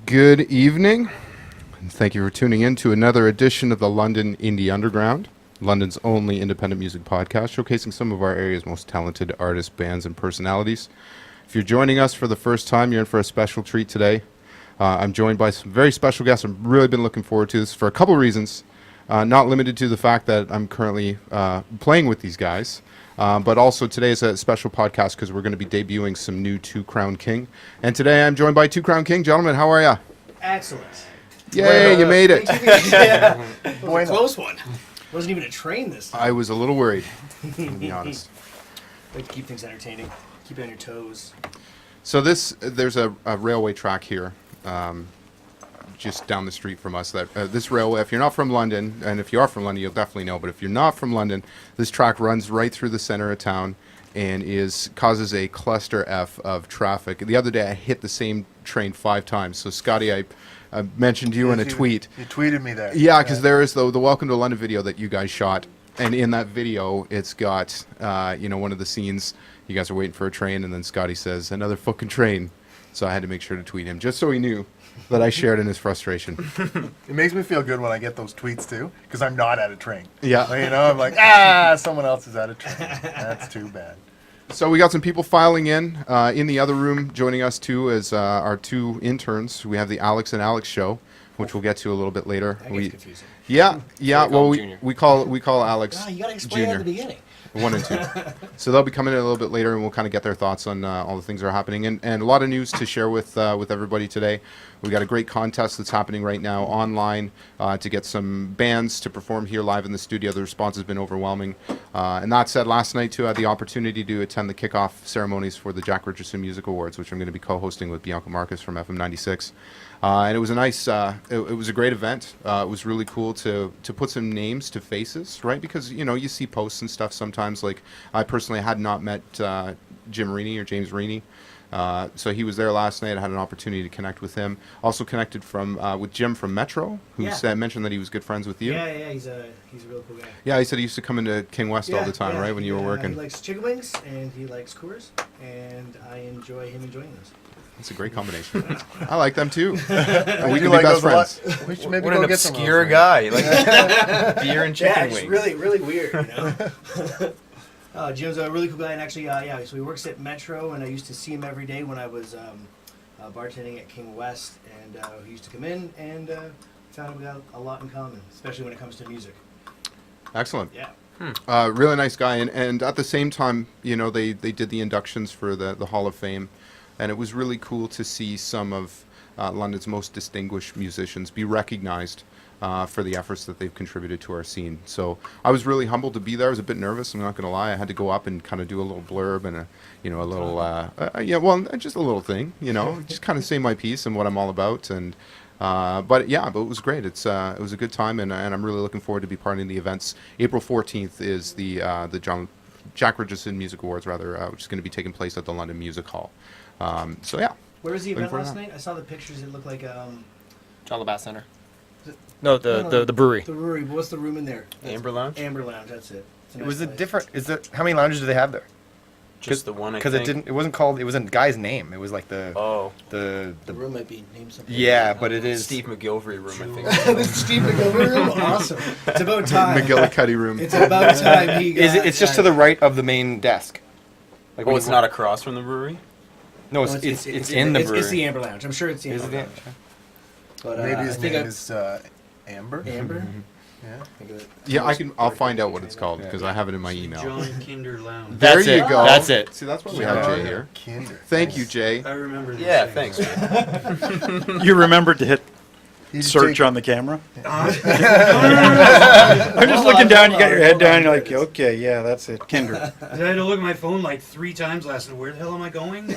Good evening, and thank you for tuning in to another edition of the London Indie Underground, London's only independent music podcast, showcasing some of our area's most talented artists, bands, and personalities. If you're joining us for the first time, you're in for a special treat today. I'm joined by some very special guests. I've really been looking forward to this for a couple of reasons, not limited to the fact that I'm currently playing with these guys. But also today is a special podcast because we're going to be debuting some new Two Crown King. And today I'm joined by Two Crown King. Gentlemen, how are ya? Excellent. Yay, you made it. Yeah. It was a close one. Wasn't even a train this time. I was a little worried, to be honest. Like to keep things entertaining. Keep it on your toes. So there's a railway track here, just down the street from us. That this railway, if you're not from London, and if you are from London, you'll definitely know. But if you're not from London, this track runs right through the center of town, and causes a cluster F of traffic. The other day, I hit the same train 5 times. So Scotty, I mentioned you in a tweet. You tweeted me there. Yeah, because there is the Welcome to London video that you guys shot, and in that video, it's got one of the scenes. You guys are waiting for a train, and then Scotty says, "Another fucking train." So I had to make sure to tweet him, just so he knew that I shared in his frustration. It makes me feel good when I get those tweets too, because I'm not at a train. Yeah. Like, I'm like, someone else is at a train. That's too bad. So we got some people filing in the other room. Joining us too is our 2 interns. We have the Alex and Alex show, which we'll get to a little bit later. That gets confusing. Yeah. Well, Junior. we call Alex You gotta explain Junior. at the beginning. 1 and 2. So they'll be coming in a little bit later, and we'll kind of get their thoughts on all the things that are happening, and a lot of news to share with everybody today. We got a great contest that's happening right now online to get some bands to perform here live in the studio. The response has been overwhelming. And that said, last night too, I had the opportunity to attend the kickoff ceremonies for the Jack Richardson Music Awards, which I'm going to be co-hosting with Bianca Marcus from FM 96. And it was a nice, it was a great event. It was really cool to put some names to faces, right? Because, you see posts and stuff sometimes. Like, I personally had not met Jim Reaney or James Reaney. So he was there last night. I had an opportunity to connect with him. Also connected with Jim from Metro, who mentioned that he was good friends with you. Yeah, he's a really cool guy. Yeah, he said he used to come into King West all the time, right, when you were working. He likes chicken wings, and he likes Coors, and I enjoy him enjoying those. It's a great combination. I like them too. And we do can be like best those a lot. friends. We should maybe What go an get some of obscure those, guy. Like beer and chicken It's wings. really, really weird, Jim's a really cool guy, and actually, so he works at Metro, and I used to see him every day when I was bartending at King West, and he used to come in, and found we got a lot in common, especially when it comes to music. Excellent. Yeah. Really nice guy. And at the same time, they did the inductions for the Hall of Fame. And it was really cool to see some of London's most distinguished musicians be recognized for the efforts that they've contributed to our scene. So I was really humbled to be there. I was a bit nervous, I'm not going to lie. I had to go up and kind of do a little blurb and a little, just a little thing, just kind of say my piece and what I'm all about. And but it was great. It was a good time, and I'm really looking forward to be part of the events. April 14th is the Jack Richardson Music Awards, which is going to be taking place at the London Music Hall. Where was the event for last that. night? I saw the pictures. It looked like John Labatt Center. No, the brewery. the brewery. What's the room in there? Amber Lounge? Amber Lounge. That's it. It's a It was nice a place. different. How many lounges do they have there? Just the one, I Because think. it wasn't called. It wasn't a guy's name. It was like the Oh, The room might be named something. Yeah, but it is. Steve McGilvery room, I think. The Steve McGilvery room. Awesome. It's about time. McGillicuddy room. It's about time he got. Is it? It's just to the right of the main desk. Like Oh, when it's you not walk- across from the brewery? No, No, it's in the brewery. It's the Amber Lounge. I'm sure it's the Is Amber it? Lounge. But Maybe I his think name is Amber. Amber. Yeah. Yeah, I'll find out what it's called because I have it in my email. John Kinder Lounge. There That's you it. go. That's it. See, that's why we have Jay here. Kinder. Thank you, Jay. I remember this. Yeah, thing. thanks. You remembered to hit He just search take- on the camera? I'm just looking down, you got your head down, you're like, okay, yeah, that's it, Kinder. I had to look at my phone like 3 times last night. Where the hell am I going?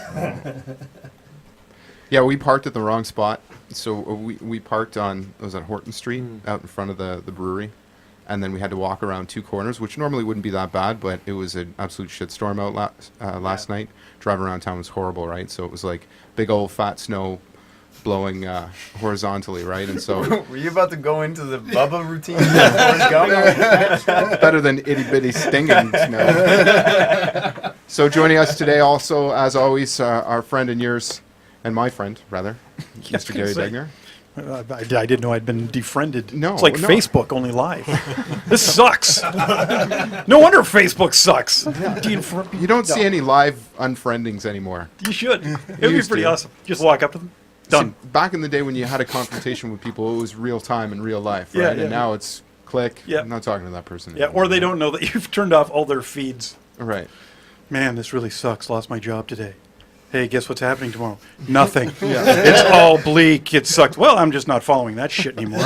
Yeah, we parked at the wrong spot. So we parked on, was that Horton Street, out in front of the brewery. And then we had to walk around 2 corners, which normally wouldn't be that bad, but it was an absolute shitstorm out last night. Driving around town was horrible, right? So it was like big old fat snow blowing horizontally, right? And so Were you about to go into the Bubba routine? Forrest Gump? better than itty bitty stinging snow. So joining us today also, as always, our friend and yours, and my friend, rather, Yeah, I was Mr. gonna Gary say. Degner? I didn't know I'd been defriended. No, it's like no. Facebook, only live. This sucks. No wonder Facebook sucks. You don't see any live unfriendings anymore. You should. It'd be used pretty to. awesome. Just walk up to them. Done. See, back in the day when you had a confrontation with people, it was real time in real life, Yeah, right? yeah. And now it's click. Yeah. I'm not talking to that person. Yeah, or they don't know that you've turned off all their feeds. Right. Man, this really sucks. Lost my job today. Hey, guess what's happening tomorrow? Nothing. It's all bleak. It sucks. Well, I'm just not following that shit anymore.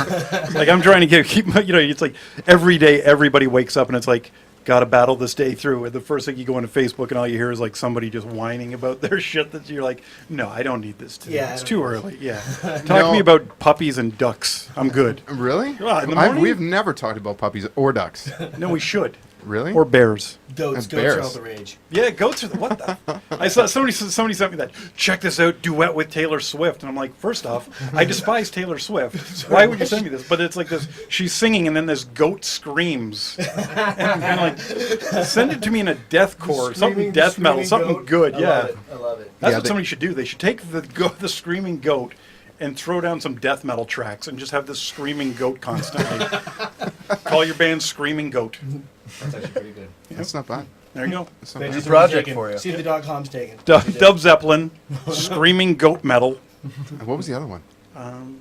Like I'm trying to keep my, it's like every day everybody wakes up and it's like, gotta battle this day through. And the first thing you go into Facebook and all you hear is like somebody just whining about their shit that you're like, no, I don't need this today. Yeah, I It's don't too need early. Yeah. Talk No. to me about puppies and ducks. I'm good. Really? Well, in the morning? We've never talked about puppies or ducks. No, we should. Really? Or bears. Goats, And goats are bears. all the rage. Yeah, goats are the what the? I saw somebody sent me that. Check this out, duet with Taylor Swift, and I'm like, first off, I despise Taylor Swift. Why would you send me this? But it's like this. She's singing, and then this goat screams, and I'm kind of like, send it to me in a deathcore, something death metal, something good. I Yeah, love it. I love it. that's Yeah, what they- somebody should do. They should take the screaming goat and throw down some death metal tracks and just have this screaming goat constantly. Call your band Screaming Goat. That's actually pretty good. That's not bad. There you go. That's not Benji's bad. already project taken. for you. See if the .com's taken. Dub Zeppelin, Screaming Goat Metal. What was the other one? Um,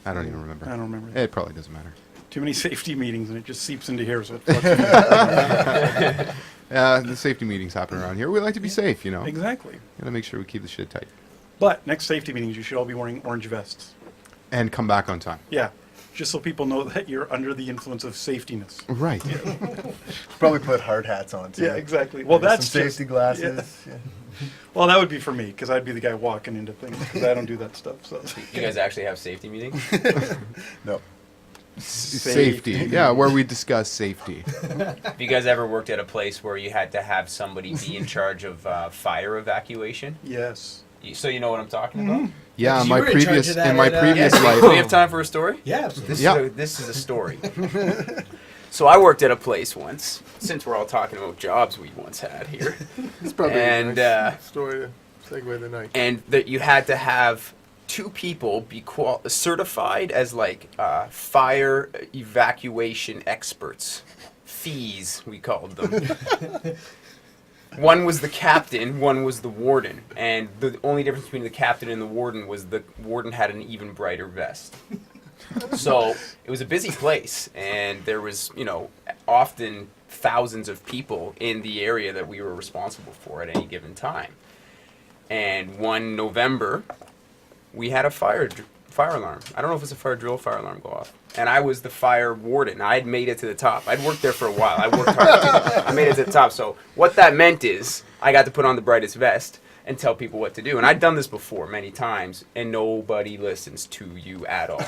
I don't even remember. I don't remember. It probably doesn't matter. Too many safety meetings and it just seeps into here. So it fucks me. The safety meetings happen around here. We like to be safe, you know. Exactly. Gotta make sure we keep the shit tight. But next safety meetings, you should all be wearing orange vests. And come back on time. Yeah, just so people know that you're under the influence of safetiness. Right. Probably put hard hats on too. Yeah, exactly. Well, Maybe that's some just- safety glasses. Yeah. Well, that would be for me because I'd be the guy walking into things because I don't do that stuff. So You guys actually have safety meetings? No. Safety. Yeah, where we discuss safety. Have you guys ever worked at a place where you had to have somebody be in charge of fire evacuation? yes. So you know what I'm talking about? Yeah, You my were in charge previous of that in my at, previous Yes. life. Do we have time for a story? Yeah, absolutely. Yeah. This is a story. So I worked at a place once, since we're all talking about jobs we once had here, It's probably And, a nice story to segue the night. and that you had to have two people be certified as like fire evacuation experts. Fees, we called them. One was the captain, one was the warden, and the only difference between the captain and the warden was the warden had an even brighter vest. So it was a busy place, and there was, often thousands of people in the area that we were responsible for at any given time. And one November, we had a fire alarm. I don't know if it's a fire drill, fire alarm go off. And I was the fire warden. I had made it to the top. I'd worked there for a while. I worked hard. I made it to the top. So what that meant is I got to put on the brightest vest and tell people what to do. And I'd done this before many times, and nobody listens to you at all.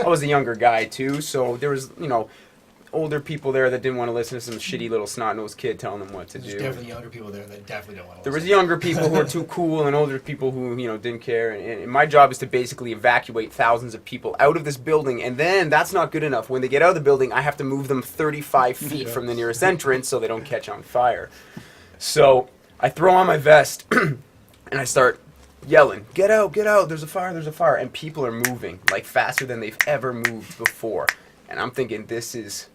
I was a younger guy, too, so there was, older people there that didn't want to listen to some shitty little snot-nosed kid telling them what to There's do. definitely younger people there that definitely don't want to There was listen. younger people who were too cool and older people who, didn't care. And my job is to basically evacuate thousands of people out of this building. And then that's not good enough. When they get out of the building, I have to move them 35 feet from the nearest entrance so they don't catch on fire. So I throw on my vest and I start yelling, get out, there's a fire, there's a fire. And people are moving like faster than they've ever moved before. And I'm thinking, this is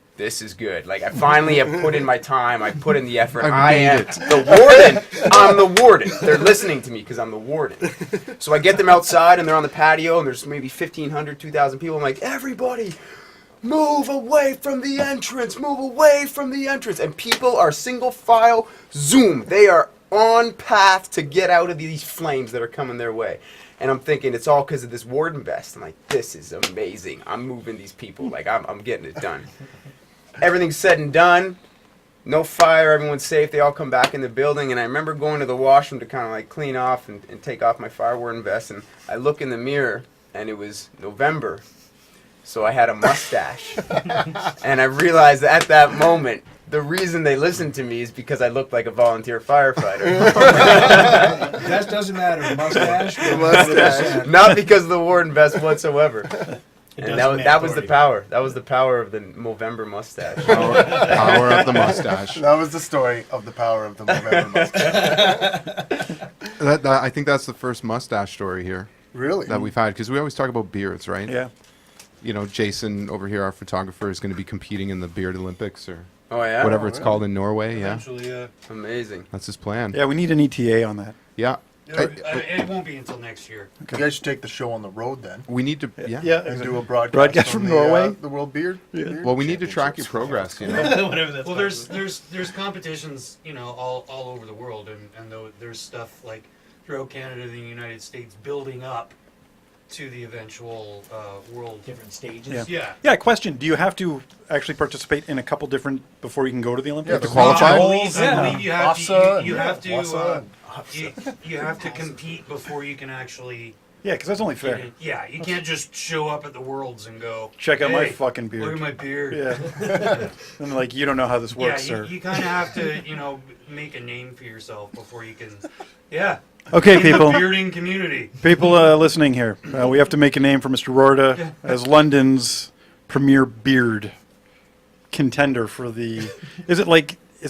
good. Like, I finally have put in my time. I put in the effort. I've I made am it. the warden. I'm the warden. They're listening to me because I'm the warden. So I get them outside, and they're on the patio, and there's maybe 1,500, 2,000 people. I'm like, everybody, move away from the entrance. Move away from the entrance. And people are single file, zoom. They are on path to get out of these flames that are coming their way. And I'm thinking it's all because of this warden vest. I'm like, this is amazing. I'm moving these people. Like, I'm getting it done. Everything's said and done. No fire. Everyone's safe. They all come back in the building. And I remember going to the washroom to kind of like clean off and take off my fire warden vest. And I look in the mirror, and it was November. So I had a mustache. And I realized at that moment, the reason they listened to me is because I looked like a volunteer firefighter. That doesn't matter. Mustache. Mustache. Not because of the warden vest whatsoever. It And does that was the mandatory. power. That was the power of the Movember mustache. Power of the mustache. That was the story of the power of the November mustache. I think that's the first mustache story here. Really? that we've had, because we always talk about beards, right? Yeah. You know, Jason over here, our photographer, is going to be competing in the Beard Olympics or Oh yeah. whatever Oh, it's really? called in Norway. Yeah, Eventually, Amazing. that's his plan. Yeah, we need an ETA on that. Yeah. it won't be until next year. You guys should take the show on the road then. We need to. Yeah. And do a broadcast, Broadcast from the, Norway? the World Beard. Beard Well, we need to track your Championships. progress. You know. Whatever that's Well, called. there's competitions, you know, all over the world, and there's stuff like throughout Canada and the United States building up to the eventual world. different stages. Yeah. Yeah. Yeah, question. Do you have to actually participate in a couple different before you can go to the Olympics? Yeah, To the qualify? I believe you have Wasa to. You have to. Wasa. You have to compete before you can actually. Yeah, because that's only Get fair. in. Yeah, you can't just show up at the Worlds and go. Check out my "Hey, fucking Look beard. at my beard. Yeah. And like, you don't know how this works, yeah, sir. you kind of have to, you know, make a name for yourself before you can. Yeah. Okay, In people. the bearding community. People listening here, we have to make a name for Mr. Rorta as London's premier beard contender for the. Is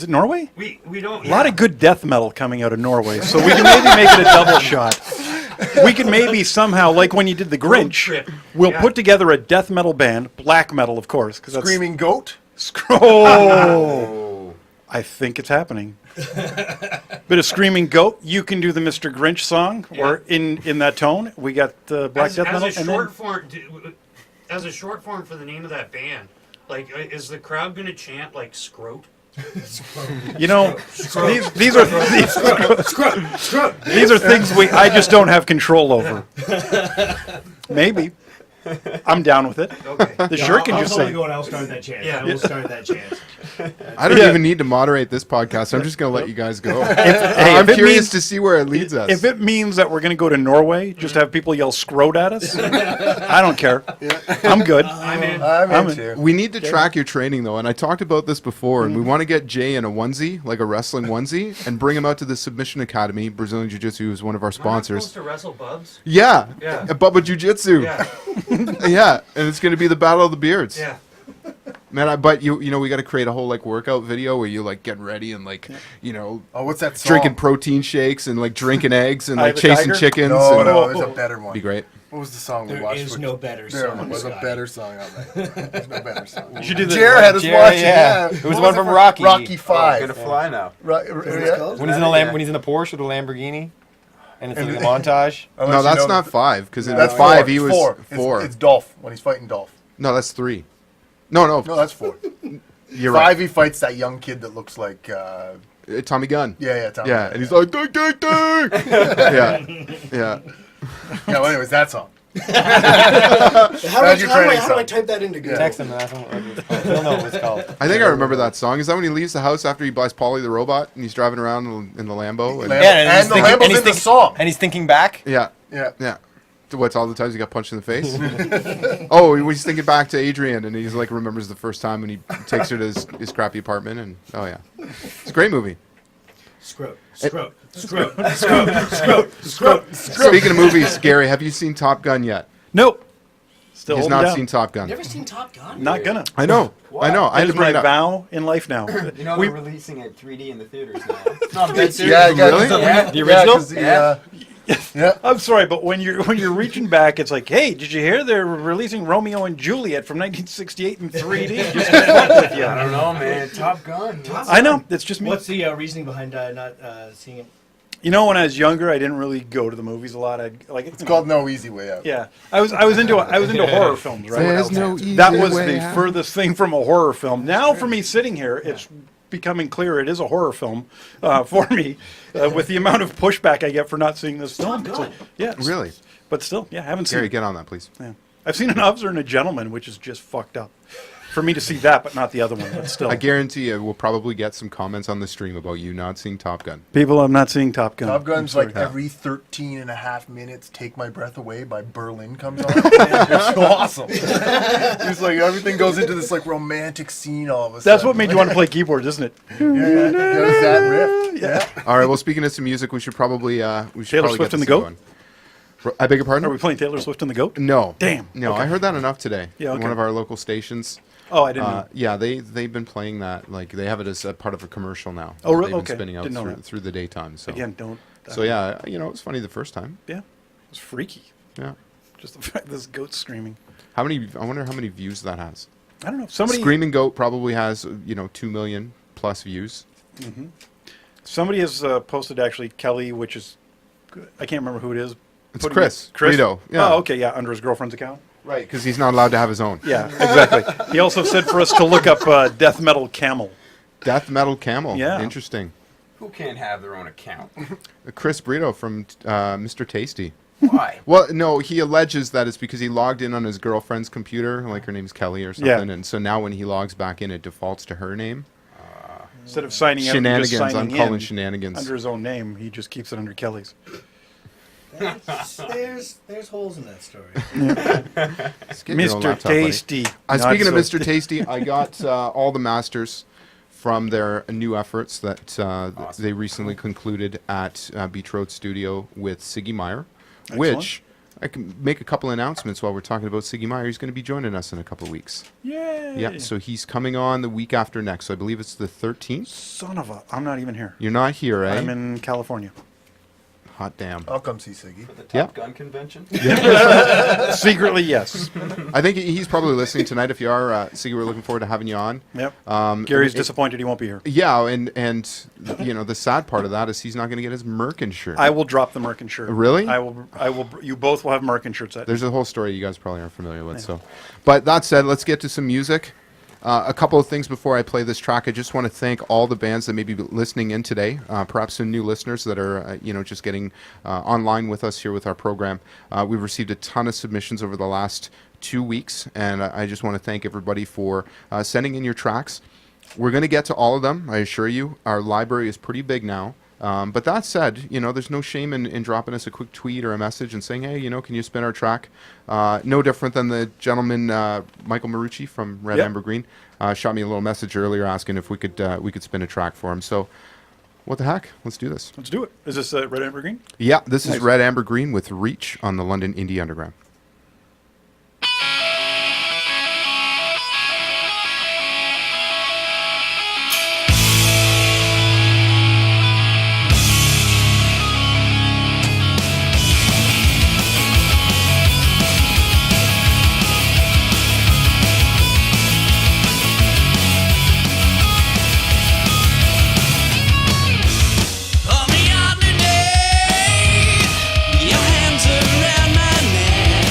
it Norway? We don't. A lot of good death metal coming out of Norway, so we can maybe make it a double shot. We can maybe somehow, like when you did the Road Grinch, trip. we'll Yeah. put together a death metal band, black metal, of course, because that's Screaming Goat. Oh, Oh. I think it's happening. Bit of Screaming Goat. You can do the Mr. Grinch song, or in that tone. We got black death metal, as a and short then form, as a short form for the name of that band, like, is the crowd gonna chant like "scrote"? you know these are these are things I just don't have control over. Maybe. I'm down with it. Okay. The shirt can I'll just totally say. go and I'll start that chant. Yeah. I will start that chant. I don't Yeah. even need to moderate this podcast. I'm just going to let you guys go. Hey, I'm if it curious means- to see where it leads us. If it means that we're going to go to Norway, just have people yell "scrote" at us, I don't care. I'm good. I'm in. I'm I'm into. We need to track your training though, and I talked about this before, Mm. and we want to get Jay in a onesie, like a wrestling onesie, and bring him out to the Submission Academy. Brazilian Jiu Jitsu is one of our Am I not sponsors. supposed to wrestle Bubs? Yeah, Yeah. Bubba Jiu Jitsu. Yeah. Yeah, and it's going to be the Battle of the Beards. Yeah. Man, I bet you know we got to create a whole like workout video where you like get ready and like you know Oh, what's that song? drinking protein shakes and like drinking eggs and Eye like of the chasing Tiger? chickens. No, and no, there's a better one. Be great. What was the song we There watched? is for- no better There song, was a Scotty. better song on that. There's no better song. You should do the. Jared had us Jared, watching. yeah. Yeah. It was What one from Rocky. Rocky Oh, Five. gonna fly now. Right, yeah. called? When he's in the Yeah. when he's in the Porsche with the Lamborghini, and it's like a montage. Unless No, you that's know not the- five because in That's five four. he was four. four. It's Dolph when he's fighting Dolph. No, that's three. No, No, that's four. you're Five, right. he fights that young kid that looks like. Tommy Gunn. Yeah, Tommy. Yeah, and he's like, ding, ding, ding. Yeah, yeah. Yeah, well, anyways, that song. How How's your do I training song? type that into Google? Text him and ask him what it's called. He'll know what it's called. I think I remember that song. Is that when he leaves the house after he buys Polly the robot and he's driving around in the Lambo? And, Lambo. Yeah, And the Lambo's in the song. And he's thinking back. yeah, Yeah. yeah. So what's all the times he got punched in the face? Oh, he's thinking back to Adrian and he's like remembers the first time when he takes her to his crappy apartment and oh yeah, it's a great movie. Scrote, scrote, scrote, scrote, scrote, scrote. Speaking of movies, Gary, have you seen Top Gun yet? Nope. Still He's holding not down. seen Top Gun. Never seen Top Gun? Not gonna. I know. I know. I That had is to bring my it up. vow in life now. You know We- they're releasing it 3D in the theaters now. Yeah, Really? yeah, The original? 'cause yeah. I'm sorry, but when you're reaching back, it's like, hey, did you hear they're releasing Romeo and Juliet from 1968 in 3D? Just to fuck with you. I don't know, man. Top Gun. I know. It's just me. What's the reasoning behind not seeing it? You know, when I was younger, I didn't really go to the movies a lot. It's called No Easy Way Out. Yeah, I was into horror films, right? There's no easy That was way the out. furthest thing from a horror film. Now, for me sitting here, it's becoming clear it is a horror film for me, with the amount of pushback I get for not seeing this film. It's like, yeah, Really? but still, yeah, I haven't seen Gary, it. get on that, please. Yeah. I've seen An Officer and a Gentleman, which is just fucked up. For me to see that, but not the other one. But still, I guarantee you, we'll probably get some comments on the stream about you not seeing Top Gun. people, I'm not seeing Top Gun. Top I'm Gun's sorry. like every 13 and a half minutes, Take My Breath Away by Berlin comes on. It's awesome. It's like everything goes into this like romantic scene all of a sudden. That's what made you want to play keyboards, isn't it? Yeah. There's that riff. Yeah. All right. Well, speaking of some music, we should probably Taylor probably Swift get and this the Goat? going. I beg your pardon? Are we playing Taylor Swift and the Goat? No. Damn. No, Okay. I heard that enough today. Yeah, on okay. One of our local stations. Oh, I didn't know. Yeah, they've been playing that. Like they have it as a part of a commercial now. Oh, really? They've been Okay. spinning out Didn't know through, that. through the daytime. So Again, don't. So yeah, you know, it was funny the first time. Yeah, it was freaky. Yeah. Just the fact this goat's screaming. I wonder how many views that has. I don't know. Somebody Screaming Goat probably has 2 million plus views. Somebody has posted actually Kelly, which is I can't remember who it is. It's putting Chris. Brito. Yeah. Oh, okay, yeah, under his girlfriend's account. Right, because he's not allowed to have his own. Yeah, exactly. He also said for us to look up Death Metal Camel. Death Metal Camel. Yeah. Interesting. Who can't have their own account? Chris Brito from Mr. Tasty. Why? Well, no, he alleges that it's because he logged in on his girlfriend's computer, like her name's Kelly or something, Yeah. and so now when he logs back in, it defaults to her name. Instead of signing out, and just Shenanigans. I'm signing calling in shenanigans. under his own name, he just keeps it under Kelly's. There's holes in that story. Just get your own Mr. laptop, buddy. Tasty. Speaking of Not so Mr. Tasty, I got all the masters from their new efforts that Awesome. they recently concluded at Beach Road Studio with Siggy Meyer, Excellent. which I can make a couple announcements while we're talking about Siggy Meyer. He's going to be joining us in a couple of weeks. Yay! Yeah, so he's coming on the week after next. So I believe it's the 13th. Son of a... I'm not even here. You're not here, eh? I'm in California. Hot damn. I'll come see Siggy. The Top Yeah. Gun convention? Secretly, yes. I think he's probably listening tonight. If you are, Siggy, we're looking forward to having you on. Yep. and- Gary's disappointed he won't be here. Yeah, and the sad part of that is he's not going to get his Merkin shirt. I will drop the Merkin shirt. Really? I will. You both will have Merkin shirts. There's a whole story you guys probably aren't familiar with. So, but that said, let's get to some music. A couple of things before I play this track. I just want to thank all the bands that may be listening in today. Perhaps some new listeners that are just getting online with us here with our program. We've received a ton of submissions over the last 2 weeks, and I just want to thank everybody for sending in your tracks. We're going to get to all of them, I assure you. Our library is pretty big now. But that said, there's no shame in dropping us a quick tweet or a message and saying, hey, can you spin our track? No different than the gentleman, Michael Marucci from Red Yep. Amber Green, shot me a little message earlier asking if we could spin a track for him. So what the heck? Let's do this. Let's do it. Is this Red Amber Green? Yeah, this is Nice. Red Amber Green with Reach on the London Indie Underground. On the other day, your hands around my neck.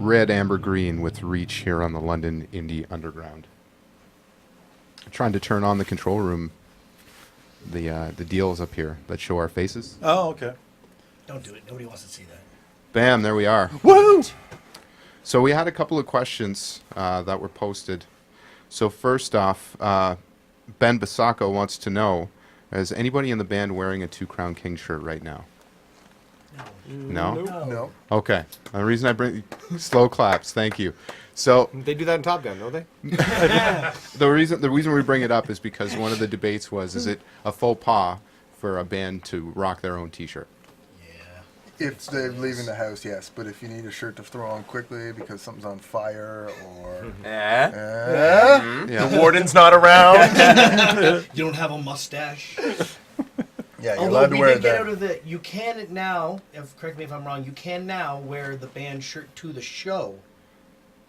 red, amber, green with Reach here on the London Indie Underground. Trying to turn on the control room. The deals up here that show our faces. Oh, okay. Don't do it. Nobody wants to see that. Bam! There we are. Woo! So we had a couple of questions that were posted. So first off, Ben Basako wants to know: is anybody in the band wearing a Two Crown King shirt right now? No. No. Okay. The reason I bring slow claps. Thank you. So They do that in Top Gun, don't they? the reason we bring it up is because one of the debates was: is it a faux pas for a band to rock their own T-shirt? Yeah. If they're leaving the house, yes. But if you need a shirt to throw on quickly because something's on fire or Yeah. the warden's not around, You don't have a mustache. yeah, you're Although allowed to we wear did get out that. of the, you can now, if correct me if I'm wrong, you can now wear the band shirt to the show,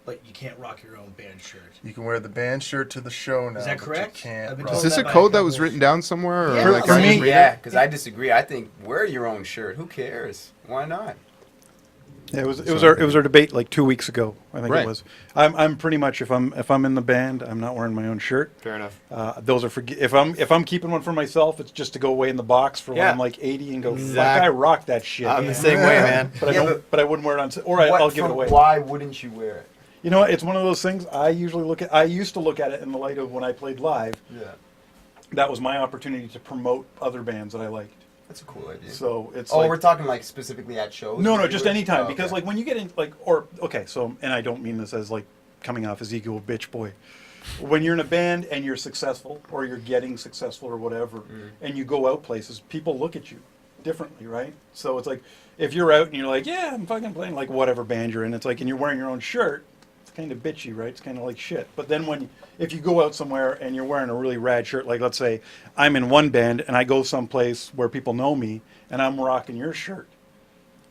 but you can't rock your own band shirt. You can wear the band shirt to the show now. Is that but correct? You can't I've been rock- Is told this a that by code that couple was of- written down somewhere? Or Yeah, like for I me- just read it? Yeah, because I disagree. I think wear your own shirt. Who cares? Why not? Yeah, it was our debate like 2 weeks ago. I think Right. it was. I'm pretty much if I'm in the band, I'm not wearing my own shirt. Fair enough. Those are for if I'm keeping one for myself, it's just to go away in the box for when Yeah. I'm like 80 and go, fuck, Exact- I rock that shit. I'm the same way, man. But I Yeah, don't. But I wouldn't wear it on. I'll give it away. Why wouldn't you wear it? You know, what? It's one of those things. I used to look at it in the light of when I played live. Yeah, That was my opportunity to promote other bands that I liked. that's a cool idea. So it's Oh, like, we're talking like specifically at shows. no, where just you wear- anytime. Oh, Because okay. like when you get in and I don't mean this as like coming off as ego bitch boy. When you're in a band and you're successful or you're getting successful or whatever, and you go out places, people look at you differently, right? So it's like if you're out and you're like, yeah, I'm fucking playing like whatever band you're in, it's like, and you're wearing your own shirt, it's kind of bitchy, right? It's kind of like shit. But then if you go out somewhere and you're wearing a really rad shirt, like let's say I'm in one band and I go someplace where people know me and I'm rocking your shirt,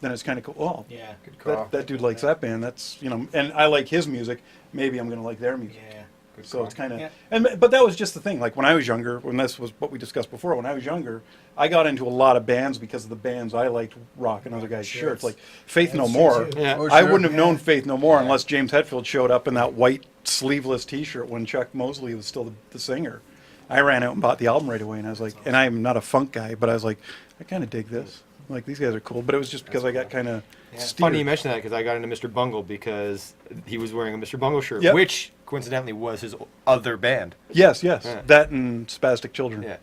then it's kind of cool. Oh, Yeah. Good call. that dude likes that band. That's, and I like his music. Maybe I'm gonna like their music. Yeah. Good So call. it's kind of, Yeah. but that was just the thing. Like when I was younger, when this was what we discussed before, when I was younger, I got into a lot of bands because of the bands I liked rocking other guys' Sure, shirts. it's- Like Faith No that's true, More. too. Yeah. Oh, I sure. wouldn't have known Yeah. Faith No More Yeah. unless James Hetfield showed up in that white sleeveless T-shirt when Chuck Mosley was still the singer. I ran out and bought the album right away, and I was like, and I'm not a funk guy, but I was like, I kind of dig this. Like these guys are cool, but it was just because I got kind of It's funny you mention that because I got into Mr. Bungle because he was wearing a Mr. Bungle shirt, Yep. which coincidentally was his other band. Yes, Yeah. that and Spastic Children. Yeah.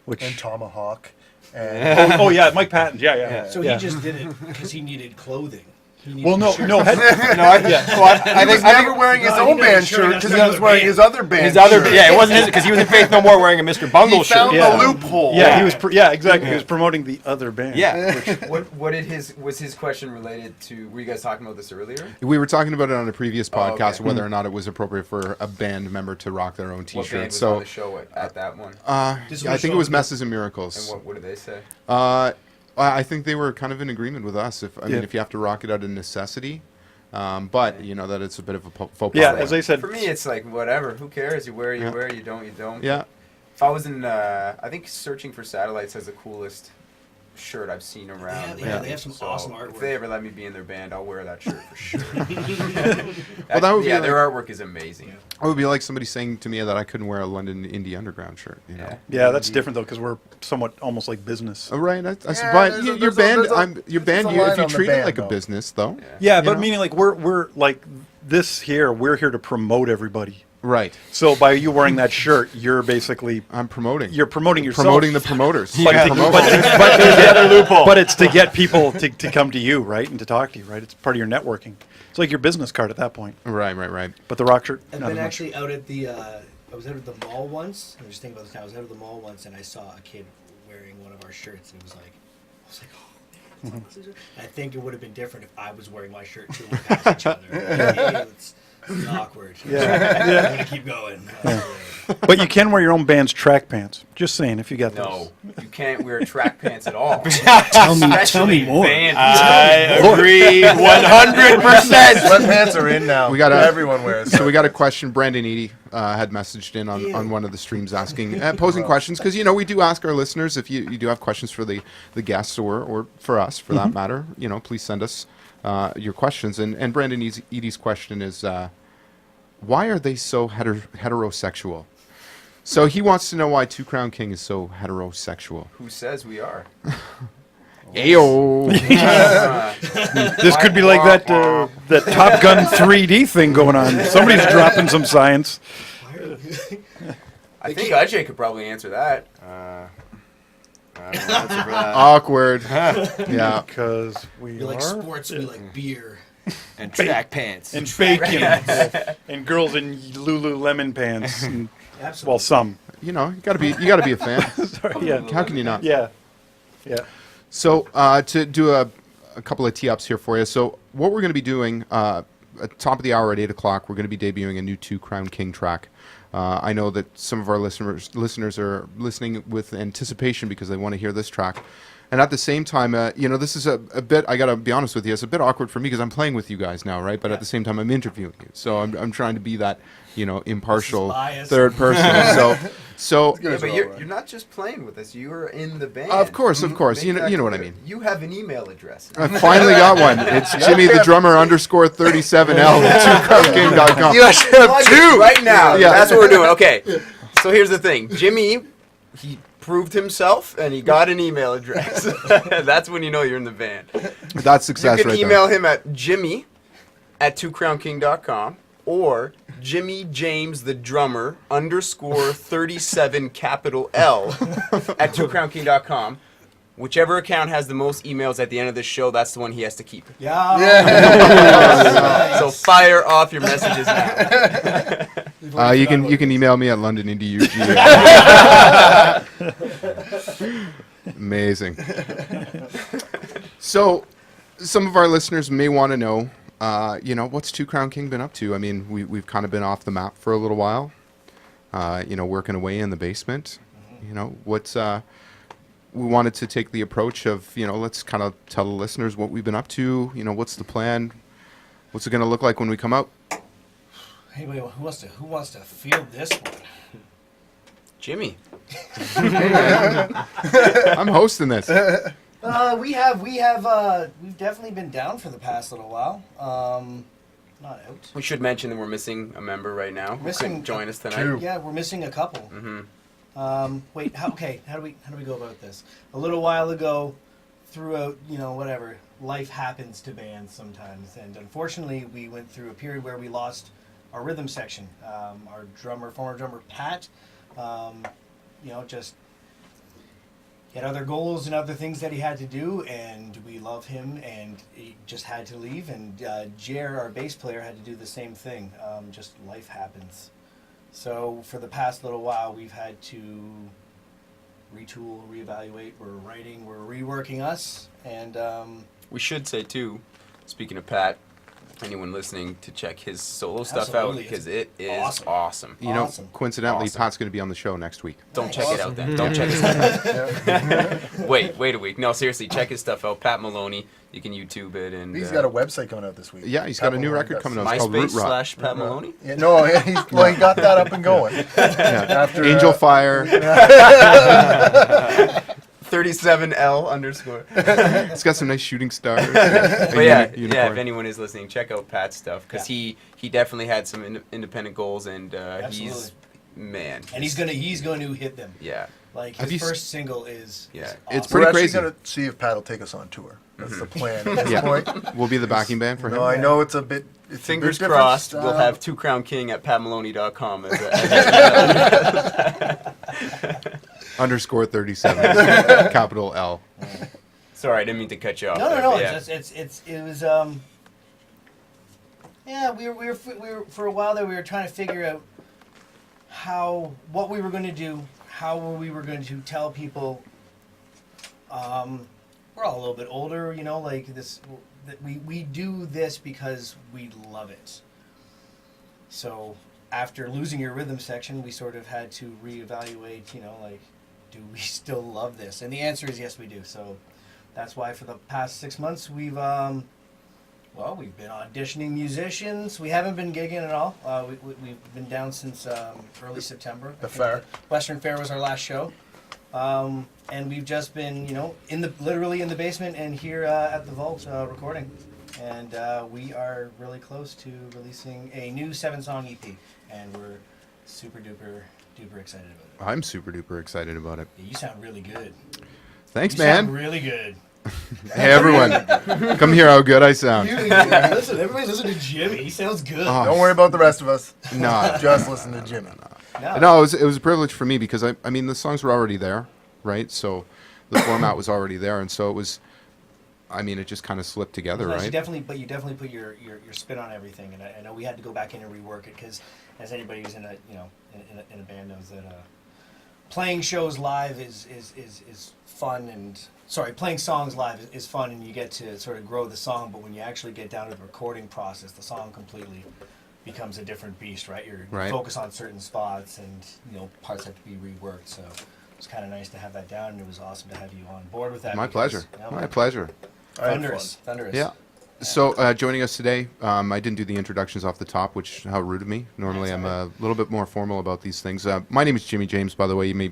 Which And Tomahawk. And oh yeah, Mike Patton. Yeah, yeah. Yeah. So yeah. he just did it because he needed clothing. He needed Well, no, a shirt. no. No, I he was think never wearing his No, he own never band showed shirt us because the he was other wearing band. his other band his other, shirt. yeah, it wasn't his because he was in Faith No More wearing a Mr. Bungle He shirt. found Yeah. the loophole. Yeah, he was. Yeah, exactly. He was promoting the other band. Yeah. What did was his question related to? Were you guys talking about this earlier? We were talking about it on a previous Oh, podcast, okay. whether or not it was appropriate for a band member to rock their own What T-shirt. band was on So the show at that one? This I was think it was shown- Messes and And Miracles. what did they say? I think they were kind of in agreement with us. I mean, Yeah. if you have to rock it out of necessity, but you know that it's a bit of a faux pas. Yeah, as I said. For me, it's like whatever. Who cares? You wear, you Yeah. wear. You don't, you don't. Yeah. If I was in, I think Searching for Satellites has the coolest shirt I've seen around. Yeah, they have some awesome If artwork. they ever let me be in their band, I'll wear that shirt for sure. Well, that would be yeah, like- their artwork is amazing. It would be like somebody saying to me that I couldn't wear a London Indie Underground shirt. You know. Yeah. Yeah, that's different though because we're somewhat almost like business. Oh, right. Yeah, But there's a- your there's a- band, there's a- your there's band. a You, line if you on the treat it band, like a though. business, though. Yeah, You but know? meaning like we're like this here. We're here to promote everybody. Right. So by you wearing that shirt, you're basically I'm promoting. you're promoting yourself. promoting the promoters. But, Yeah. to- but there's the other loophole. But it's to get people to come to you, right, and to talk to you, right? It's part of your networking. It's like your business card at that point. Right. But the rock shirt, I've not been as much. actually out at the. I was out at the mall once. I'm just thinking about this now. I was out at the mall once, and I saw a kid wearing one of our shirts, and it was like, oh man. I think it would have been different if I was wearing my shirt too. We passed each other. Hey, it's awkward. Yeah. I'm gonna keep going. But you can wear your own band's track pants. Just saying, if you got No, those. you can't wear track pants at all. tell me Especially more. band I agree 100%. Sweatpants are in now. We got a- Everyone wears. So we got a question. Brandon Eady had messaged in on one of the streams asking, posing questions because we do ask our listeners if you do have questions for the guests or for us for that matter. Please send us your questions. And Brandon Edie's question is, why are they so heterosexual? So he wants to know why Two Crown King is so heterosexual. Who says we are? Ayo. This could be like that Top Gun 3D thing going on. Somebody's dropping some science. I think Ajay could probably answer that. I don't know the answer for that. Awkward. Yeah. Because we You like are. sports, we like beer. And track pants. And bacon. And girls in Lululemon pants. And, Absolutely. well, some. You know, you gotta be a fan. Sorry, yeah. How can you not? Yeah. Yeah. So to do a couple of tee-ups here for you. So what we're going to be doing at top of the hour at 8 o'clock, we're going to be debuting a new Two Crown King track. I know that some of our listeners are listening with anticipation because they want to hear this track. And at the same time, you know, this is a bit, I got to be honest with you, it's a bit awkward for me because I'm playing with you guys now, right? But at the same time, I'm interviewing you. So I'm trying to be that, you know, impartial biased. third person. So Yeah, but you're not just playing with us. You are in the band. of course. Make You that know what I clear. mean. You have an email address. I finally got one. It's Jimmy the Drummer _37L at twocrownking.com. You actually have Plug it two. right now. Yeah. That's what we're doing. Okay. So here's the thing. Jimmy, he proved himself and he got an email address. That's when you know you're in the band. That's success You can right email him at Jimmy at twocrownking.com or Jimmy James the Drummer _37 capital L at twocrownking.com. Whichever account has the most emails at the end of the show, that's the one he has to keep. Yeah. So fire off your messages now. there. You can email me at LondonIndieUG. Amazing. So, some of our listeners may want to know, you know, what's Two Crown King been up to? I mean, we've kind of been off the map for a little while. You know, working away in the basement. You know, what's we wanted to take the approach of, you know, let's kind of tell the listeners what we've been up to. You know, what's the plan? What's it going to look like when we come out? Anybody who wants to field this one? Jimmy. I'm hosting this. We've definitely been down for the past little while. Not out. We should mention that we're missing a member right now. Who Missing couldn't join us tonight. two. Yeah, we're missing a couple. Mm-hmm. Wait, how do we go about this? A little while ago, throughout, you know, whatever, life happens to bands sometimes, and unfortunately, we went through a period where we lost our rhythm section. Our former drummer Pat, you know, just he had other goals and other things that he had to do, and we love him, and he just had to leave. And Jer, our bass player, had to do the same thing. Just life happens. So for the past little while, we've had to retool, reevaluate. We're writing, we're reworking us, and We should say too, speaking of Pat, anyone listening to check his solo stuff out Absolutely. because it is Awesome. awesome. You know, Awesome. coincidentally, Awesome. Pat's going to be on the show next week. Don't Nice. check it out then. Don't check his stuff out. Wait a week. No, seriously, check his stuff out. Pat Maloney. You can YouTube it and He's got a website coming out this week. Yeah, he's got a new record coming out. It's called Root Rot. MySpace /Pat Maloney. Yeah, no, he got that up and going. Yeah. After, Angel Fire. 37L_. It's got some nice shooting stars. But yeah, if anyone is listening, check out Pat's stuff because he definitely had some independent goals and he's Absolutely. man. and he's going to hit them. Yeah. Like Have his you s- first single is Yeah. is It's awesome. pretty We're actually crazy. going to see if Pat will take us on tour. That's the plan at this Yeah. point. We'll be the backing band for him. No, I know it's a bit. It's Fingers a bit different crossed, we'll style. have Two Crown King at patmaloney.com. _37. Capital L. Sorry, I didn't mean to cut you off. No, there, no, but no. yeah. It was yeah. We were for a while there. We were trying to figure out what we were going to do, how we were going to tell people. We're all a little bit older, you know, like this. That we do this because we love it. So after losing your rhythm section, we sort of had to reevaluate. You know, like, do we still love this? And the answer is yes, we do. So that's why for the past 6 months we've been auditioning musicians. We haven't been gigging at all. We've been down since early September. The I think fair. Western Fair was our last show. And we've just been, you know, literally in the basement and here at the Vault recording. and we are really close to releasing a new 7-song EP, and we're super duper excited about it. I'm super duper excited about it. Yeah, you sound really good. Thanks, You man. sound really good. Hey, everyone, come hear how good I sound. Listen, everybody's listening to Jimmy. He sounds good. Oh, Don't worry about the rest of us. No, Just listen to Jimmy. no, it was a privilege for me because I mean, the songs were already there, right? So the format was already there, and so it was. I mean, it just kind of slipped together, Nice. right? You definitely put your spin on everything, and I know we had to go back in and rework it because, as anybody who's in a in a band knows that playing shows live is fun, and playing songs live is fun, and you get to sort of grow the song. But when you actually get down to the recording process, the song completely becomes a different beast, right? You Right. focus on certain spots, and parts have to be reworked. So it's kind of nice to have that down, and it was awesome to have you on board with that. My because, pleasure. you know, My pleasure. I had Thunderous. Yeah. So joining us today, I didn't do the introductions off the top, which how rude of me. Normally, That's I'm all a little bit more formal about these things. My name is Jimmy James, by the way. You may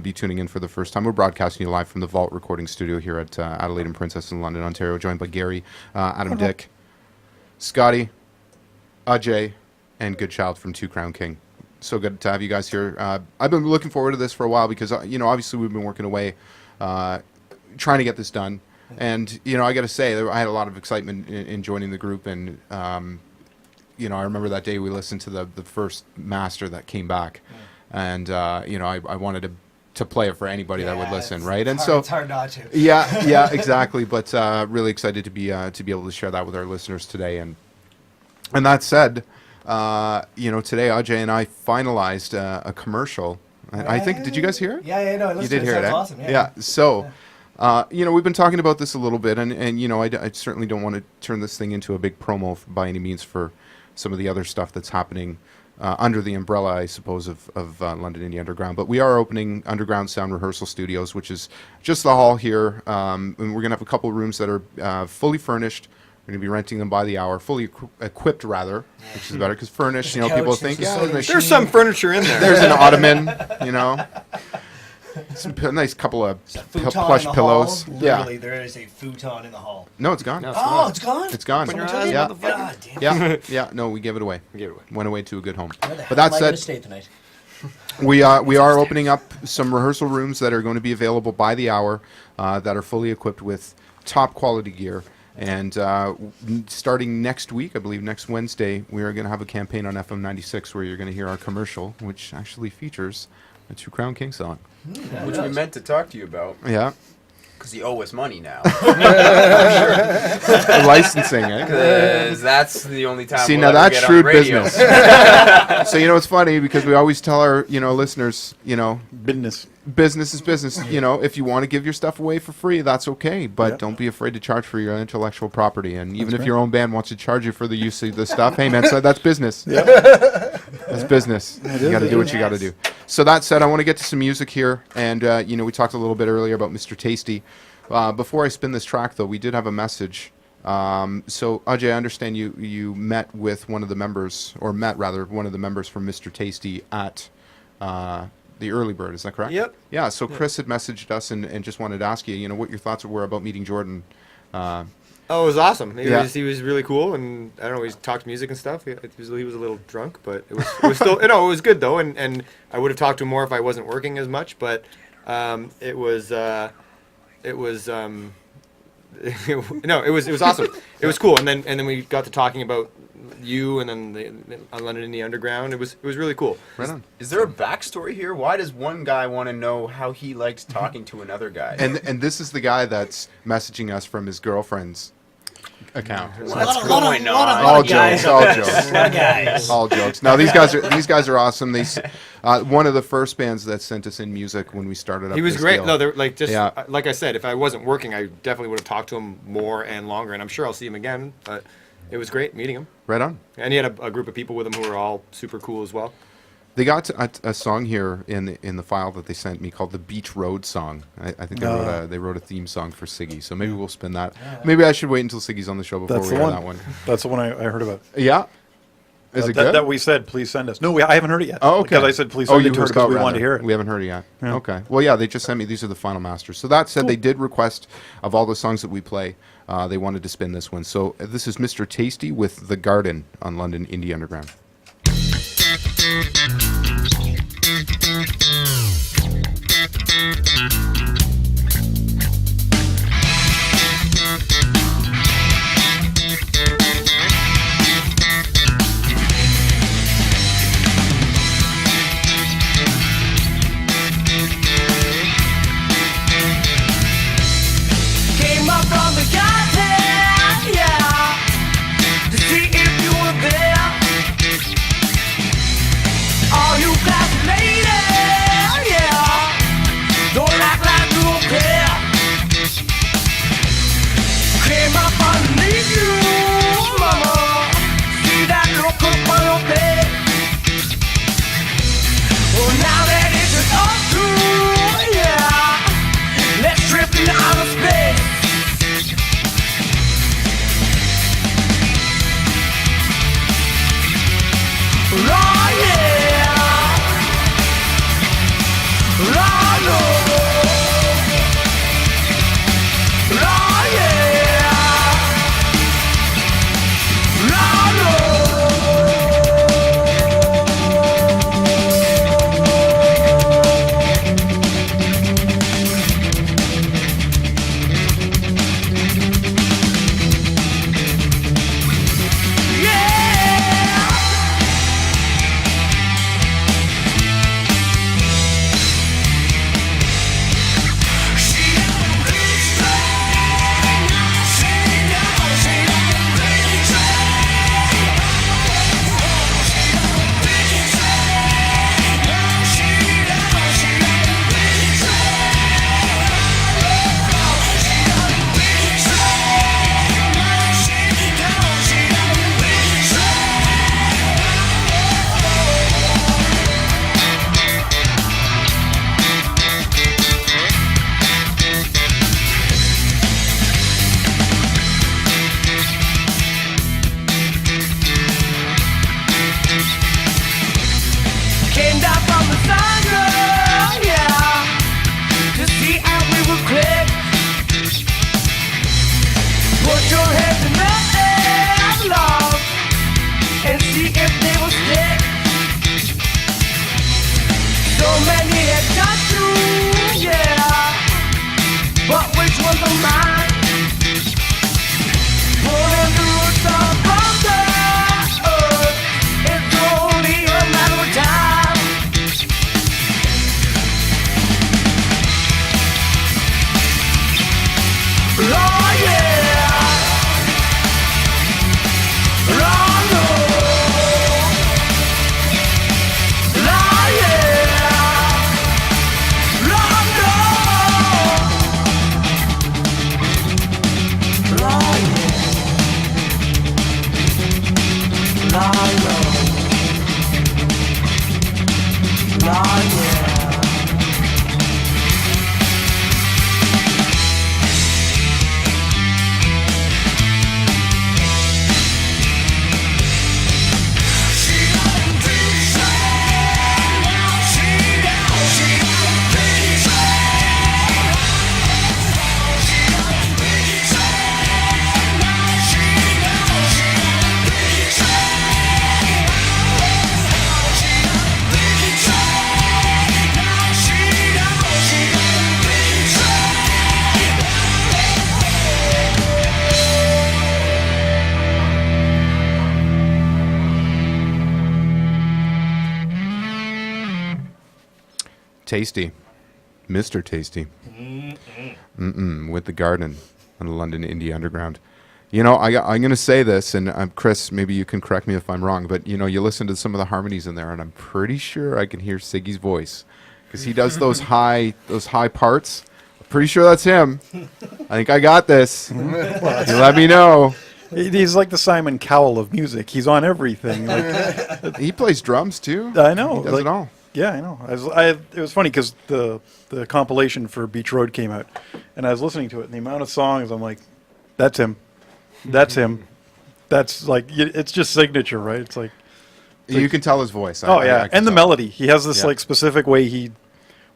be tuning in for the first time. We're broadcasting you live from the Vault Recording Studio here at Adelaide and Princess in London, Ontario, joined by Gary, Adam Dick, Scotty, Ajay, and Good Child from Two Crown King. So good to have you guys here. I've been looking forward to this for a while because, obviously we've been working away trying to get this done. And, I got to say, I had a lot of excitement in joining the group. And, I remember that day we listened to the first master that came back. And, I wanted to play it for anybody that would listen, right? And so it's hard not to. yeah, exactly. But really excited to be able to share that with our listeners today. And that said, today Ajay and I finalized a commercial. I think, did you guys hear it? Yeah, no, I You listened did to it. hear it, Sounds eh? awesome. Yeah. So, we've been talking about this a little bit, and I certainly don't want to turn this thing into a big promo by any means for some of the other stuff that's happening under the umbrella, I suppose, of London Indie Underground. But we are opening Underground Sound Rehearsal Studios, which is just the hall here, and we're going to have a couple of rooms that are fully furnished. We're going to be renting them by the hour, fully equipped, rather, which is better, because furnished, There's a people couch, think, there's a yeah, sewing there's There's some furniture in there. there's an ottoman, some nice couple of There's a futon plush in the pillows. Hall. Yeah. Literally, there is a futon in the hall. No, it's gone. No, Oh, it's gone. It's gone. Someone your took eyes, it? Yeah. God damn. Yeah. No, we gave it away. Give it away. Went away to a good home. Where the But hell that am I gonna said, stay tonight? we are opening up some rehearsal rooms that are going to be available by the hour, that are fully equipped with top quality gear. And starting next week, I believe next Wednesday, we are going to have a campaign on FM 96 where you're going to hear our commercial, which actually features a Two Crown King song. Which we meant to talk to you about Yeah. because you owe us money now. The licensing, eh? 'Cause that's the only time. See, we'll now ever that's get on shrewd radio. business. So, it's funny because we always tell our, listeners, Business. business is business. If you want to give your stuff away for free, that's okay. But Yeah. don't be afraid to charge for your intellectual property. And even That's if right. your own band wants to charge you for the use of the stuff, hey, man, so that's business. Yeah. That's business. You got to do what you got to do. So that said, I want to get to some music here. And, we talked a little bit earlier about Mr. Tasty. Before I spin this track, though, we did have a message. So, Ajay, I understand you met with one of the members, or met, rather, one of the members from Mr. Tasty at the Early Bird. Is that correct? Yep. Yeah, so Chris had messaged us and just wanted to ask you, what your thoughts were about meeting Jordan. Oh, it was awesome. Yeah. He was really cool, and I don't know, he talked music and stuff. He was a little drunk, but it was still, it was good though. And I would have talked to him more if I wasn't working as much. But it was awesome. It was cool. And then we got to talking about you, and then the London Indie Underground. It was really cool. Right on. Is there a backstory here? Why does one guy want to know how he likes talking to another guy? And this is the guy that's messaging us from his girlfriend's account. What's going on? All jokes, all jokes. What guys? All jokes. No, these guys are awesome. One of the first bands that sent us in music when we started up. He was this great. deal. No, they're like Yeah. like I said, if I wasn't working, I definitely would have talked to him more and longer, and I'm sure I'll see him again. But it was great meeting him, Right on. and he had a group of people with him who were all super cool as well. They got a song here in the file that they sent me called the Beach Road Song. I think they wrote a theme song for Siggy. So maybe we'll spin that. Maybe I should wait until Siggy's on the show before That's we the hear one. that one. That's the one I heard about. Yeah. Is it that, good? that we said, please send us. No, I haven't heard it yet. Oh, okay. Because I said, please Oh, send you it to heard us because we about wanted to hear rather. it. We haven't heard it yet. Yeah. Okay. Well, yeah, they just sent me. These are the final masters. So that said, they did request of all the songs that we play. They wanted to spin this one. So this is Mr. Tasty with The Garden on London Indie Underground. Came up from the garden, yeah, to see if you were there. All you classy ladies, yeah, don't act like you don't care. Came up underneath you, mama, see that look up on your face. Well, now that it's just us two, yeah, let's trip into outer space. Oh yeah, oh no, oh yeah, oh no. Came down from the sun, girl, yeah, to see how we would click. Put your head in the air, love, and see if they will stick. So many had got you, yeah, but which ones are mine? Pulling the roots of the earth, it's only a matter of time. Oh yeah, oh no, oh yeah, oh no, oh yeah, oh yeah. Tasty. Mr. Tasty. With The Garden on the London Indie Underground. You know, I'm going to say this, and Chris, maybe you can correct me if I'm wrong, but, you know, you listen to some of the harmonies in there, and I'm pretty sure I can hear Siggy's voice. Because he does those high parts. I'm pretty sure that's him. I think I got this. You let me know. He's like the Simon Cowell of music. He's on everything. Like, He plays drums, too. I know. He does like- it all. Yeah, I know. It was funny because the compilation for Beach Road came out, and I was listening to it, and the amount of songs, I'm like, that's him. That's him. That's like, it's just signature, right? It's like, You can tell his voice. Oh I yeah, can and the tell. melody. He has this Yeah. like specific way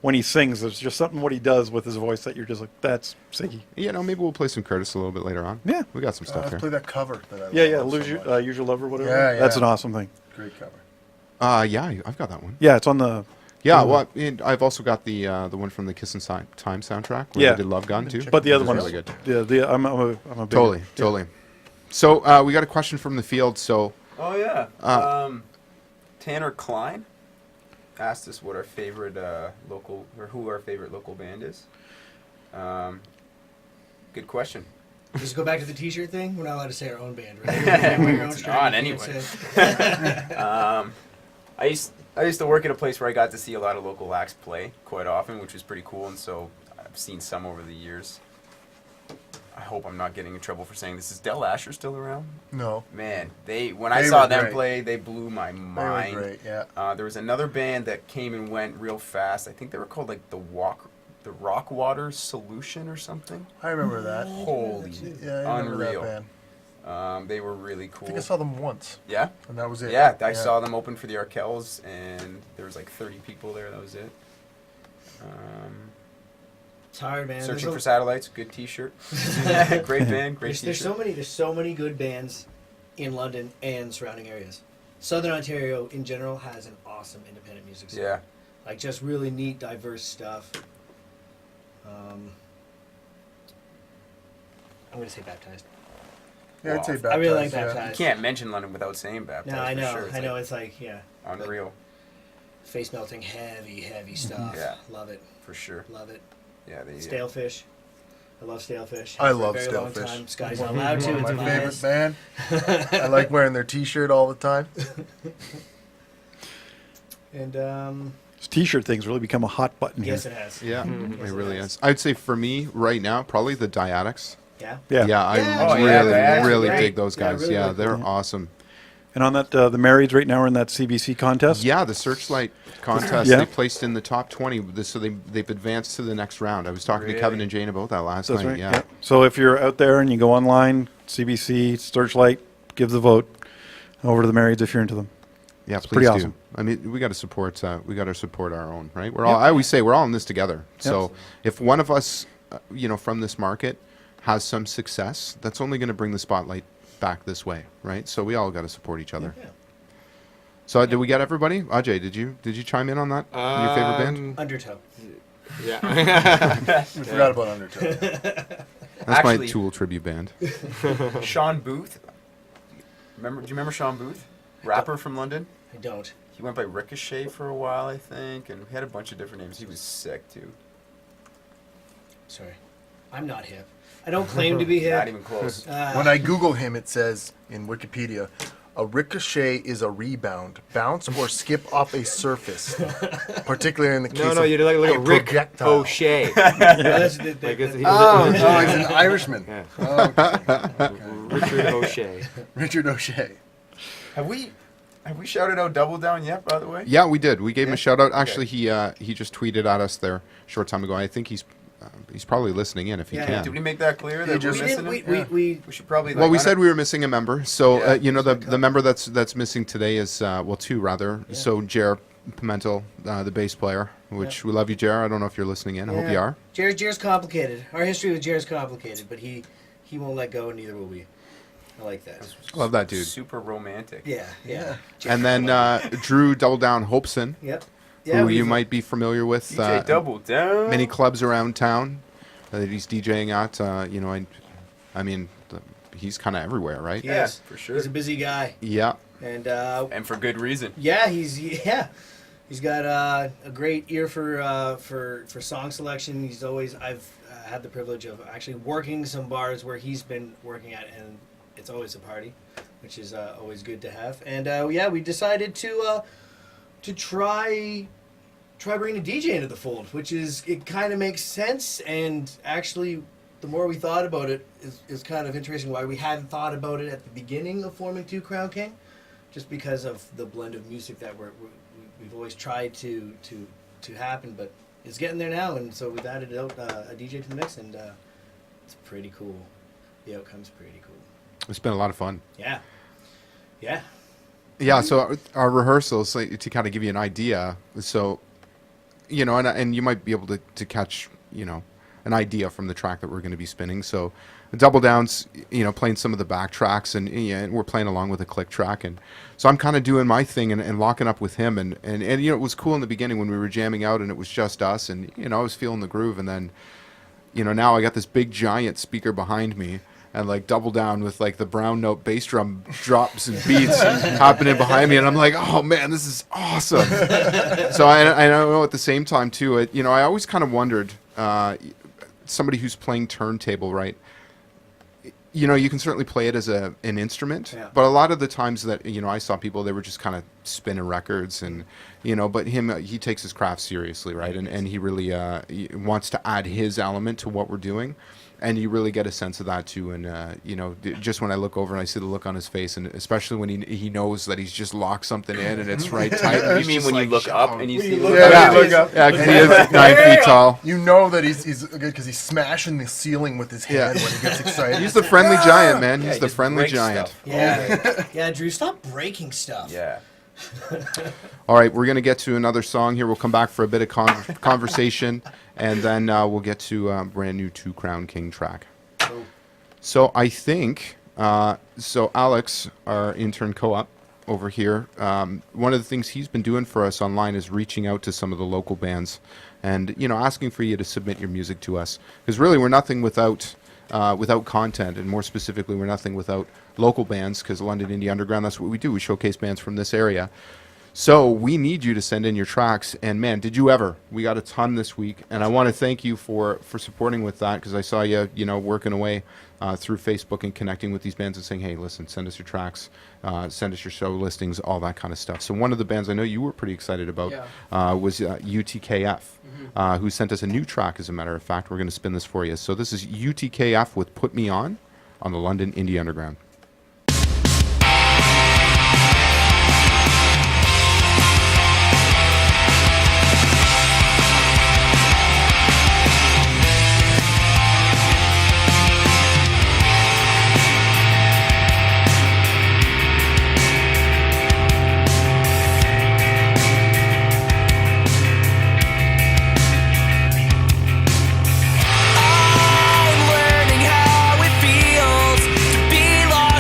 when he sings. There's just something what he does with his voice that you're just like, that's Siggy. You know, maybe we'll play some Curtis a little bit later on. Yeah. We got some stuff Let's here. play that cover that I Yeah, love lose so your much. use your love or whatever. Yeah, That's yeah. an awesome thing. Great cover. Yeah, I've got that one. Yeah, it's on the. Yeah, well, and I've also got the one from the Kiss and Time soundtrack. Where Yeah. they did Love Gun too. But the other Which one's is really good. I'm a big Totally. So we got a question from the field. So Oh yeah. Uh, Tanner Klein asked us what our favorite who our favorite local band is. Good question. Just go back to the T-shirt thing. We're not allowed to say our own band, right? You can't wear your own It's shirt, on you can't anyway. say- I used to work at a place where I got to see a lot of local acts play quite often, which was pretty cool, and so I've seen some over the years. I hope I'm not getting in trouble for saying this. Is Del Asher still around? No. Man, when I They saw were them great. play, they blew my They were mind. great, yeah. There was another band that came and went real fast. I think they were called like the Rockwater Solution or something. I remember that. Holy, Yeah, I remember unreal. that band. They were really I cool. think I saw them once, Yeah, and that was it. yeah. I saw them open for the Arkells, and there was like 30 people there. That was it. It's hard, man. Searching There's for a- Satellites, good T-shirt. Great band, great There's T-shirt. so many good bands in London and surrounding areas. Southern Ontario in general has an awesome independent music scene. Yeah, Like just really neat, diverse stuff. I'm gonna say Baptized. Yeah, I'd say Wow. Baptized. I really like yeah. Baptized. you can't mention London without saying Baptized. No, I for know, Sure. It's I know. like It's like unreal face melting, heavy stuff. Yeah. Love it, for sure. love it. Yeah, they. Stalefish. I love Stalefish. I Have for a love very long Stalefish. time. Sky's not allowed to. It's My a favorite bias. band. I like wearing their T-shirt all the time. And This T-shirt thing's really become a hot button yes, here. it has. yeah, Yes, it really has. is. I'd say for me right now, probably the Diadecs. Yeah. Yeah. Yeah, I Yeah, oh, yeah, really, Diadecs are really great. dig those Yeah, guys. really, Yeah, really they're cool. awesome. And on that, the Marrieds right now are in that CBC contest. Yeah, the Searchlight contest, Yeah. they placed in the top 20, so they've advanced to the next round. I was talking to Kevin Really? and Jane about that last That's night. right. Yeah. So if you're out there and you go online, CBC, Searchlight, give the vote over to the Marrieds if you're into them. Yeah, It's please pretty do. awesome. I mean, we got to support. We got to support our own, right? We're all. I always say we're all in this together. So if one of us, from this market, has some success, that's only going to bring the spotlight back this way, right? So we all got to support each other. Yeah. So did we get everybody? Ajay, did you chime in on that? Your favorite band? Undertow. Yeah. We forgot about Undertow. That's my Actually- Tool tribute band. Sean Booth. Do you remember Sean Booth? Rapper from London. I don't. He went by Ricochet for a while, I think, and he had a bunch of different names. He was sick too. Sorry. I'm not hip. I don't claim to be hip. Not even close. When I Google him, it says in Wikipedia, a ricochet is a rebound, bounce or skip off a surface, particularly in the case No, of you're like a Rick projectile. O'Shea. That's the- Like it's, he Oh, was oh, he's an Irishman. Yeah. Oh, okay. Richard O'Shea. Richard O'Shea. Have we shouted out Double Down yet? By the way. Yeah, we did. We gave him a Yeah? shout out. Okay. Actually, he just tweeted at us there a short time ago. I think he's probably listening in if he Yeah, can. Did we make that clear that just- we're we missing didn't. him? We We should probably. Well, like, we I said don't- we were missing a member. So Yeah. the member that's missing today is two rather. Yeah. So Jer Pimentel, the bass player, which we love you, Jer. I don't know if you're listening in. I hope you are. Jer's complicated. Our history with Jer's complicated, but he won't let go, and neither will we. I like that. Love that dude. Super romantic. Yeah. And then Drew Double Down Hopeson, Yep. who we've- you might be familiar with. DJ Double Down. Many clubs around town that he's DJing at. I mean, he's kind of everywhere, right? Yeah. Yes, for sure. He's a busy guy, Yeah. and And for good reason. he's got a great ear for song selection. I've had the privilege of actually working some bars where he's been working at, and it's always a party, which is always good to have. And we decided to try bringing a DJ into the fold, it kind of makes sense. And actually, the more we thought about it, is kind of interesting why we hadn't thought about it at the beginning of forming Two Crown King, just because of the blend of music that we've always tried to happen, but it's getting there now. And so we've added a DJ to the mix, and it's pretty cool. The outcome's pretty cool. It's been a lot of fun. Yeah. Yeah, so our rehearsals, like, to kind of give you an idea, so, you know, and you might be able to catch, you know, an idea from the track that we're going to be spinning. So Double Downs, you know, playing some of the back tracks, and, yeah, and we're playing along with a click track. And so I'm kind of doing my thing and locking up with him. And, you know, it was cool in the beginning when we were jamming out and it was just us. And, you know, I was feeling the groove. And then, you know, now I got this big giant speaker behind me. And like Double Down with like the brown note bass drum drops and beats happening behind me, and I'm like, oh man, this is awesome. So I know at the same time too, you know, I always kind of wondered, somebody who's playing turntable, right? You know, you can certainly play it as an instrument, Yeah. but a lot of the times that, you know, I saw people, they were just kind of spinning records, and, you know, but him, he takes his craft seriously, right? And he really he wants to add his element to what we're doing. And you really get a sense of that too. And, you know, just when I look over and I see the look on his face, and especially when he knows that he's just locked something in and it's right tight. and You he's mean just when you like, look "Shut up up." and you see Yeah, you look up. Yeah, because he is 9 feet tall. You know that he's good because he's smashing the ceiling with his hand Yeah. when he gets excited. He's the friendly giant, man. Yeah, He's he the just friendly breaks giant. stuff. Yeah, yeah, Drew, stop breaking stuff. Yeah. All right, we're going to get to another song here. We'll come back for a bit of conversation, and then we'll get to a brand new Two Crown King track. Oh. So I think, so Alex, our intern co-op over here, one of the things he's been doing for us online is reaching out to some of the local bands and, you know, asking for you to submit your music to us. Because really we're nothing without content, and more specifically, we're nothing without local bands, because London Indie Underground, that's what we do. We showcase bands from this area. So we need you to send in your tracks, and man, did you ever? We got a ton this week, and I want to thank you for supporting with that, because I saw you, you know, working away through Facebook and connecting with these bands and saying, hey, listen, send us your tracks, send us your show listings, all that kind of stuff. So one of the bands I know you were pretty excited about was UTKF, who sent us a new track, as a matter of fact. We're going to spin this for you. So this is UTKF with Put Me On the London Indie Underground. I'm learning how it feels to be lost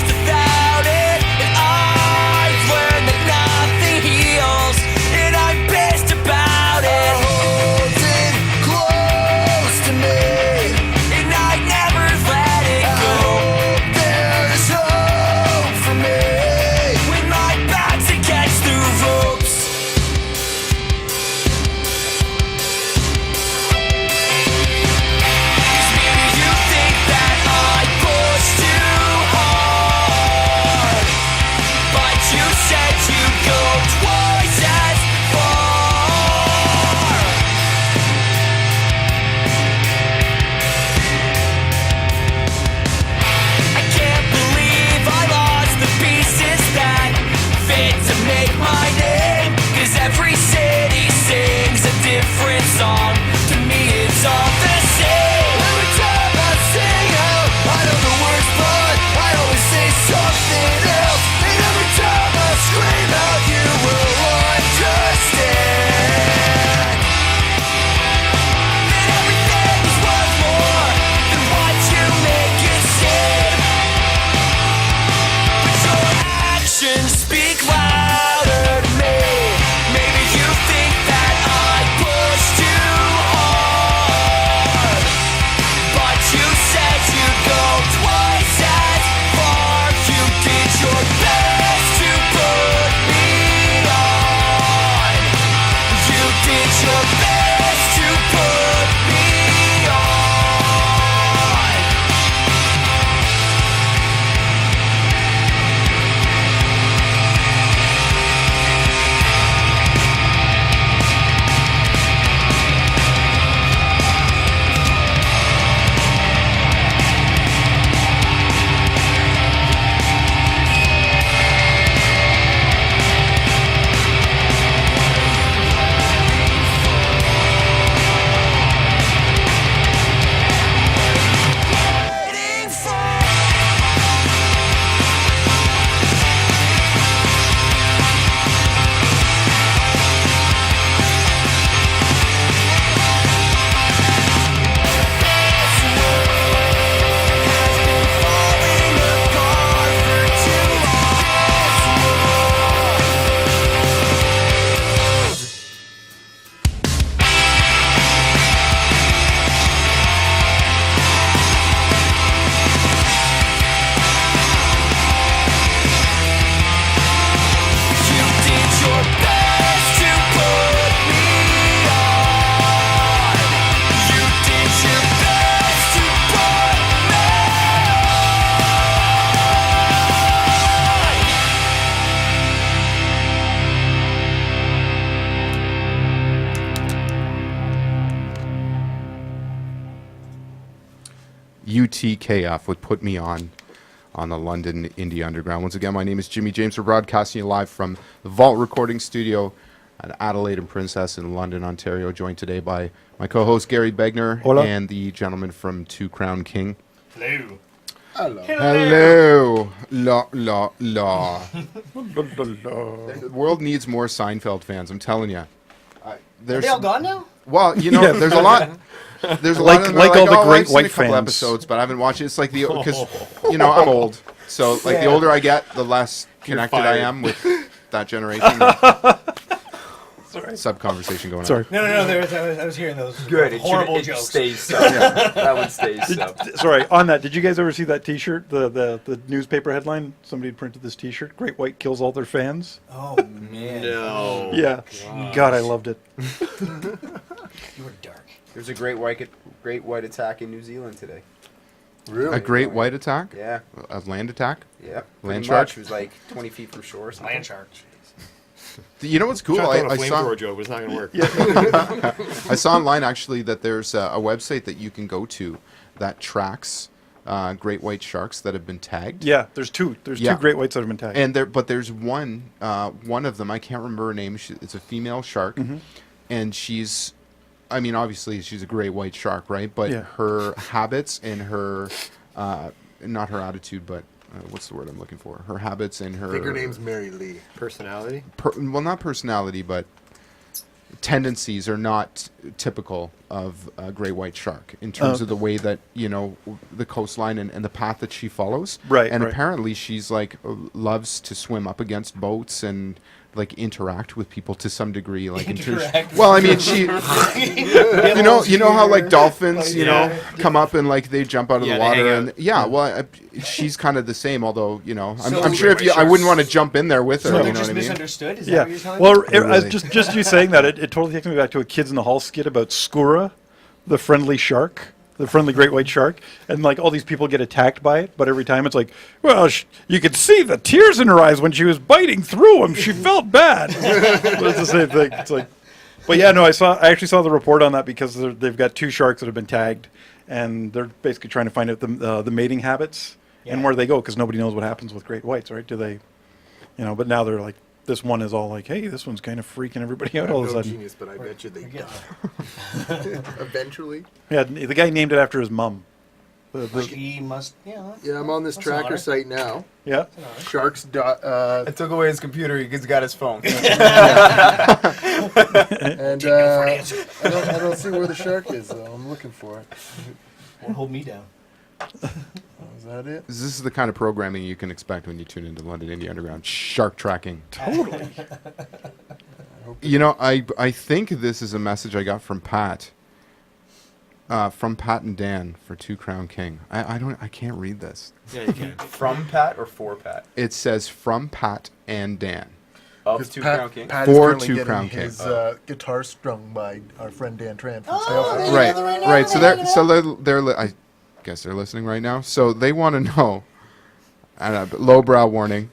UTKF would put me on the London Indie Underground. Once again, my name is Jimmy James. We're broadcasting you live from the Vault Recording Studio at Adelaide and Princess in London, Ontario, joined today by my co-host Gary Begner Hola. and the gentleman from Two Crown King. Hello. Hello. La, la, la. The world needs more Seinfeld fans, I'm telling you. Are they all gone now? Well, you know, Yeah. there's a lot. There's a Like- lot of them like that are all the "Oh, great I've seen white a couple fans." episodes, but I haven't watched it. It's like because you know I'm old, so like the Yeah. older I get, the less connected I fired. am with that generation. Sub conversation going Sorry. No. I was hearing those Good. horrible it jokes. stays so. That one stays so. Sorry, on that, did you guys ever see that T-shirt? The newspaper headline. Somebody had printed this T-shirt. Great White kills all their fans. Oh man, No. Yeah. God, I loved it. you were dark. There's a great white attack in New Zealand today. Really? A great white attack, Yeah. a land attack. Yeah. Land Pretty shark? much. It was like 20 feet from shore. Or something. Land shark. You know what's cool? Cool. I saw flamethrower joke, but it's not gonna work. I saw online actually that there's a website that you can go to that tracks great white sharks that have been tagged. Yeah, there's two. There's Yeah. two great whites that have been tagged. And there's one of them, I can't remember her name. It's a female shark, and she's, I mean, obviously she's a great white shark, right? But Yeah. her habits and her, not her attitude, but what's the word I'm looking for? Her habits and her. I think her name's Mary Lee. Personality. Well, not personality, but tendencies are not typical of a gray white shark in terms of the way that, you know, the coastline and the path that she follows. Right, And right. apparently she's like loves to swim up against boats and like interact with people to some degree. Like Interact. well, I mean, she, you know how like dolphins, you know, come up and like they jump out of Yeah, the they hang water out. and she's kind of the same. Although, you know, So I'm sure if gray you, white I wouldn't want to sharks- jump in there with her. So you they're know just what I mean? misunderstood. Is that Yeah. what you're telling Well, me? Really? just you saying that, it totally takes me back to a Kids in the Hall skit about Skura, the friendly shark, the friendly great white shark, and like all these people get attacked by it, but every time it's like, well, you could see the tears in her eyes when she was biting through him. She felt bad. But it's the same thing. It's like, but yeah, no, I actually saw the report on that because they've got two sharks that have been tagged, and they're basically trying to find out the mating habits and Yeah. where they go because nobody knows what happens with great whites, right? Do they, you know? But now they're like, this one is all like, hey, this one's kind of freaking everybody out all of a No sudden. genius, but I bet you they We're die. getting Eventually. Yeah, the guy named it after his mum. The- He must. Yeah. Yeah, I'm on this That's an tracker honor. site now. yeah. Sharks. I took away his computer. He's got his phone. And I don't see where the shark is though. I'm looking for it. Won't hold me down. Oh, is that it? This is the kind of programming you can expect when you tune into London Indie Underground. Shark tracking. Totally. You know, I think this is a message I got from Pat. From Pat and Dan for Two Crown King. I can't read this. Yeah, you can. From Pat or for Pat? It says from Pat and Dan. Of Because Two Crown King. Pat For is currently Two getting Crown King. his guitar strung by our friend Dan Tran from Oh, Sailfish. there- Right. So I guess they're listening right now. So they want to know. I don't know, but lowbrow warning.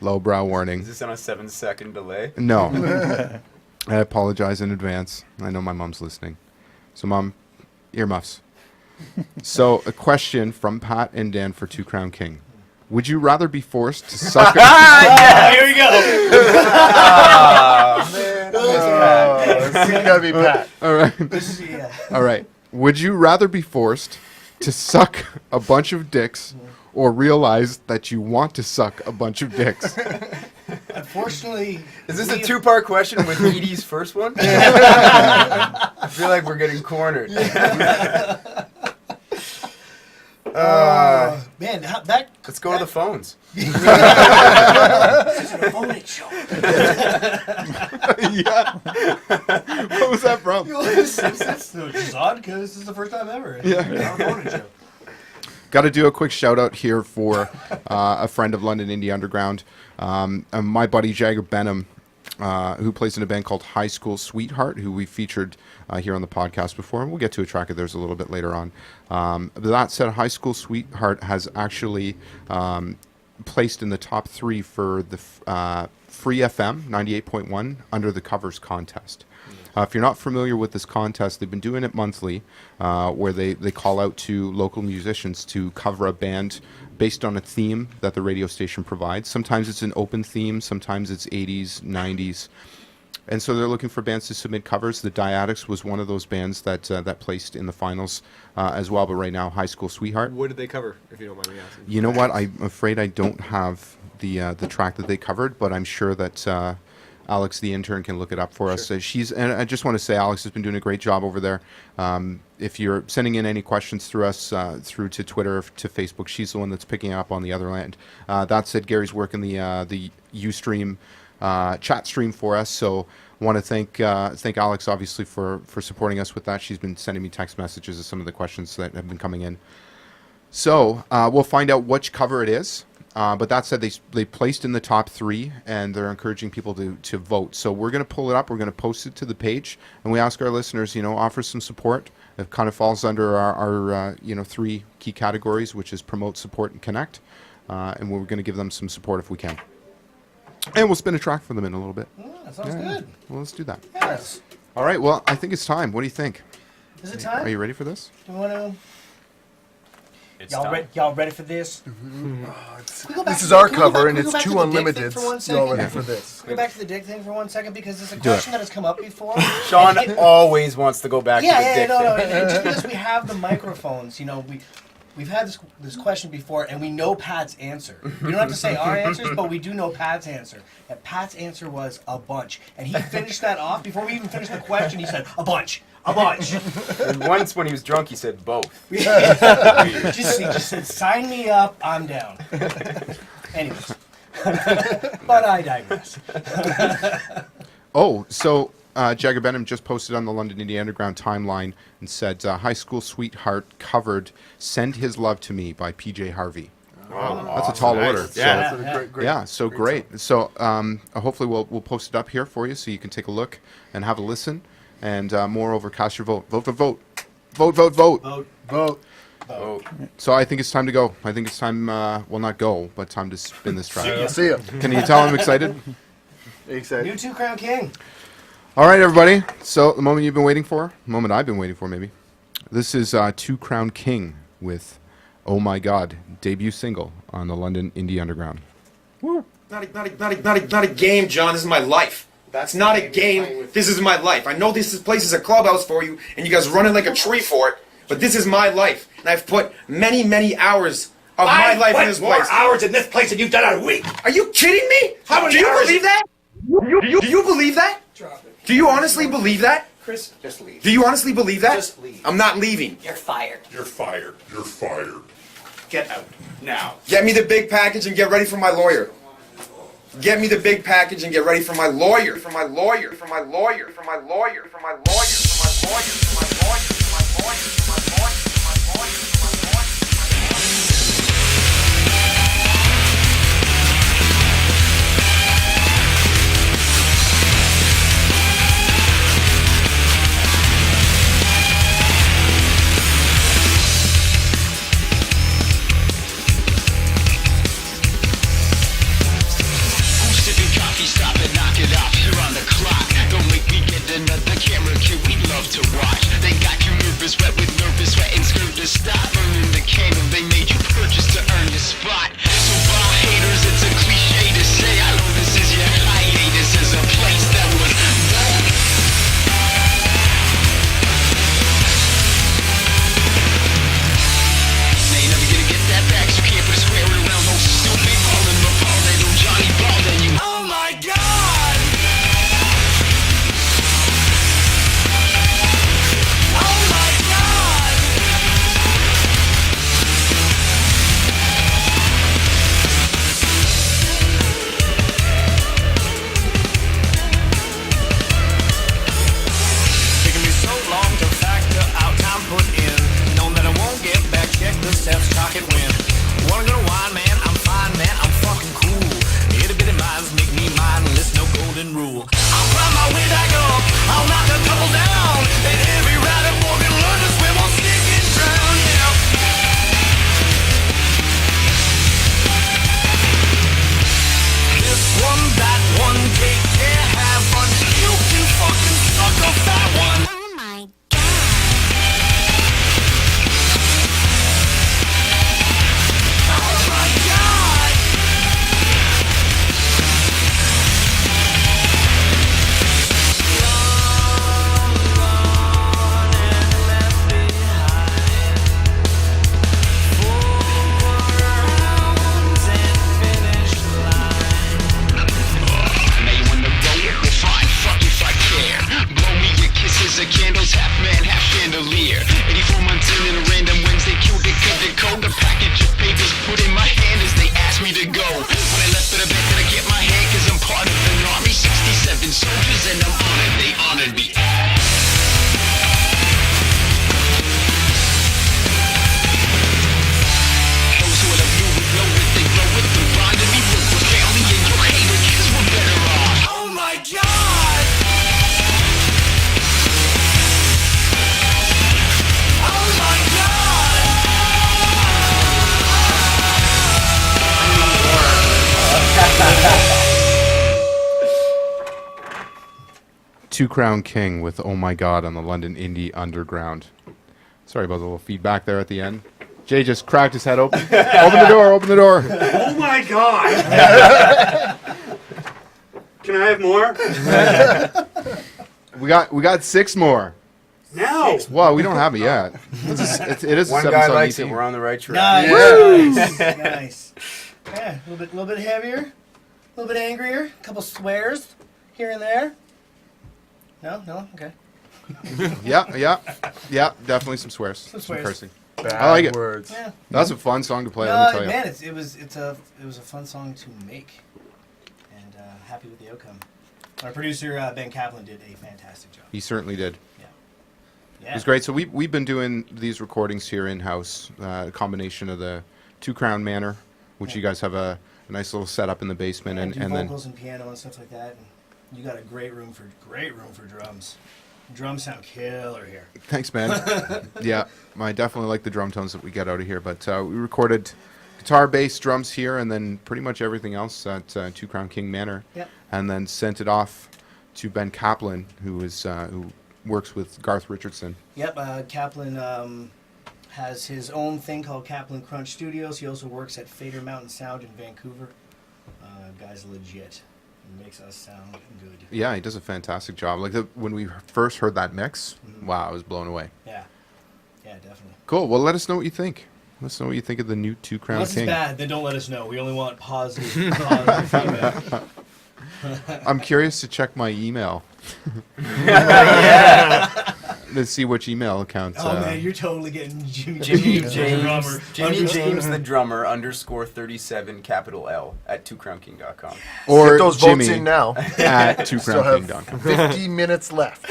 Lowbrow warning. Is this on a 7-second delay? No. I apologize in advance. I know my mom's listening. So, Mom, earmuffs. So, a question from Pat and Dan for Two Crown King. Would you rather be forced to suck Here we go. It's gotta be Pat. All right. This is yeah. All right. Would you rather be forced to suck a bunch of dicks or realize that you want to suck a bunch of dicks? Unfortunately, Is this a we- two-part question with Edie's first one? I feel like we're getting cornered. Man, that Let's go to the phones. this is a phone show. Yeah. What was that from? It's just odd because this is the first time ever. Yeah. Our phone show. Got to do a quick shout out here for a friend of London Indie Underground, my buddy Jagger Benham, who plays in a band called High School Sweetheart, who we featured here on the podcast before, and we'll get to a track of theirs a little bit later on. But that said, High School Sweetheart has actually placed in the top 3 for the Free FM 98.1 Under the Covers contest. If you're not familiar with this contest, they've been doing it monthly, where they call out to local musicians to cover a band based on a theme that the radio station provides. Sometimes it's an open theme, sometimes it's 80s, 90s. And so they're looking for bands to submit covers. The Diaddicts was one of those bands that that placed in the finals as well. But right now, High School Sweetheart. What did they cover, if you don't mind me asking? You know what? I'm afraid I don't have the track that they covered, but I'm sure that Alex, the intern, can look it up for us. And I just want to say, Alex has been doing a great job over there. If you're sending in any questions through us, through to Twitter, or to Facebook, she's the one that's picking up on the other end. That said, Gary's working the Ustream chat stream for us. So want to thank Alex, obviously, for supporting us with that. She's been sending me text messages of some of the questions that have been coming in. So we'll find out which cover it is. But that said, they placed in the top 3, and they're encouraging people to vote. So we're going to pull it up. We're going to post it to the page, and we ask our listeners, offer some support. It kind of falls under our 3 key categories, which is promote, support, and connect. And we're going to give them some support if we can. And we'll spin a track for them in a little bit. That sounds good. Well, let's do that. Yes. All right. Well, I think it's time. What do you think? Is it time? Are you ready for this? Do you want to? It's Y'all ready for this? This is our Can we go cover, back- and can we it's go back two to the dick unlimited. thing for one Y'all second? ready for this? Can we go back to the dick thing for 1 second, because it's a Do it. question that has come up before. Sean always wants to go back Yeah, to the yeah, dick no, no. thing. And just because we have the microphones, we've had this question before, and we know Pat's answer. We don't have to say our answers, but we do know Pat's answer. And Pat's answer was a bunch, and he finished that off before we even finished the question. He said a bunch, a bunch. And once when he was drunk, he said both. He just said, "Sign me up, I'm down." Anyways, but I digress. Oh, so Jagger Benham just posted on the London Indie Underground timeline and said, High School Sweetheart covered Send His Love to Me by PJ Harvey. Wow. That's a tall order. Yeah. So, That's a great, yeah, so great. So hopefully we'll post it up here for you so you can take a look and have a listen. And moreover, cast your vote. Vote, vote, vote. Vote, vote, vote. Vote. Vote. Oh, So I think it's time to go. I think it's time, well, not go, but time to spin this track. See ya. Can you tell I'm excited? Excited. New 2 Crown King. All right, everybody. So the moment you've been waiting for, the moment I've been waiting for, maybe. This is 2 Crown King with Oh My God, debut single on the London Indie Underground. Not a game, John. This is my life. That's not a game. This is my life. I know this place is a clubhouse for you, and you guys running like a tree for it. But this is my life, and I've put many, many hours of my life in this place. hours in this place than you've done a week. Are you kidding me? How many Do you hours? believe that? Do you believe that? Do you honestly believe that? Chris, just leave. Do you honestly believe that? Just leave. I'm not leaving. You're fired. You're fired. You're fired. Get out now. Get me the big package and get ready for my lawyer. Get me the big package and get ready for my lawyer. For my lawyer. For my lawyer. For my lawyer. For my lawyer. For my lawyer. For my lawyer. For my lawyer. For my lawyer. For my lawyer. For my lawyer. Who's sipping coffee? Stop it, knock it off. You're on the clock. Don't make me get another camera kid. We love to watch. They got you nervous, wet with nervous sweat and scared to stop. Burning the candle they made you purchase to earn your spot. So bar haters, it's a cliche to say. I know this is your hiatus. Is a place that was born. They ain't never gonna get that back. So you can't put a square around no stupid ballin' before they do Johnny Ball. Then you. Oh my God! Oh my God! Taking me so long to factor out time put in. Knowing that I won't get back, check the steps, chalk it win. Wanna go to wine, man? I'm fine, man. I'm fucking cool. Itty bitty minds make me mindless, no golden rule. I'll climb my way back up. I'll knock a couple down. And every ride I'm walking, learn to swim or sink and drown, yeah. This one, that one, take care, have fun. You can fucking suck a Two Crown King with Oh My God on the London Indie Underground. Sorry about the little feedback there at the end. Jay just cracked his head open. Open the door, open the door. Oh my God! Can I have more? We got 6 more. Now! Well, we don't have it yet. It is a One 7 guy song likes EP. it. We're on the right track. Nice. Nice. Yeah, a little bit heavier, a little bit angrier, a couple swears here and there. No, okay. Yeah, definitely some swears. Some swears. cursing. Bad I like it. words. Yeah. That's a fun song to play, let me tell you. Man, it was a fun song to make, and happy with the outcome. Our producer Ben Kaplan did a fantastic job. He certainly did. Yeah. It was great. So we've been doing these recordings here in-house, a combination of the Two Crown Manor, which you guys have a nice little setup in the basement, And and do then vocals and piano and stuff like that. And you got a great room for drums. Drums sound killer here. thanks, man. Yeah, I definitely like the drum tones that we get out of here. But we recorded guitar, bass, drums here, and then pretty much everything else at Two Crown King Manor. Yep. And then sent it off to Ben Kaplan, who works with Garth Richardson. Yep, Kaplan has his own thing called Kaplan Crunch Studios. He also works at Fader Mountain Sound in Vancouver. Guy's legit. He makes us sound good. Yeah, he does a fantastic job. Like when we first heard that mix, wow, I was blown away. Yeah, definitely. Cool. Well, let us know what you think. Let us know what you think of the new Two Crown Unless King. it's bad, then don't let us know. We only want positive feedback. I'm curious to check my email. To see which email account. Oh man, you're totally getting Jimmy Jimmy James, James the drummer _37 capital L at twocrownking.com. or Get those Jimmy votes in now. at Still have twocrownking.com. 50 minutes left.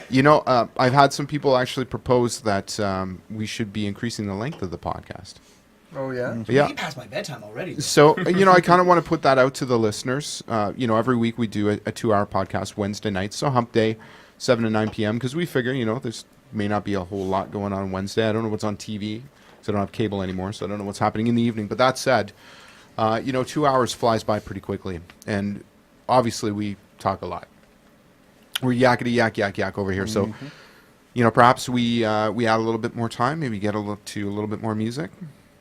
You know, I've had some people actually propose that we should be increasing the length of the podcast. Oh, yeah? Yeah. Way past my bedtime already. So, I kind of want to put that out to the listeners. Every week we do a 2-hour podcast Wednesday night. So hump day, 7 to 9 p.m. Because we figure, there's may not be a whole lot going on Wednesday. I don't know what's on TV because I don't have cable anymore. So I don't know what's happening in the evening. But that said, 2 hours flies by pretty quickly. And obviously we talk a lot. We're yakety yak over here. So, perhaps we add a little bit more time. Maybe get a little bit more music.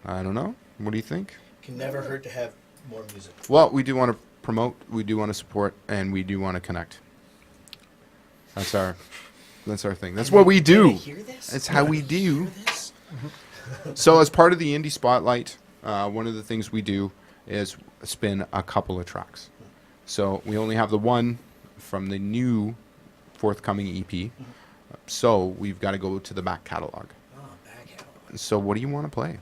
I don't know. What do you think? Can never hurt to have more music. Well, we do want to promote, we do want to support, and we do want to connect. That's our thing. That's what we do. Did I hear this? That's how we do. Hear this? So as part of the Indie Spotlight, one of the things we do is spin a couple of tracks. So we only have the one from the new forthcoming EP. So we've got to go to the back catalog. Oh, back catalog. So what do you want to play?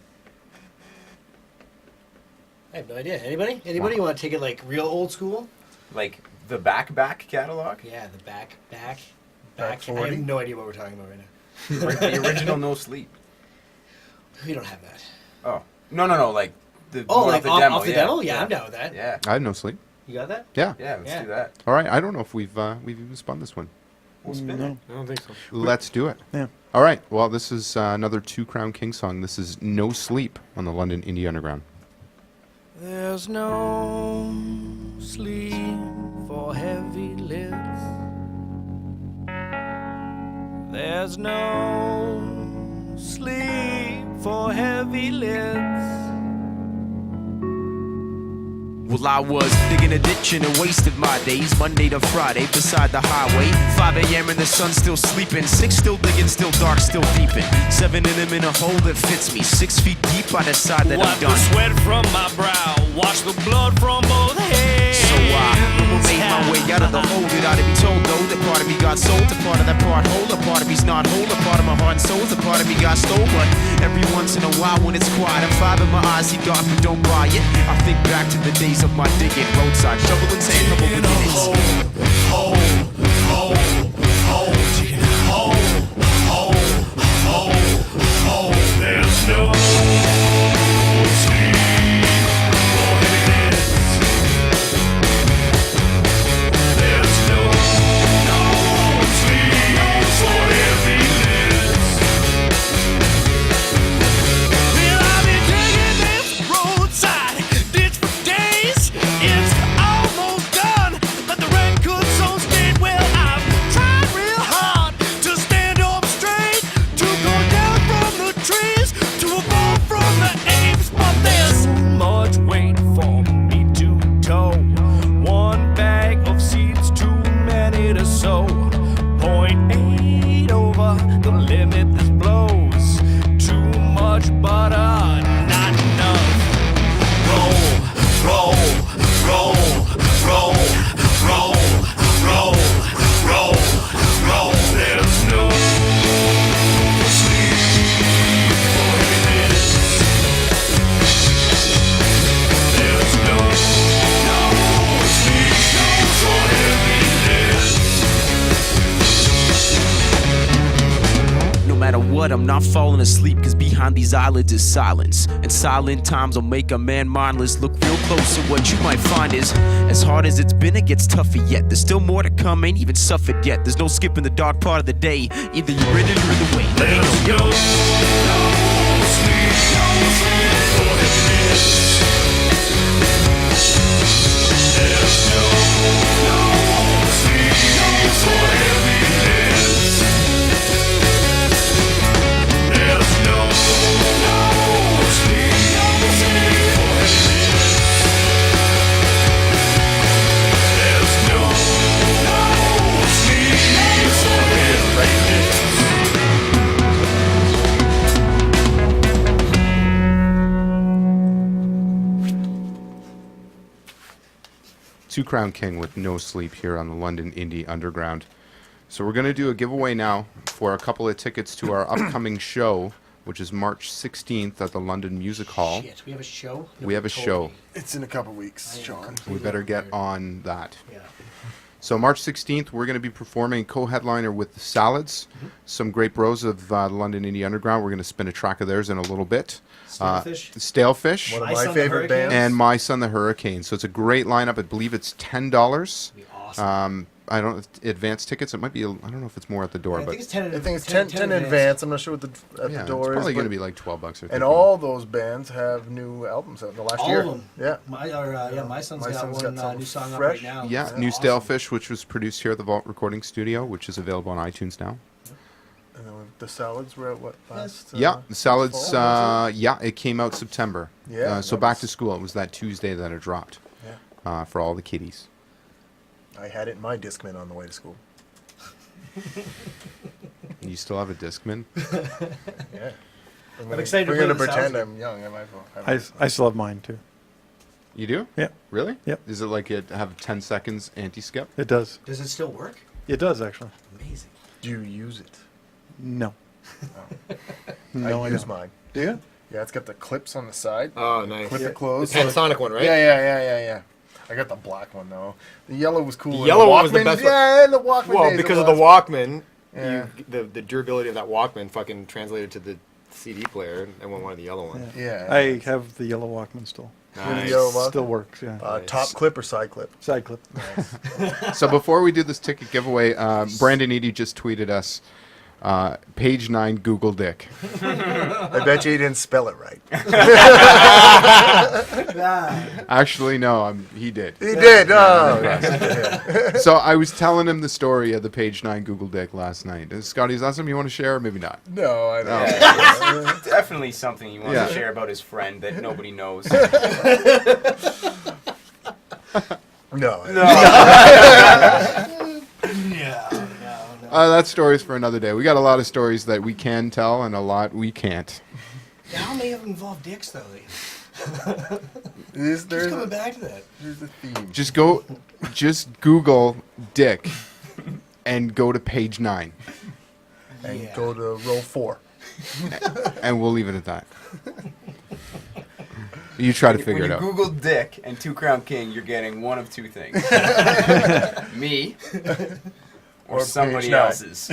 I have no idea. Anybody want to take it like real old school? Like the back catalog? Yeah, the back. Back I 40? have no idea what we're talking about right now. The original No Sleep. We don't have that. Oh. No, like the Oh, more like of the demo. off the demo? Yeah, I'm down with that. Yeah. I had no sleep. You got that? Yeah. Yeah, let's Yeah. do that. All right. I don't know if we've even spun this one. We'll spin it. I don't think so. Let's do it. Yeah. All right. Well, this is another Two Crown King song. This is No Sleep on the London Indie Underground. There's no sleep for heavy lids. There's no sleep for heavy lids. Well, I was digging a ditch and wasted my days, Monday to Friday, beside the highway. 5 a.m. and the sun's still sleeping. 6 still digging, still dark, still deeping. 7 in him in a hole that fits me. 6 feet deep, I decide that I'm done. Wipe the sweat from my brow, wash the blood from both hands. So I made my way out of the hole. It ought to be told though that part of me got sold. A part of that part whole, a part of me's not whole. A part of my heart and soul's a part of me got stole. But every once in a while when it's quiet, I'm 5 in my eyes, he got me, don't buy it. I think back to the days of my digging, roadside, shoveling sand, couple beginnings. There's no sleep for heavy lids. There's no sleep for heavy lids. Well, I've been digging this roadside ditch for days. It's almost done, but the rain could so stay. I'm falling asleep, cause behind these eyelids is silence. And silent times will make a man mindless. Look real close and what you might find is, as hard as it's been, it gets tougher yet. There's still more to come, ain't even suffered yet. There's no skipping the dark part of the day. Either you're in it or the way. There's no sleep for happiness. There's no sleep for happiness. There's no sleep for happiness. There's no sleep for happiness. Two Crown King with No Sleep here on the London Indie Underground. So we're going to do a giveaway now for a couple of tickets to our upcoming show, which is March 16th at the London Music Hall. Shit, we have a show? We have a Told show. me. It's in a couple weeks, Sean. We better get on that. Yeah. So March 16th, we're going to be performing co-headliner with the Salads, some great bros of the London Indie Underground. We're going to spin a track of theirs in a little bit. Stalefish? Stalefish. One of My my Son the favorite Hurricane. bands. And My Son the Hurricane. So it's a great lineup. I believe it's $10. Be awesome. I don't advance tickets. It might be. I don't know if it's more at the door, I but think it's 10 I think it's 10 in advance. I'm not sure what at yeah, the door it's probably is. going to but- be like $12 or. and $13. all those bands have new albums out in the last All year. of them. Yeah. My son's My got son's one got something new song fresh. up right now. Yeah, It's new awesome. Stalefish, which was produced here at the Vault Recording Studio, which is available on iTunes now. And then the Salads were at what last? Yeah, the Salads. fall? Yeah, it came out September. Yeah, So that back was- to school. It was that Tuesday that it dropped. Yeah. For all the kiddies. I had it in my Discman on the way to school. You still have a Discman? Yeah. I'm excited to We're play gonna the pretend Salads. I'm young. I might as well have I still have mine too. You do? Yeah, Really? Yep. Is it like it have 10 seconds anti-skip? it does. Does it still work? It does actually. Amazing. Do you use it? No. I use don't. mine. Do you? Yeah, it's got the clips on the side. Oh, nice. Clip it closed. The Panasonic one, right? Yeah. I got the black one though. The yellow was cool. The and yellow one was the Walkman- best one. Yeah, and the Walkman. Well, days, because it of the was. Walkman, Yeah. the durability of that Walkman fucking translated to the CD player. I went one of the yellow ones. Yeah. I have the yellow Walkman still. The yellow Walkman? Still works, yeah. Top clip or side clip? Side clip. So before we do this ticket giveaway, Brandon Eady just tweeted us, page 9 Google Dick. I bet you he didn't spell it right. Actually, no, he did. He did. Oh. So I was telling him the story of the page 9 Google Dick last night. Scotty, is that something you want to share or maybe not? No, I don't. Yeah, definitely something he wants Yeah. to share about his friend that nobody knows. No. That story's for another day. We got a lot of stories that we can tell and a lot we can't. How many of them involve dicks, though? There's Just coming a, back to that. there's a theme. Just Google Dick and go to page 9 And Yeah. go to row 4. and we'll leave it at that. You try to figure when it you out. Google Dick and Two Crown King, you're getting one of two things: me or Or somebody page nine. else's.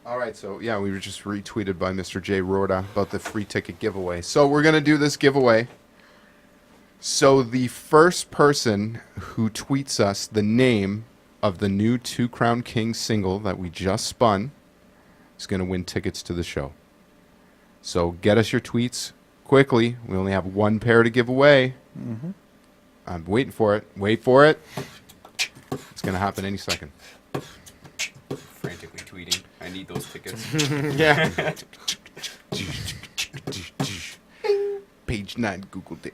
All right, so yeah, we were just retweeted by Mr. J. Rorda about the free ticket giveaway. So we're going to do this giveaway. So the first person who tweets us the name of the new Two Crown King single that we just spun is going to win tickets to the show. So get us your tweets quickly. We only have one pair to give away. I'm waiting for it. Wait for it. It's going to happen any second. Frantically tweeting. I need those tickets. Yeah. Page 9 Google Dick.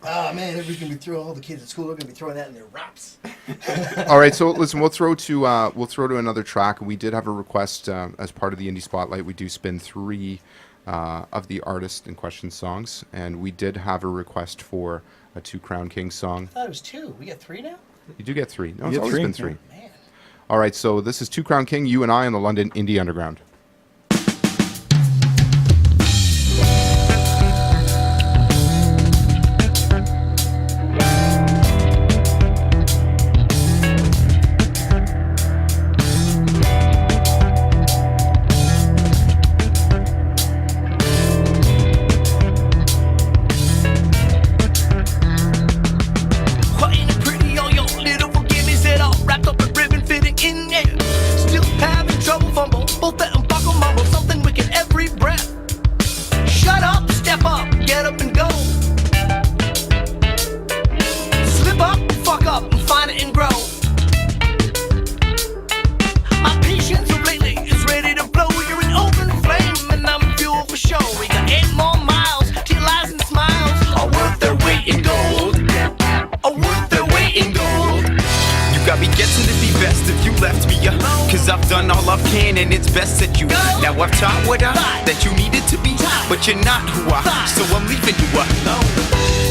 Oh man, everybody's gonna be throwing, all the kids at school are gonna be throwing that in their raps. All right, so listen, we'll throw to another track. We did have a request as part of the Indie Spotlight. We do spin 3 of the artist in question songs, and we did have a request for a Two Crown King song. I thought it was 2. We got 3 now? You do get 3. No, You it's get always 3, been 3. Man. All right, so this is Two Crown King, You and I on the London Indie Underground. ya. Cause I've done all I can and it's best that you. Now I've taught what that you needed to be, but you're not who so I'm leaving you alone.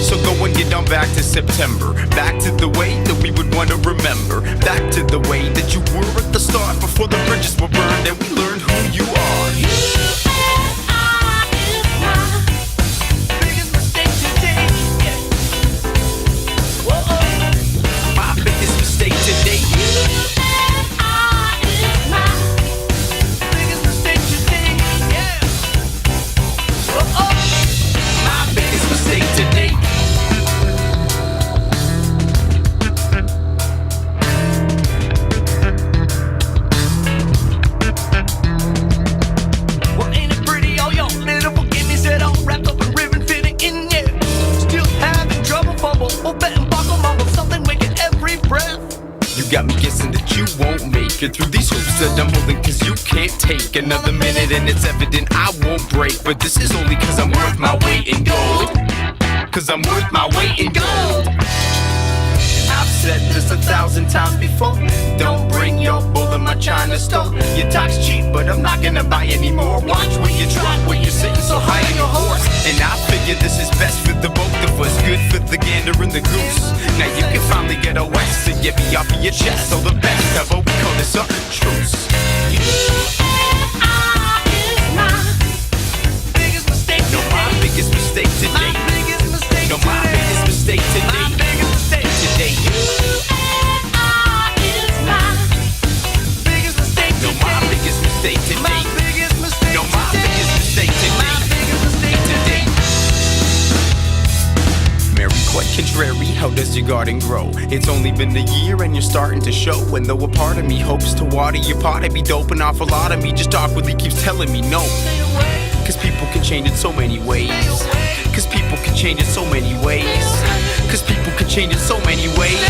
So go and get on back to September, back to the way that we would want to remember, back to the way that you were at the start before the bridges were burned and we learned who you are. Biggest mistake today. My biggest mistake today. Biggest mistake today. My biggest mistake today. Well, ain't it pretty? Oh, yo, little forgive me, said all wrapped up in ribbon fitting in, yeah. Still having trouble fumble, or betting buckle mumble, something waking every breath. You got me guessing that you won't make it through these hoops that I'm holding, cause you can't take another minute, and it's evident I won't break. But this is only cause I'm worth my weight in gold. Cause I'm worth my weight in gold. I've said this 1,000 times before. Don't bring your bull in my China store. Your talk's cheap, but I'm not gonna buy anymore. Watch where you drop when you're sitting so high on your horse. And I figure this is best for the both of us. Good for the gander and the goose. Now you can finally get a west to get me off of your chest. So the best ever, we call this a truce. You and I is my biggest mistake. No, my biggest mistake today. My biggest mistake. No, my biggest mistake today. My biggest mistake today. You and I is my biggest mistake. No, my biggest mistake today. My biggest mistake. No, my biggest mistake today. My biggest mistake today. Mary, quite contrary, how does your garden grow? It's only been a year and you're starting to show. And though a part of me hopes to water your pot and be doping off a lot of me, just awkwardly keeps telling me no. Cause people can change in so many ways. Cause people can change in so many ways. Cause people can change in so many ways.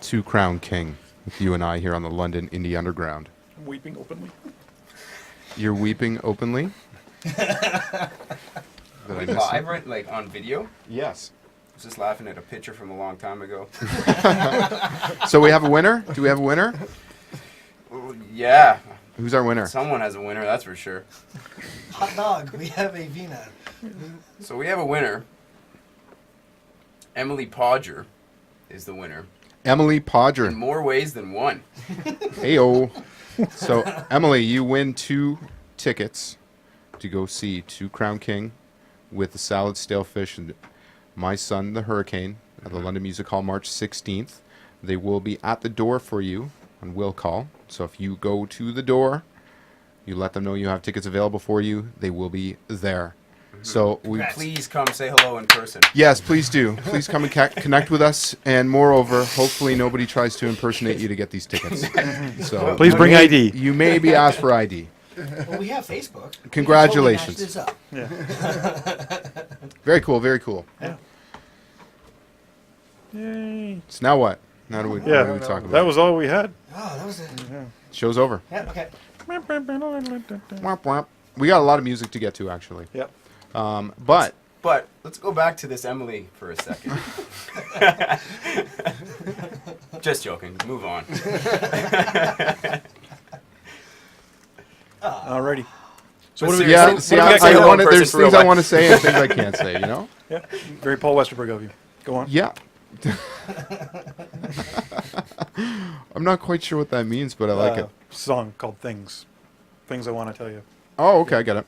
Two Crown King with you and I here on the London Indie Underground. I'm weeping openly. You're weeping openly? Did I miss Live, something? right? Like on video? Yes. I was just laughing at a picture from a long time ago. So we have a winner? Do we have a winner? Yeah. Who's our winner? Someone has a winner, that's for sure. Hot dog. We have a Vina. So we have a winner. Emily Podger is the winner. Emily In Podger. more ways than one. Heyo. So, Emily, you win 2 tickets to go see To Crown King with the Salad Stalefish and My Son the Hurricane at the London Music Hall March 16th. They will be at the door for you on will call. So if you go to the door, you let them know you have tickets available for you, they will be there. So we Please come say hello in person. Yes, please do. Please come and connect with us. And moreover, hopefully nobody tries to impersonate you to get these tickets. So Please bring ID. You may be asked for ID. Well, we have Facebook. Congratulations. We can totally match this up. Very cool, very cool. Yay. So now what? Now do we, what do we talk about? That was all we had. Oh, that was it. Show's over. Yeah, okay. Womp womp. We got a lot of music to get to, actually. Yep. But But let's go back to this Emily for a second. Just joking. Move on. Alrighty. But So what do we seriously, yeah, see, what do we say I hello in wanna, person there's for real things I life? want to say and things I can't say, you know? Yeah. Very Paul Westerberg of you. Go on. Yeah. I'm not quite sure what that means, but I like it. Song called Things. Things I Want to Tell You. Oh, okay, I get it.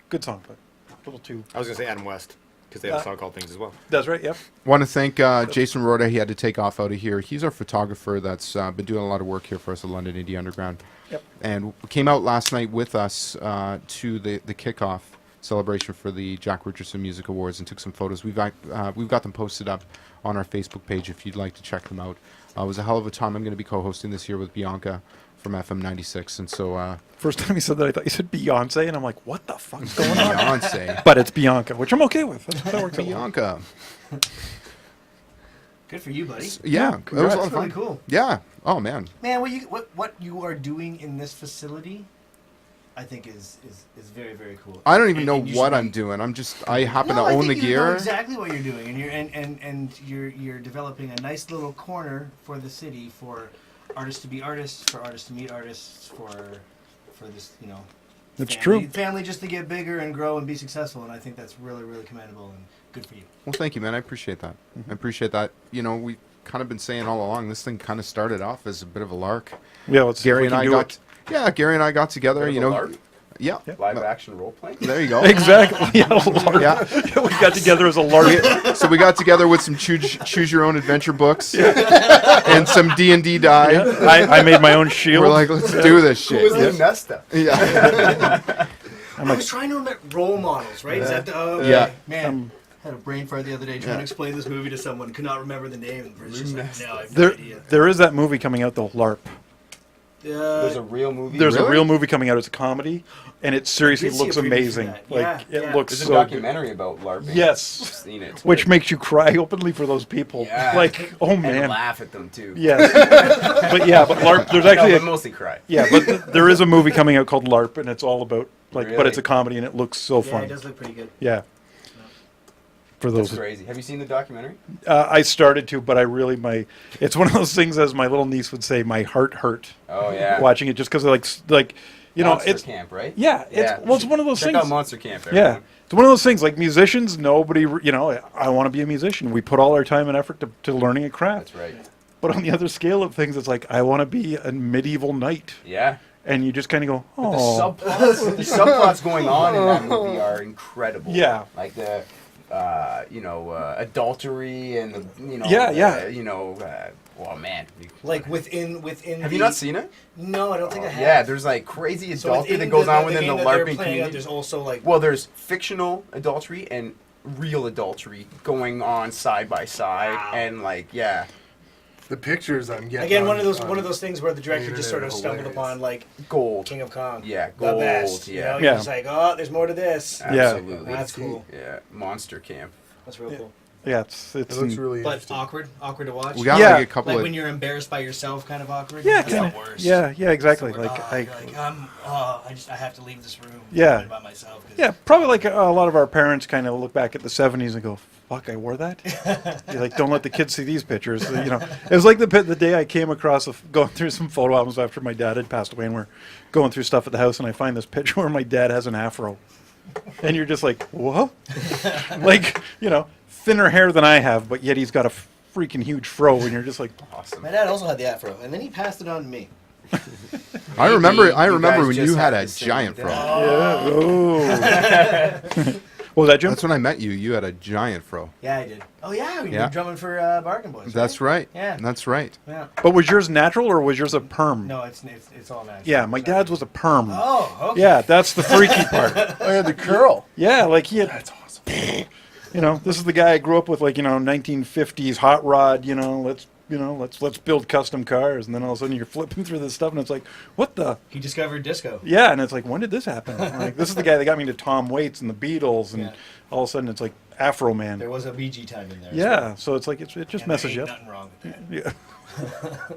Good song, but a little too. I was gonna say Adam West because they have a song called Things as well. That's right, yep. Want to thank Jason Rhoda. He had to take off out of here. He's our photographer that's been doing a lot of work here for us at London Indie Underground. Yep. And came out last night with us to the kickoff celebration for the Jack Richardson Music Awards and took some photos. We've got them posted up on our Facebook page if you'd like to check them out. It was a hell of a time. I'm going to be co-hosting this year with Bianca from FM 96, and so First time he said that, I thought you said Beyonce, and I'm like, what the fuck's going on? Beyonce, But it's Bianca, which I'm okay with. That works out well. Bianca. Good for you, buddy. Yeah, it was a lot That's of really fun. cool. Yeah. Oh man. Man, what you are doing in this facility, I think is very, very cool. I don't even And- know and you what should I'm be- doing. I happen No, to I own the think you know gear. exactly what you're doing, and you're developing a nice little corner for the city for artists to be artists, for artists to meet artists, for this It's family, true. family just to get bigger and grow and be successful, and I think that's really, really commendable and good for you. Well, thank you, man. I appreciate that. I appreciate that. You know, we kind of been saying all along, this thing kind of started off as a bit of a lark. Yeah, let's see if Gary we and can I do got, it. yeah, Gary and I got together. Bit of You a know, lark? yeah, Live action role playing? there you go. Exactly. Yeah, LARP. Yeah. We got together as a LARP. So we got together with some choose your own adventure books and some D&D die. I made my own shield. We're like, let's do this Who was shit. the Nesta? Yeah. I was trying to remember role models, right? Is that the Yeah. Man, had a brain fart the other day trying to explain this movie to someone, could not remember the name, and the person's just like, no, I have no There, idea. there is that movie coming out, though, LARP. There's a real movie. There's a Really? real movie coming out. It's a comedy, and it seriously I did see looks a preview for amazing. that. Like Yeah, it yeah. looks There's a so good. documentary about LARPing. Yes. I've seen it. Which makes you cry openly for those people. Yeah. Like, oh and man. laugh at them too. Yes. But LARP. There's No, actually but a, mostly cry. yeah, but there is a movie coming out called LARP, and it's all about but Really? it's a comedy, and it looks so Yeah, fun. it does look pretty good. Yeah. For That's those, crazy. Have you seen the documentary? I started to, but I really it's one of those things, as my little niece would say, my heart hurt Oh yeah. watching it, just because like you know Monster it's Camp, right? yeah it's one of those Check things. out Monster Camp. Yeah, Everyone. it's one of those things. Like musicians, nobody, I want to be a musician. We put all our time and effort to learning a craft. That's right. But on the other scale of things, it's like I want to be a medieval knight, Yeah. and you just kind of go, The oh, subplots going on in that movie are incredible. Yeah. Like the, adultery and the, well, man. Like within. Have you not seen it? No, I don't think I have. Yeah, there's like crazy So adultery within that goes on the within the game that they're LARPing playing out, community. there's also like. Well, there's fictional adultery and real adultery going on side by side, Wow. and like, yeah. The pictures I'm getting. Again, on- one of those things where the director just sort of internet are stumbled hilarious. upon like Gold. King of Kong. Yeah, The gold. best. Yeah. You're just like, oh, there's more to this. Absolutely. That's cool. Yeah, Monster Camp. That's real cool. yeah, it's It looks really But interesting. awkward to watch. We got Yeah. like a couple like of when you're embarrassed by yourself, kind of awkward. yeah, That's kinda, the worst. yeah, exactly. It's the Like worst. I, You're like, I have to leave this room. Yeah. By myself. 'cause- yeah, probably like a lot of our parents kind of look back at the '70s and go, "Fuck, I wore that." You're like, don't let the kids see these pictures. It was like the day I came across going through some photo albums after my dad had passed away, and we're going through stuff at the house, and I find this picture where my dad has an afro, and you're just like, what? Like, thinner hair than I have, but yet he's got a freaking huge fro, and you're just like, Awesome. My dad also had the afro, and then he passed it on to me. I remember Maybe you guys when just you had have a the same giant fro. dad. What was that, Jim? That's when I met you. You had a giant fro. Yeah, I did. Oh yeah, we Yeah. were drumming for Bargain Boys. That's right. Yeah. That's right. Yeah. But was yours natural or was yours a perm? No, it's all natural. Yeah, my dad's was a perm. Oh, okay. Yeah, that's the freaky part. I had the curl. Yeah, like he had. That's awesome. You know, this is the guy I grew up with, like, 1950s hot rod. Let's build custom cars, and then all of a sudden you're flipping through this stuff, and it's like, what the? He discovered disco. Yeah, and it's like, when did this happen? Like, this is the guy that got me into Tom Waits and the Beatles, and Yeah. all of a sudden it's like Afro Man. There was a BG time in there. as Yeah, well. so it's like it just And messes there you ain't up. nothing wrong with that. Yeah.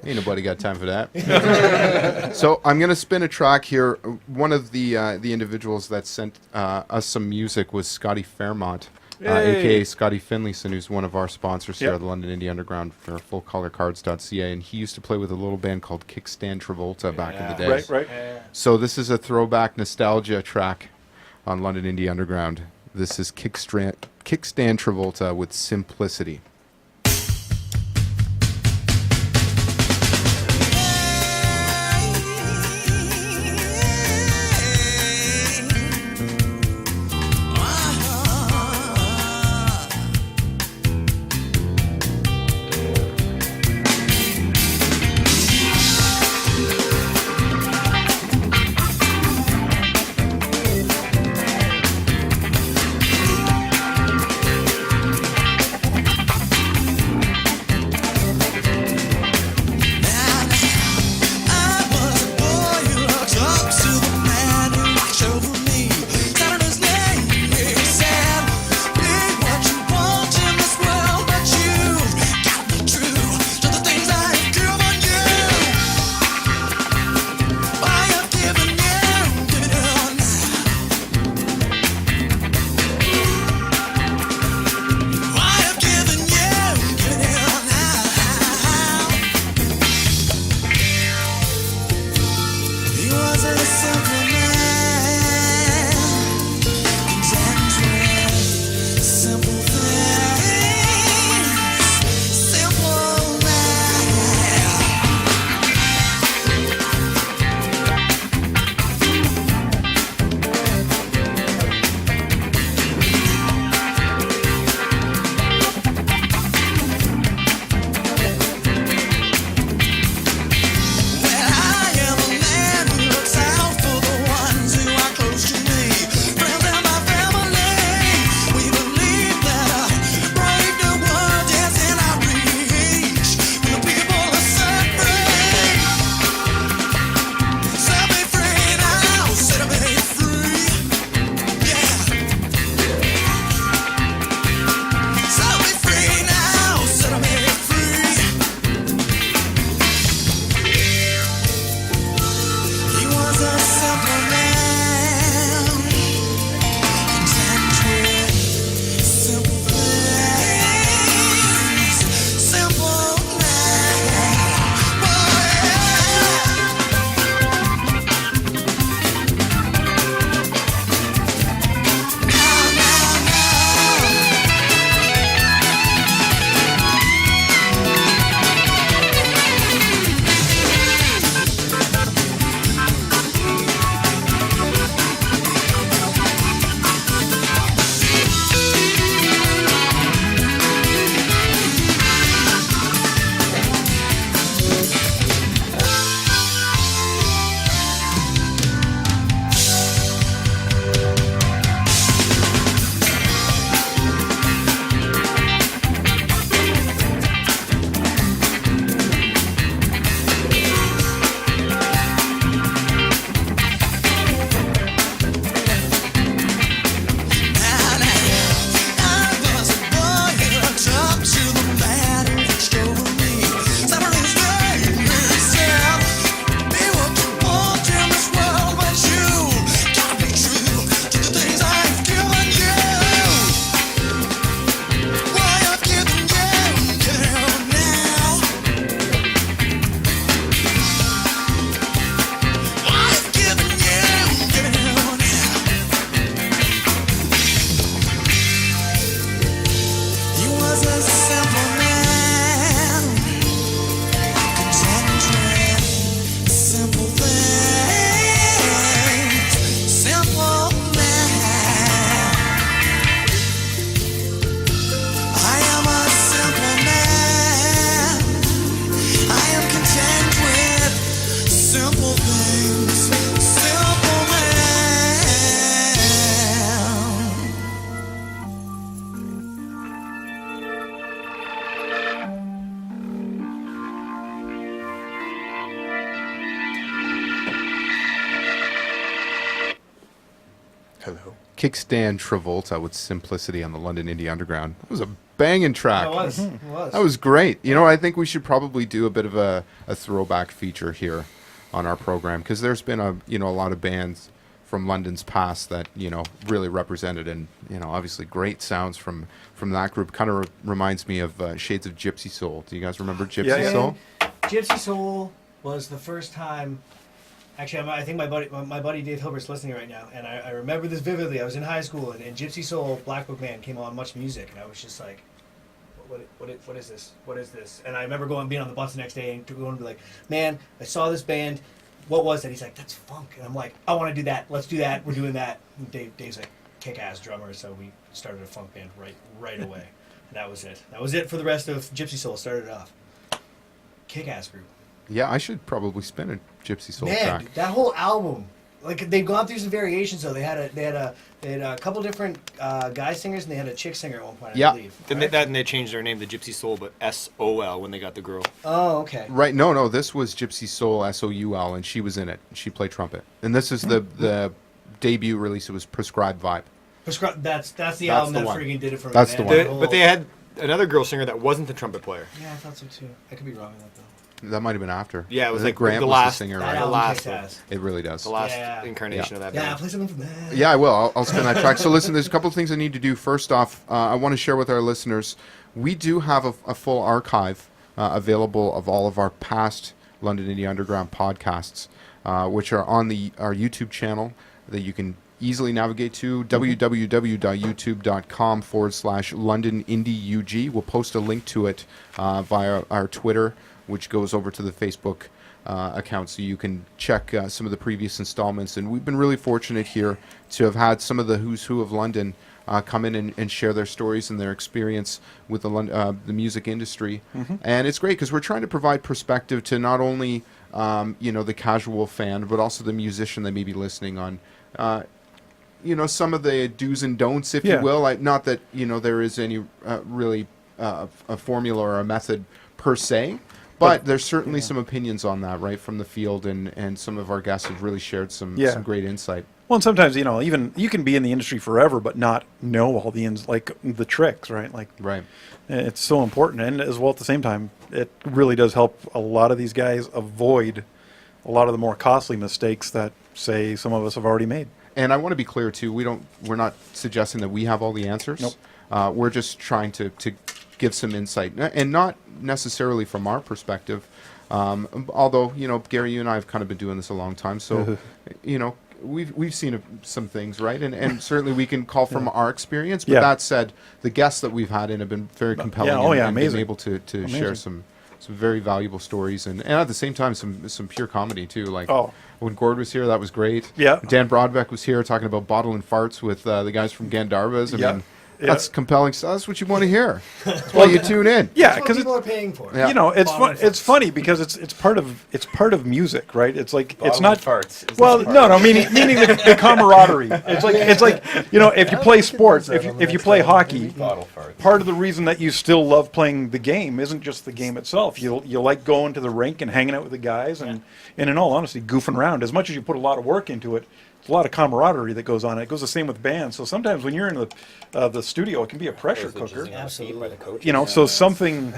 Ain't nobody got time for that. So I'm gonna spin a track here. One of the individuals that sent us some music was Scotty Fairmont, Yay. aka Scotty Finlayson, who's one of our sponsors here Yep. at the London Indie Underground for fullcolorcards.ca, and he used to play with a little band called Kickstand Travolta back in the day. Right. So this is a throwback nostalgia track on London Indie Underground. This is Kickstand Travolta with Simplicity. Simplicity. Kickstand Travolta with Simplicity on the London Indie Underground. That was a banging track. It was. It was. That was great. You know, I think we should probably do a bit of a throwback feature here on our program, because there's been a lot of bands from London's past that really represented, and obviously great sounds from that group. Kind of reminds me of Shades of Gypsy Soul. Do you guys remember Gypsy Yeah. Soul? Gypsy Soul was the first time. Actually, I think my buddy Dave Hilbert's listening right now, and I remember this vividly. I was in high school, and Gypsy Soul, Black Book Man came on Much Music, and I was just like, what is this? What is this? And I remember being on the bus the next day and going to be like, man, I saw this band. What was that? He's like, that's funk. And I'm like, I want to do that. Let's do that. We're doing that. And Dave's like, kick-ass drummer, so we started a funk band right away. And that was it. That was it for the rest of Gypsy Soul. Started it off. Kick-ass group. Yeah, I should probably spin a Gypsy Soul Man, track. dude, that whole album, like they've gone through some variations though. They had a couple different guy singers and they had a chick singer at one point. Yeah. I believe. Then right? they changed their name to Gypsy Soul, but SOL when they got the girl. Oh, okay. Right? No, this was Gypsy Soul SOUL, and she was in it. She played trumpet, and this is the debut release. It was Prescribed Vibe. That's the album the that one. freaking did it for me. That's the man. one. But they had another girl singer that wasn't the trumpet player. Yeah, I thought so too. I could be wrong on that though. That might have been after. Yeah, it was I think like Grant the was last- the singer, That right? album last kicks one. ass. It really does. The last Yeah. incarnation of that Yeah, band. play something from that. Yeah, I will. I'll spin that track. So listen, there's a couple of things I need to do. First off, I want to share with our listeners, we do have a full archive available of all of our past London Indie Underground podcasts, which are on our YouTube channel that you can easily navigate to, www.youtube.com/LondonIndieUG. We'll post a link to it via our Twitter, which goes over to the Facebook account, so you can check some of the previous installments. And we've been really fortunate here to have had some of the who's who of London come in and share their stories and their experience with the music industry. And it's great because we're trying to provide perspective to not only the casual fan, but also the musician that may be listening on some of the do's and don'ts, if you Yeah. will. Not that there is any really a formula or a method per se, but there's certainly some opinions on that, right, from the field, and some of our guests have really shared some great insight. Well, and sometimes even you can be in the industry forever, but not know all the tricks, right? Like, Right. it's so important, and as well at the same time, it really does help a lot of these guys avoid a lot of the more costly mistakes that, say, some of us have already made. And I want to be clear too. We're not suggesting that we have all the answers. Nope. We're just trying to give some insight, and not necessarily from our perspective. Although Gary, you and I have kind of been doing this a long time, so we've seen some things, right? And certainly we can call from our experience. But Yeah. that said, the guests that we've had in have been very compelling. oh, yeah, and been amazing. able to share Amazing. some very valuable stories, and at the same time some pure comedy too. Like Oh. when Gord was here, that was great. Yeah. Dan Broadbeck was here talking about bottle and farts with the guys from Gandharvas. I Yeah. mean, Yeah. that's compelling stuff. That's what you want to hear. That's why you tune in. Yeah, That's what because people are paying for. Yeah. it's Bottom fun. It's funny because it's part of music, right? It's like it's Bottle not farts. is Well, the part. no, meaning the camaraderie. It's like if you play sports, if you play hockey, Bottle farts. part of the reason that you still love playing the game isn't just the game itself. You like going to the rink and hanging out with the guys and in all honesty, goofing around. As much as you put a lot of work into it, there's a lot of camaraderie that goes on. It goes the same with bands. So sometimes when you're in the studio, it can be a pressure cooker. Absolutely. So something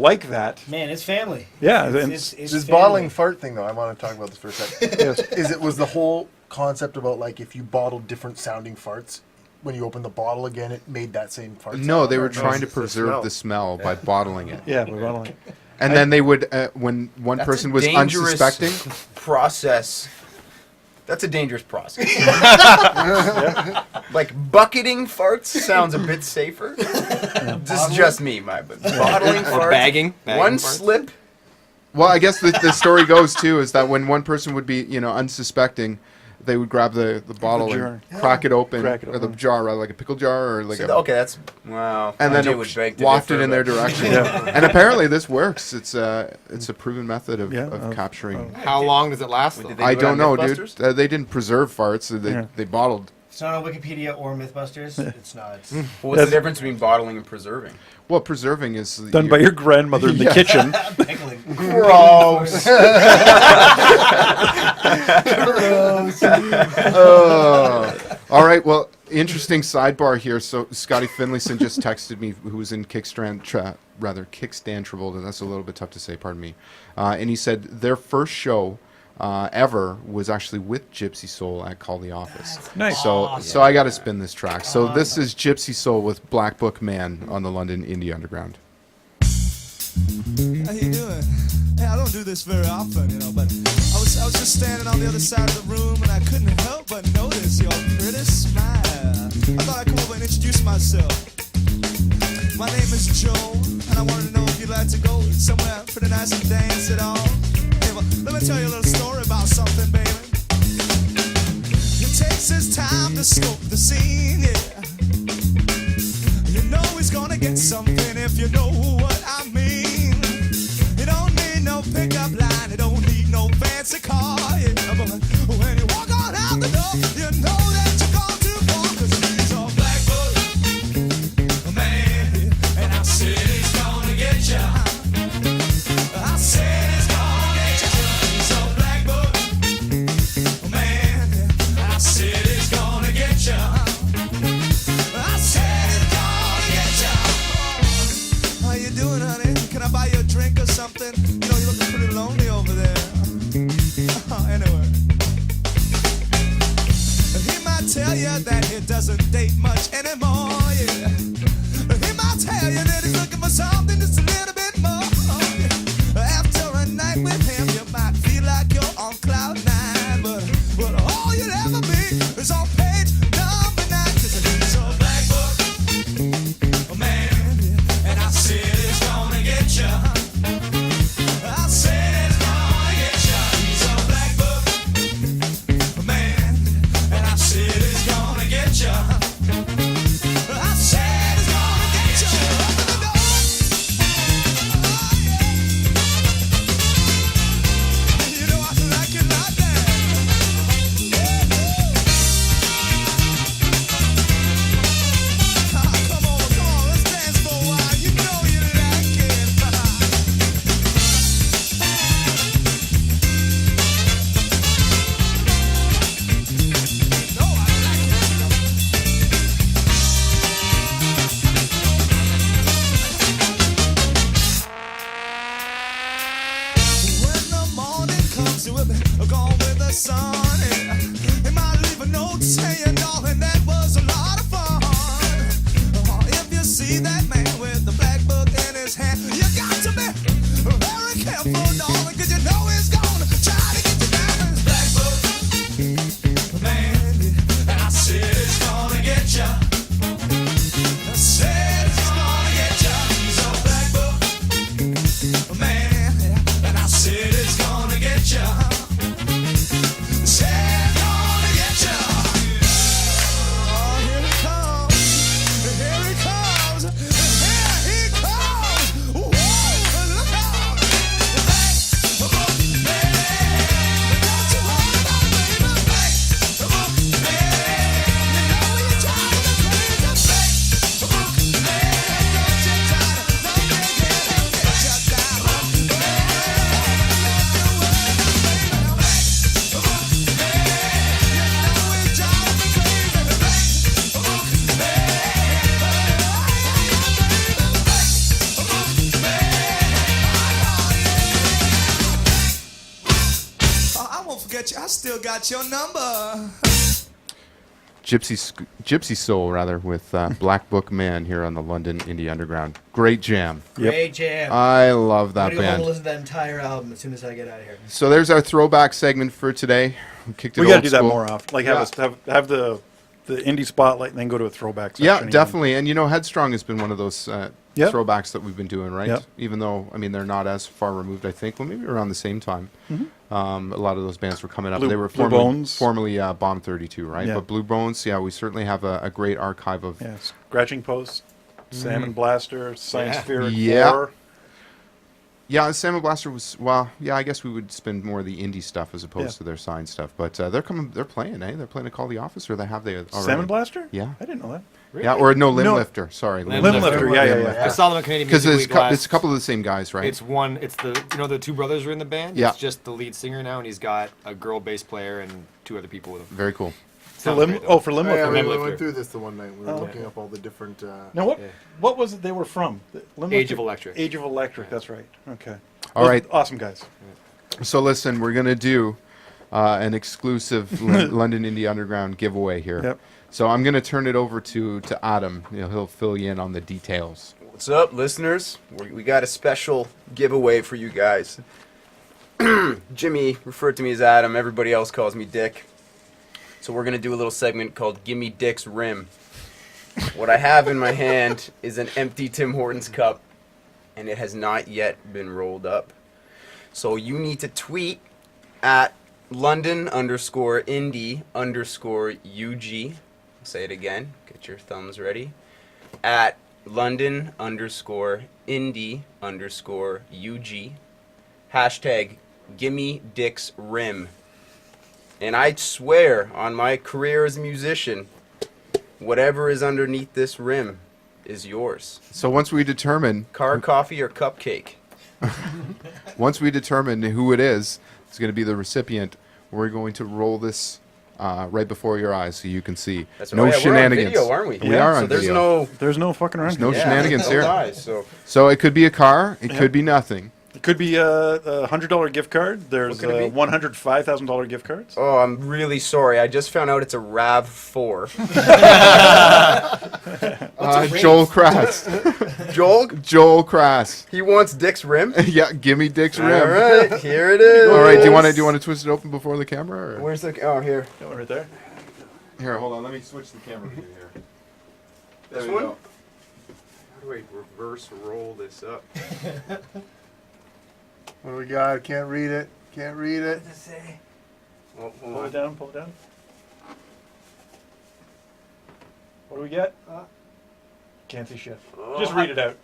like that. Man, it's family. Yeah, It's- and- it's This family. bottling fart thing, though, I want to talk about this for a second. Yes. Was the whole concept about like if you bottled different sounding farts, when you open the bottle again, it made that same fart. No, sound, they or were no, trying to it's the preserve smell? the smell by bottling it. Yeah, we're bottling. And then they would, when one That's person a was dangerous unsuspecting. process. That's a dangerous process. Like bucketing farts sounds a bit safer. This is just me, but bottling Or farts, bagging one farts. slip. Well, I guess the story goes too is that when one person would be unsuspecting, they would grab the bottle jar. and crack it open, Crack it or the open. jar, rather, like a pickle jar, or like So, a. okay, that's wow. And then RJ would beg to waft differ, it in their but- direction. Yeah. And apparently this works. It's a proven method of, Yeah, of capturing. How long does it last? Though? Did they I do it on don't know, dude. Mythbusters? They didn't preserve farts. They Yeah. they bottled. It's not on Wikipedia or Mythbusters. It's not. It's What's That's- the difference between bottling and preserving? Well, preserving is Done by your grandmother in the kitchen. pickling. Gross. Oh. All right. Well, interesting sidebar here. So Scotty Finlayson just texted me, who was in Kickstand Travolta. That's a little bit tough to say. Pardon me. And he said their first show ever was actually with Gypsy Soul at Call the Office. Nice. So I got to spin this track. So this is Gypsy Soul with Black Book Man on the London Indie Underground. How you doing? Hey, I don't do this very often, but I was just standing on the other side of the room and I couldn't help but notice your pretty smile. I thought I'd come over and introduce myself. My name is Joe, and I wanted to know if you'd like to go somewhere pretty nice and dance it all. Hey, well, let me tell you a little story about something, baby. It takes his time to scope the scene, yeah. You know he's gonna get something if you know what I mean. You don't need no pickup line, you don't need no fancy car, yeah. But when you walk on out the door, you know that you're gone too far, 'cause he's a black book man, yeah. And I said he's gonna get ya. I said he's gonna get ya. He's a black book man, yeah. And I said he's gonna get ya. I said he's gonna get ya. How you doing, honey? Can I buy you a drink or something? You know, you're looking pretty lonely over there. Anyway. He might tell you that he doesn't date much anymore, yeah. He might tell you that he's looking for something just a little bit more, yeah. After a night with him, you might feel like you're on cloud nine, but all you'll ever be is on page number 9, 'cause he's a black book man, yeah. And I said it's gonna get ya. I said it's gonna get ya. He's a black book man, and I said it's gonna get ya. I said it's gonna get ya. Open the door. Oh, yeah. You know I like it like that. Come on, let's dance for a while. You know you like it. No, I like it. When the morning comes, you will be gone with the sun. It might leave a note saying, darling, that was a lot of fun. If you see that man with the black book in his hand, you got to be very careful, darling, 'cause you know he's gonna try to get you down. His black book man, and I said it's gonna get ya. I said it's gonna get ya. He's a black book man, and I said it's gonna get ya. Said it's gonna get ya. Oh, here he comes. Here he comes. Here he comes. Whoa, look out. The black book man. Don't you worry about it, baby. Black book man. You know you're trying to crazy. Black book man. Don't you try to, don't make it get shut down. I won't forget you. I still got your number. Gypsy Soul, rather, with Black Book Man here on the London Indie Underground. Great jam. Great jam. I love that I'm gonna go home band. and listen to that entire album as soon as I get out of here. So there's our throwback segment for today. We kicked it We got to old do that school. more often. Like Yeah. have the indie spotlight and then go to a throwback section. Yeah, again. definitely. And Headstrong has been one of those Yep. throwbacks that we've been doing, right? Yep. Even though, I mean, they're not as far removed, I think. Well, maybe around the same time. A lot of those bands were coming up. Blue- They were Blue Bones. formerly Bomb 32, right? Yeah. But Blue Bones, yeah, we certainly have a great archive of. Yeah, Scratching Post, Salmon Blaster, Science Yeah. Spirit Yeah. 4. Yeah, Salmon Blaster was, well, yeah, I guess we would spend more of the indie stuff as opposed Yeah. to their signed stuff. But they're playing, eh? They're playing to Call the Office, or have they already? Salmon Blaster? Yeah. I didn't know that. Yeah, or no, Limb No. Lifter. Sorry, Limb Limb Lifter. Lifter, yeah. I saw them at Canadian Because Music it's, Week last. it's a couple of the same guys, right? It's the two brothers are in the band. Yeah. It's just the lead singer now, and he's got a girl bass player and two other people with him. Very cool. For Lim? Oh, for Limbo. Yeah, we Remember went Lift through this the one night. We were Oh. looking up all the different. Now what? Yeah. What was it they were from? Limbo Age of Electric. Age of Electric. That's right. Okay. All right. Awesome guys. So listen, we're gonna do an exclusive London Indie Underground giveaway here. Yep. So I'm gonna turn it over to Adam. He'll fill you in on the details. What's up, listeners? We got a special giveaway for you guys. Jimmy referred to me as Adam. Everybody else calls me Dick. So we're going to do a little segment called Gimme Dick's Rim. What I have in my hand is an empty Tim Hortons cup, and it has not yet been rolled up. So you need to tweet at London_indie_UG. Say it again. Get your thumbs ready. At London_indie_UG. Hashtag Gimme Dick's Rim. And I swear on my career as a musician, whatever is underneath this rim is yours. So once we determine Coffee, or cupcake. who it is, it's going to be the recipient. We're going to roll this right before your eyes so you can see. That's No right. Yeah, shenanigans. We're on video, aren't we? We are so on there's video. There's no fucking around. There's no here. shenanigans no here. lies, so So it could be a car. It Yeah. could be nothing. It could be a $100 gift card. There's could it be? $105,000 gift cards. Oh, I'm really sorry. I just found out it's a RAV4. Joel Crass. Joel Crass. He wants Dick's rim. Yeah, gimme Dick's All rim. right, here it is. All right, do you want to twist it open before the camera? Or? Where's the? Oh, here. That one right there. Here, hold on. Let me switch the camera view here. This There you one? go. How do I reverse roll this up? What do we got? Can't read it. Can't read it. Oh, hold Pull it on. down. Pull it down. What do we get? Can't see shit. Just read it out.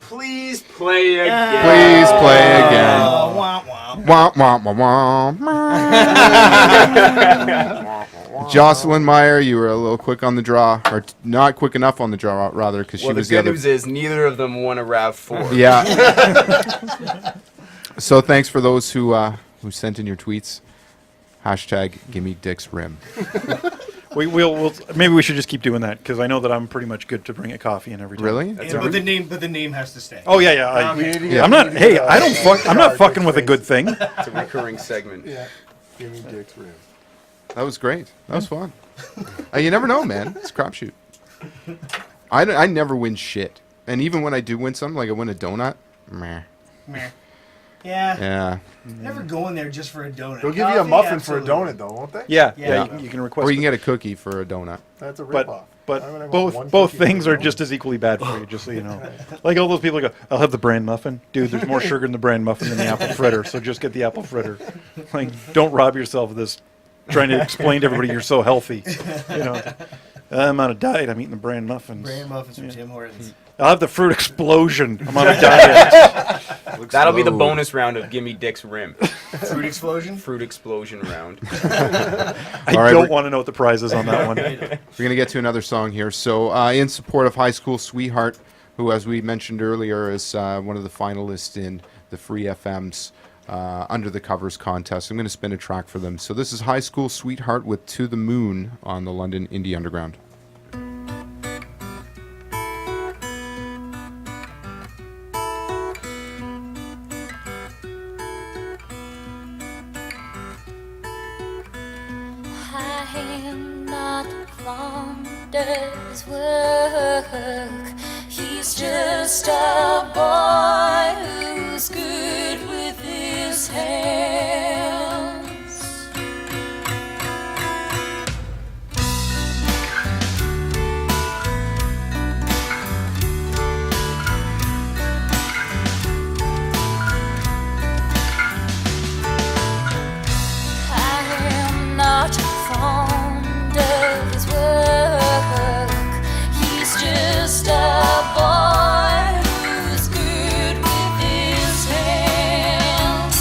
Please play again. Please play again. Wah, wah. Wah, wah, wah, wah. Jocelyn Meyer, you were a little quick on the draw, or not quick enough on the draw, rather, because she Well, the was the good other. news is neither of them won a RAV4. Yeah. So thanks for those who sent in your tweets. Hashtag gimme Dick's rim. We'll maybe we should just keep doing that because I know that I'm pretty much good to bring a coffee in every time. Really? But the name has to stay. Oh yeah. We need to Yeah. get- I'm we not. need to Hey, get, I don't fuck. I'm not fucking with a good thing. It's a recurring segment. Yeah. Give me Dick's rim. That was great. That was fun. You never know, man. It's a crapshoot. I never win shit. And even when I do win something, like I win a donut, meh. Meh. Yeah. Yeah. Never go in there just for a donut. They'll give you a Coffee, muffin for a absolutely. donut, though, won't they? Yeah. Yeah. You can request. Or you can it. get a cookie for a donut. That's a But ripoff. but I would have both one both cookie things for a are just donut. as equally bad for you. Just so you know, like all those people go, I'll have the bran muffin, dude. There's more sugar in the bran muffin than the apple fritter, so just get the apple fritter. Like, don't rob yourself of this, trying to explain to everybody you're so healthy. You know, I'm on a diet. I'm eating the bran muffins. Bran muffins from Tim Hortons. I'll have the fruit explosion. I'm on a diet. That'll be the Explode. bonus round of Gimme Dick's Rim. Fruit explosion. Fruit explosion round. I All right, don't we're- want to know what the prize is on that one. We're going to get to another song here. So, in support of High School Sweetheart, who, as we mentioned earlier, is one of the finalists in the Free FM's Under the Covers contest, I'm going to spin a track for them. So, this is High School Sweetheart with To the Moon on the London Indie Underground. I am not fond of his work. He's just a boy who's good with his hands. I am not fond of his work. He's just a boy who's good with his hands.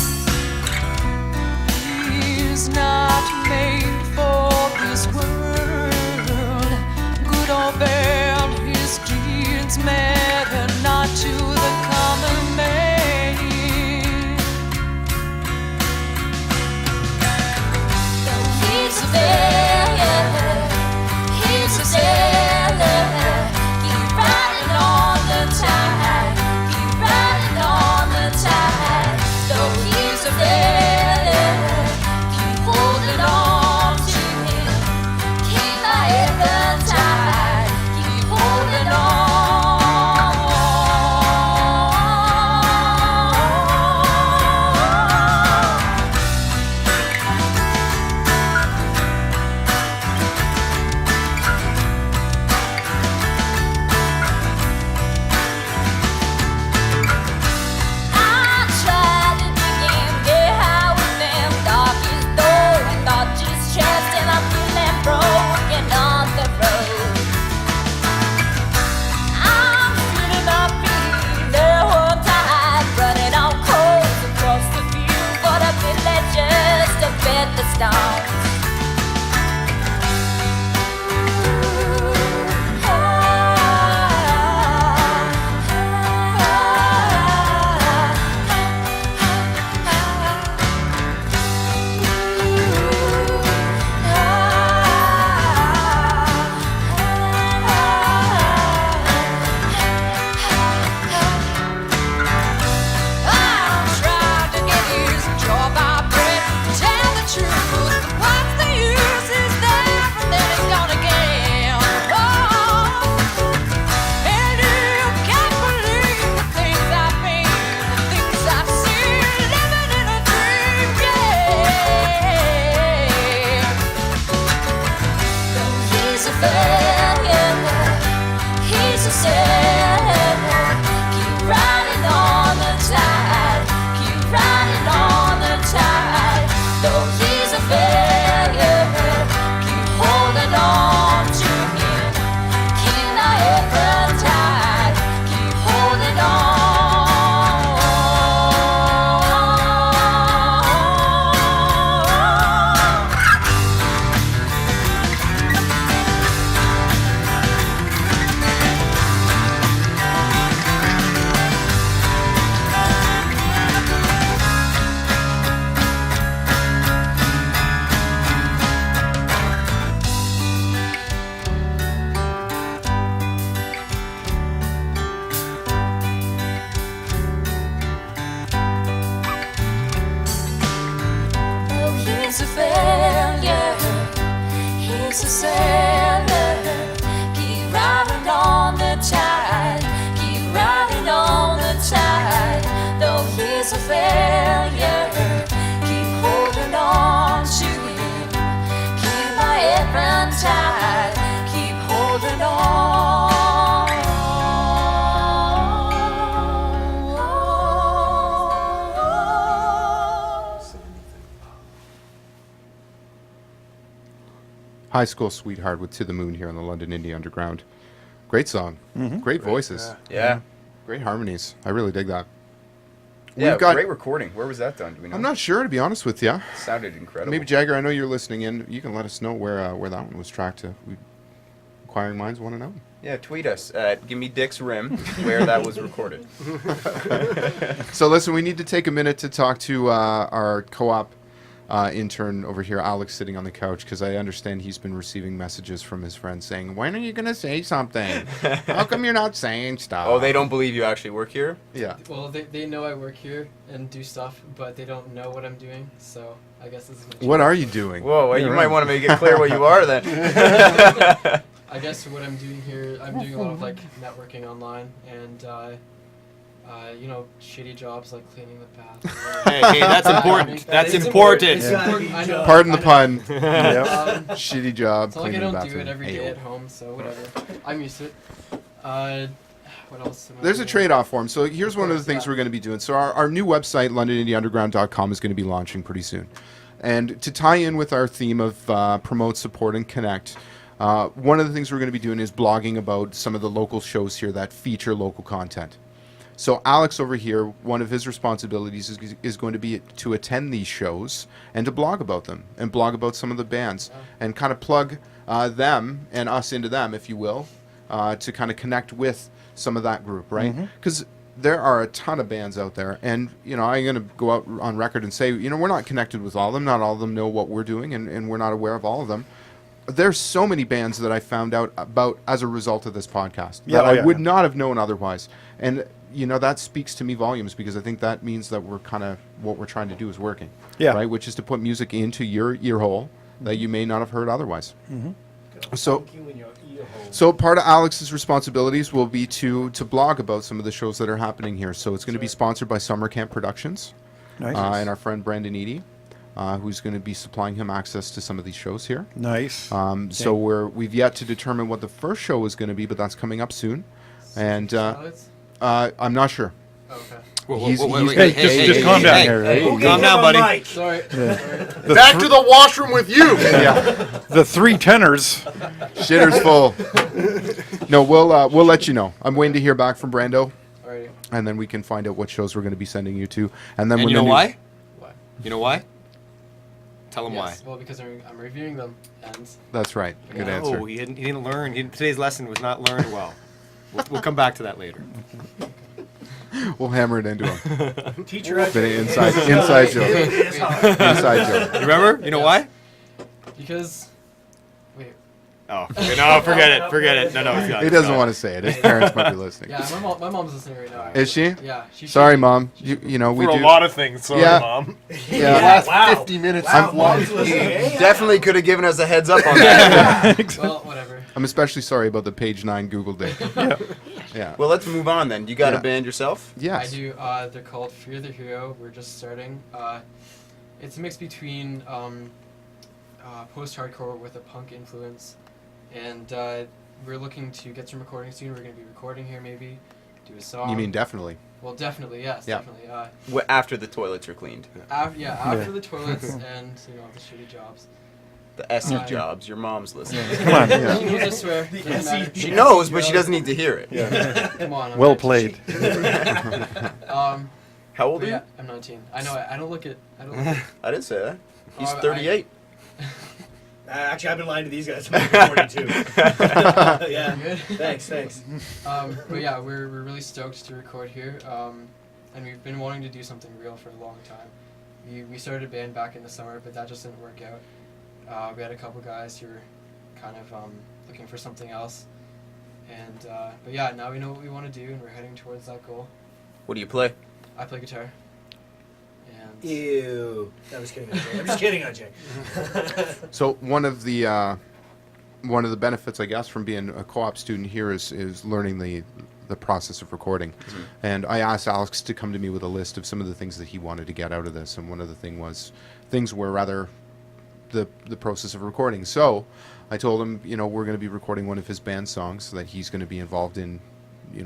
High School Sweetheart with To the Moon here on the London Indie Underground. Great song. Great voices. Yeah. Great harmonies. I really dig that. Yeah, We've got- great recording. Where was that done? Do we know? I'm not sure, to be honest with you. Sounded incredible. Maybe Jagger, I know you're listening in. You can let us know where that one was tracked to. Inquiring minds want to know. Yeah, tweet us at Gimme Dick's Rim where that was recorded. So listen, we need to take a minute to talk to our co-op intern over here, Alex, sitting on the couch, because I understand he's been receiving messages from his friends saying, "When are you going to say something? How come you're not saying stuff?" Oh, they don't believe you actually work here? Yeah. Well, they know I work here and do stuff, but they don't know what I'm doing, so I guess this is my What are you doing? Whoa, well, you You're might right. want to make it clear what you are then. I guess what I'm doing here, I'm doing a lot of like networking online and you know, shitty jobs like cleaning the bathroom. Hey, that's important. That's important. It's important. I know. Pardon the pun. Yep. Shitty job. It's not like I cleaning don't the do it bathroom. every Hey, day oh. at home, so whatever. I'm used to it. What else? Am I There's a doing? trade-off for him. So here's one of the course, things yeah. we're going to be doing. So our new website, LondonIndieUnderground.com, is going to be launching pretty soon. And to tie in with our theme of promote, support, and connect, one of the things we're going to be doing is blogging about some of the local shows here that feature local content. So Alex over here, one of his responsibilities is going to be to attend these shows and to blog about them and blog about some of the bands and kind of plug them and us into them, if you will, to kind of connect with some of that group, right? Because there are a ton of bands out there, and you know, I'm going to go out on record and say, you know, we're not connected with all of them. Not all of them know what we're doing, and we're not aware of all of them. There's so many bands that I found out about as a result of this podcast that I would not have known otherwise. And you know, that speaks to me volumes, because I think that means that we're kind of, what we're trying to do is working. Yeah. Right? Which is to put music into your ear hole that you may not have heard otherwise. So part of Alex's responsibilities will be to blog about some of the shows that are happening here. So it's going to be sponsored by Summer Camp Productions. Nice. And our friend Brandon Eady, who's going to be supplying him access to some of these shows here. Nice. So we've yet to determine what the first show is going to be, but that's coming up soon. And I'm not sure. Okay. Hey, just calm down here. Right? Calm down, buddy. Sorry. Back to the washroom with you. The three tenors. Shitter's full. No, we'll let you know. I'm waiting to hear back from Brando, Alrighty. and then we can find out what shows we're going to be sending you to. And then And when you know the why? What? You know why? Tell him Yes, well, because I'm reviewing them, and That's right. Good Yeah. answer. why. Oh, he didn't learn. Today's lesson was not learned well. We'll come back to that later. We'll hammer it into him. Teacher, Bit of inside joke. It's hard. Inside joke. You remember? You know why? because wait, Oh, okay, no, forget it. No, it's not. He doesn't want to say it. His parents might be listening. yeah, my mom's listening right now. Is she? Yeah, she. Sorry, should- Mom. You know we For do. a lot of things, sorry, Yeah. Mom. Yeah. The last Wow. 50 minutes Wow, of life. Mom's listening, eh? Definitely could have given us a heads up on that. Well, whatever. I'm especially sorry about the page 9 Google date. Yeah. Well, let's move on then. You got Yeah. a band yourself? Yes. I do. They're called Fear the Hero. We're just starting. It's a mix between post-hardcore with a punk influence, and we're looking to get some recording soon. We're going to be recording here, maybe do a song. You mean definitely? Well, definitely, yes, Yeah. definitely. After the toilets are cleaned. After the toilets and the shitty jobs. The SE Yeah. jobs. Your mom's listening. Come on. Yeah. She knows I swear. Doesn't matter. She knows, but she doesn't need to hear it. Come on. I'm Well 19. played. How old But are you? yeah, I'm 19. I know. I don't look it. I don't. Look it. I didn't say that. He's Oh, I- 38. Actually, I've been lying to these guys. I'm only 42. Yeah. Good. Thanks. But yeah, we're really stoked to record here, and we've been wanting to do something real for a long time. We started a band back in the summer, but that just didn't work out. We had a couple guys who were kind of looking for something else, and but yeah, now we know what we want to do, and we're heading towards that goal. What do you play? I play guitar. And Ew. No, I'm just kidding, OJ. I'm just kidding, OJ. So one of the benefits, I guess, from being a co-op student here is learning the process of recording. And I asked Alex to come to me with a list of some of the things that he wanted to get out of this, and one of the things were rather the process of recording. So I told him, we're going to be recording one of his band songs, so that he's going to be involved in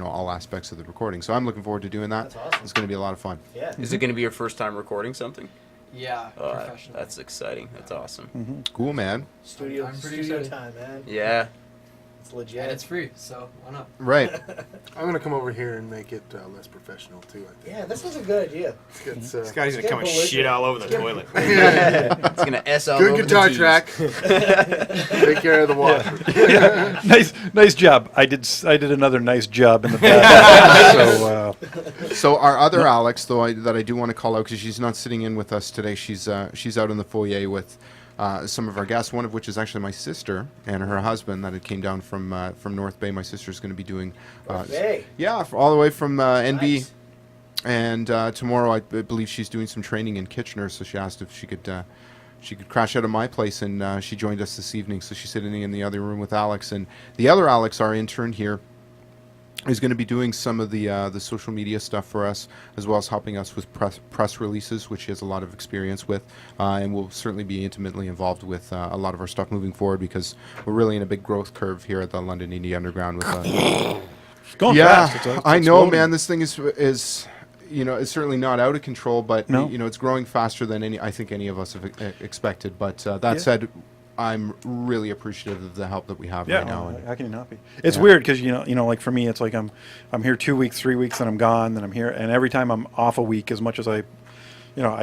all aspects of the recording. So I'm looking forward to doing that. That's awesome. It's going to be a lot of fun. Yeah. Is it going to be your first time recording something? yeah, Oh, professional. that's exciting. That's awesome. Cool, man. Studio, I'm pretty studio excited. time, man. Yeah. It's legit. And it's free, so why not? Right. I'm going to come over here and make it less professional, too, I think. Yeah, this is a good idea. It's, This guy's gonna come and Get shit all over the toilet. It's going to S all over Good the guitar T's. track. Take care of the water. Nice job. I did another nice job in the back. So our other Alex, though, that I do want to call out because she's not sitting in with us today. She's out in the foyer with some of our guests. One of which is actually my sister and her husband that had came down from North Bay. My sister's going to be doing, North Bay. yeah, all the way from NB. Nice. And tomorrow, I believe she's doing some training in Kitchener. So she asked if she could crash out of my place, and she joined us this evening. So she's sitting in the other room with Alex, and the other Alex, our intern here, is going to be doing some of the social media stuff for us, as well as helping us with press releases, which he has a lot of experience with, and will certainly be intimately involved with a lot of our stuff moving forward, because we're really in a big growth curve here at the London Indie Underground. With It's going yeah, fast. It's I know, exploding. man. This thing is it's certainly not out of control, but No. it's growing faster than I think any of us have expected. But that Yeah. said, I'm really appreciative of the help that we have Yeah, right now. how can you not be? It's Yeah. weird because like for me, it's like I'm here 2 weeks, 3 weeks, and I'm gone. Then I'm here, and every time I'm off a week, as much as I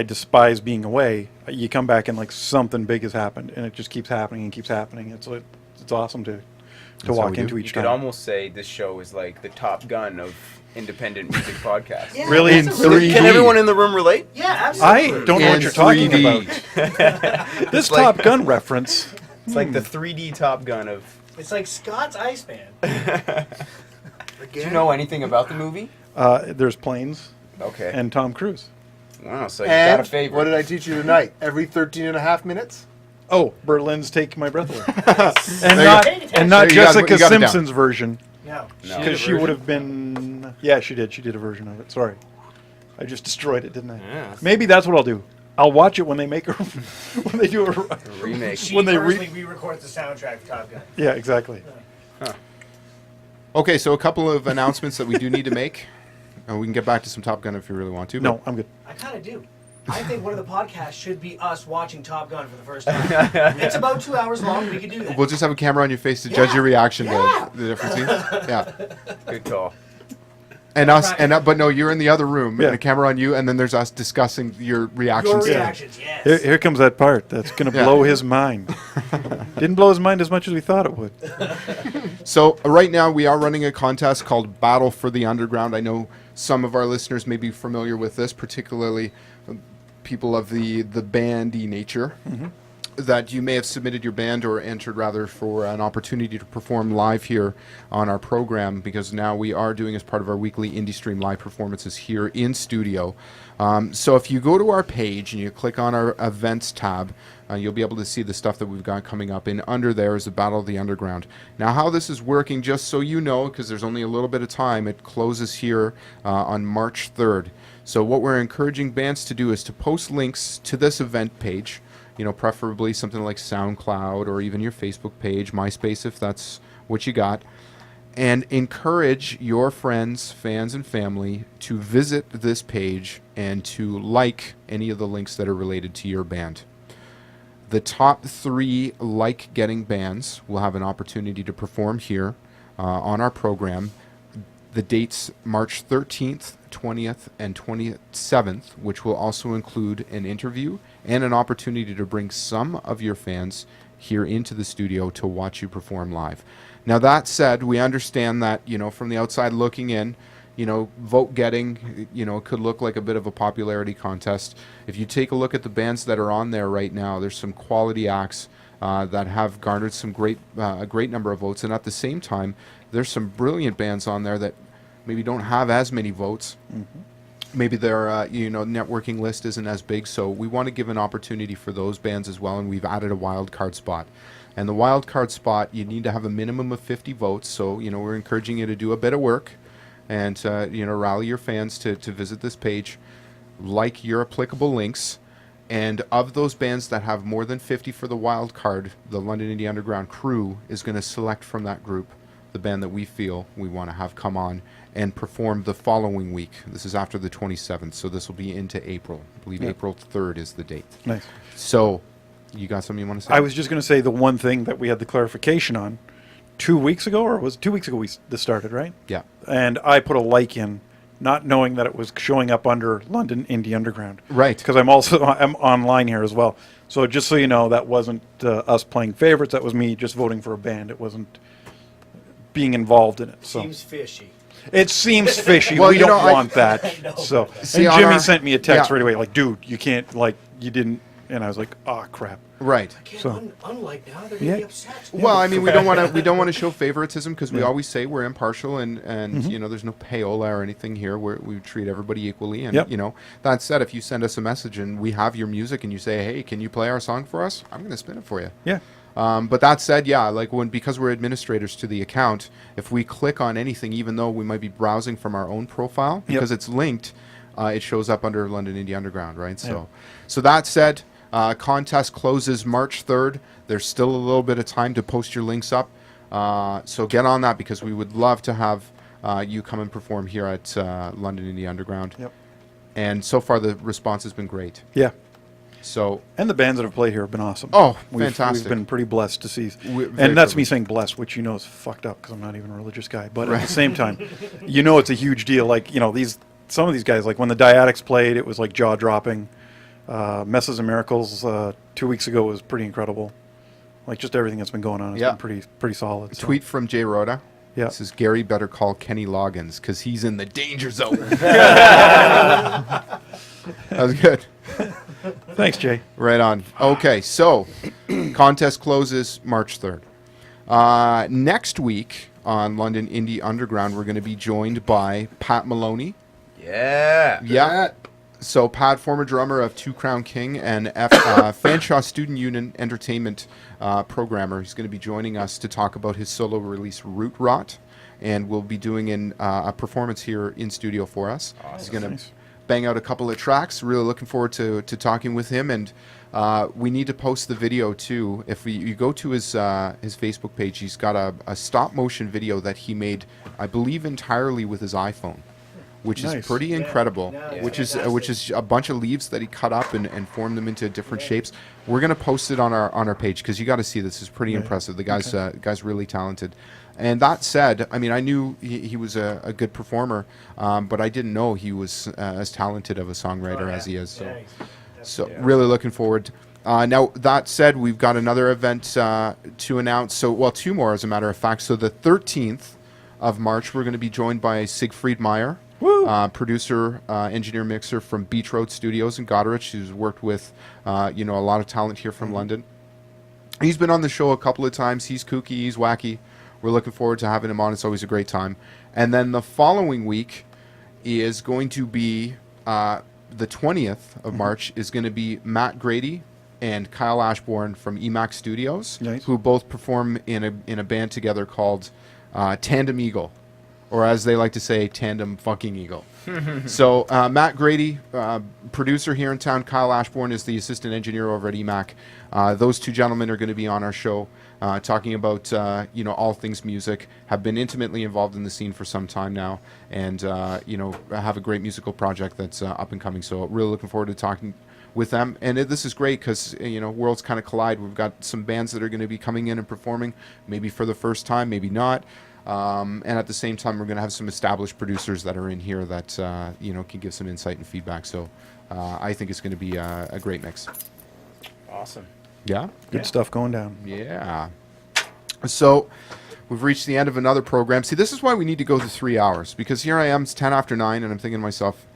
despise being away, you come back and like something big has happened, and it just keeps happening and keeps happening. It's awesome to how walk we do. into You each could time. almost say this show is like the Top Gun of independent music podcasts. Yeah, Really in that's a really- 3D. Can everyone in the room relate? Yeah, I absolutely. don't know what In you're talking 3D. about. This like- Top Gun reference. It's like the 3D Top Gun of... It's like Scott's Iceman. Do you know anything about the movie? There's planes Okay. and Tom Cruise. Wow, so you got a And favorite. what did I teach you tonight? Every 13 and a half minutes? Oh, Berlin's Take My Breath Away. There and you not go. and not There you got it- Jessica you got it down. Simpson's version. No. No. Because she would have been... Yeah, she did. She did a version of it. Sorry. I just destroyed it, didn't I? Yeah. Maybe that's what I'll do. I'll watch it when they make when they do a... remake. She When they personally re-records the soundtrack for Top Gun. Yeah, exactly. Okay, so a couple of announcements that we do need to make. We can get back to some Top Gun if you really want to. but- No, I'm good. I kind of do. I think one of the podcasts should be us watching Top Gun for the first time. It's about 2 hours long. We could do that. We'll just have a camera on your face to judge Yeah. your reaction Yeah. to the different scenes. Yeah. Good call. And us, but no, you're in the other room, Yeah. and a camera on you, and then there's us discussing your reactions. Your reactions, yes. Here comes that part that's going to Yeah. blow his mind. Didn't blow his mind as much as we thought it would. So right now we are running a contest called Battle for the Underground. I know some of our listeners may be familiar with this, particularly people of the bandy nature. That you may have submitted your band or entered rather for an opportunity to perform live here on our program, because now we are doing as part of our weekly Indie Stream live performances here in studio. So if you go to our page and you click on our events tab, you'll be able to see the stuff that we've got coming up. And under there is the Battle of the Underground. Now how this is working, just so you know, because there's only a little bit of time, it closes here on March 3rd. So what we're encouraging bands to do is to post links to this event page, you know, preferably something like SoundCloud or even your Facebook page, MySpace if that's what you got, and encourage your friends, fans, and family to visit this page and to like any of the links that are related to your band. The top 3 like-getting bands will have an opportunity to perform here on our program. The dates March 13th, 20th, and 27th, which will also include an interview and an opportunity to bring some of your fans here into the studio to watch you perform live. Now that said, we understand that, you know, from the outside looking in, you know, vote getting, you know, could look like a bit of a popularity contest. If you take a look at the bands that are on there right now, there's some quality acts that have garnered some a great number of votes, and at the same time, there's some brilliant bands on there that maybe don't have as many votes. Maybe their you know, networking list isn't as big, so we want to give an opportunity for those bands as well, and we've added a wild card spot. And the wild card spot, you need to have a minimum of 50 votes, so you know, we're encouraging you to do a bit of work and you know, rally your fans to visit this page, like your applicable links. And of those bands that have more than 50 for the wild card, the London Indie Underground crew is going to select from that group the band that we feel we want to have come on and perform the following week. This is after the 27th, so this will be into April. I believe April 3rd is the date. Nice. So, you got something you want to say? I was just going to say the one thing that we had the clarification on 2 weeks ago, or was it 2 weeks ago this started, right? Yeah. And I put a like in, not knowing that it was showing up under London Indie Underground. Right. Because I'm online here as well. So just so you know, that wasn't us playing favorites. That was me just voting for a band. It wasn't being involved in it. So Seems fishy. it seems fishy. Well, We you know, don't want that. know. So See, and on Jimmy our- sent me a text yeah. right away, like, dude, you can't, like, you didn't. And I was like, oh crap. Right. So- Unlike now, they're Yeah. gonna be upset. Well, I mean, we don't want to show favoritism, because we always say we're impartial, and you know, there's no payola or anything here. We treat everybody equally, and Yep. you know, that said, if you send us a message and we have your music and you say, hey, can you play our song for us? I'm going to spin it for you. Yeah. But that said, yeah, like because we're administrators to the account, if we click on anything, even though we might be browsing from our own profile, because it's linked, it shows up under London Indie Underground, right? So that said, contest closes March 3rd. There's still a little bit of time to post your links up. So get on that, because we would love to have you come and perform here at London Indie Underground. Yep. And so far the response has been great. Yeah. So And the bands that have played here have been awesome. Oh, We've fantastic. been pretty blessed to see. Very And that's me privileged. saying blessed, which you know is fucked up because I'm not even a religious guy. But at Right. the same time, you know it's a huge deal. Like, you know, some of these guys, like when the Diadecs played, it was like jaw-dropping. Messes and Miracles 2 weeks ago was pretty incredible. Like just everything that's been going on has Yeah. been pretty solid. So. tweet from Jay Rhoda. Yeah. This is Gary better call Kenny Loggins, because he's in the danger zone. That was good. Thanks, Jay. Right on. Okay, so contest closes March 3rd. Next week on London Indie Underground, we're going to be joined by Pat Maloney. Yeah. Yeah. So Pat, former drummer of Two Crown King and Fanshawe Student Union Entertainment programmer. He's going to be joining us to talk about his solo release, Root Rot, and we'll be doing a performance here in studio for us. Awesome. He's going to Nice. bang out a couple of tracks. Really looking forward to talking with him, and we need to post the video too. If you go to his Facebook page, he's got a stop motion video that he made, I believe, entirely with his iPhone. which is Nice. pretty Yeah. incredible. No, it's which fantastic. is a bunch of leaves that he cut up and formed them into different shapes. We're gonna post it on our page because you got to see this. Is pretty impressive. The guy's really talented. And that said, I mean, I knew he was a good performer, but I didn't know he was as talented of a songwriter as he is. So, really looking forward. Now, that said, we've got another event to announce. So, well, two more, as a matter of fact. So, the 13th of March, we're going to be joined by Siegfried Meyer, producer, engineer, mixer from Beach Road Studios in Goderich, who's worked with, a lot of talent here from London. He's been on the show a couple of times. He's kooky, he's wacky. We're looking forward to having him on. It's always a great time. And then the following week is going to be the 20th of March is going to be Matt Grady and Kyle Ashbourne from EMAX Studios, who both perform in a band together called Tandem Eagle, or as they like to say, Tandem Fucking Eagle. So Matt Grady, producer here in town. Kyle Ashbourne is the assistant engineer over at EMAC. Those two gentlemen are going to be on our show talking about all things music. Have been intimately involved in the scene for some time now, and have a great musical project that's up and coming. So really looking forward to talking with them. And this is great because worlds kind of collide. We've got some bands that are going to be coming in and performing, maybe for the first time, maybe not. And at the same time, we're going to have some established producers that are in here that can give some insight and feedback. So I think it's going to be a great mix. Awesome. Yeah? Good stuff going down. Yeah. So we've reached the end of another program. See, this is why we need to go to 3 hours, because here I am, it's 10 after 9, and I'm thinking to myself,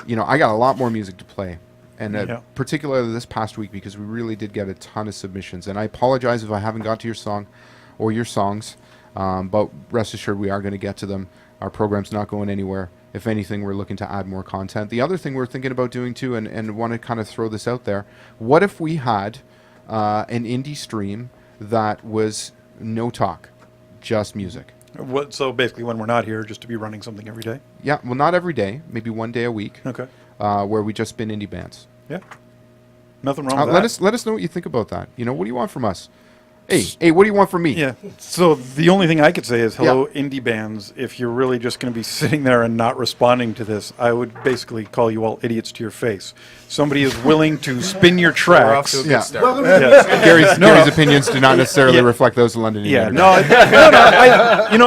I got a lot more music to play. And particularly this past week, because we really did get a ton of submissions. And I apologize if I haven't got to your song or your songs. But rest assured, we are going to get to them. Our program's not going anywhere. If anything, we're looking to add more content. The other thing we're thinking about doing too, and want to kind of throw this out there, what if we had an indie stream that was no talk, just music? So basically, when we're not here, just to be running something every day? Yeah, well, not every day, maybe one day a week. Okay. Where we just spin indie bands. Yeah. Nothing wrong with that. Let us know what you think about that. What do you want from us? Hey, what do you want from me? Yeah. So the only thing I could say is, hello, indie bands. If you're really just going to be sitting there and not responding to this, I would basically call you all idiots to your face. Somebody is willing to spin your tracks. Gary's opinions do not necessarily reflect those of London. Yeah. No.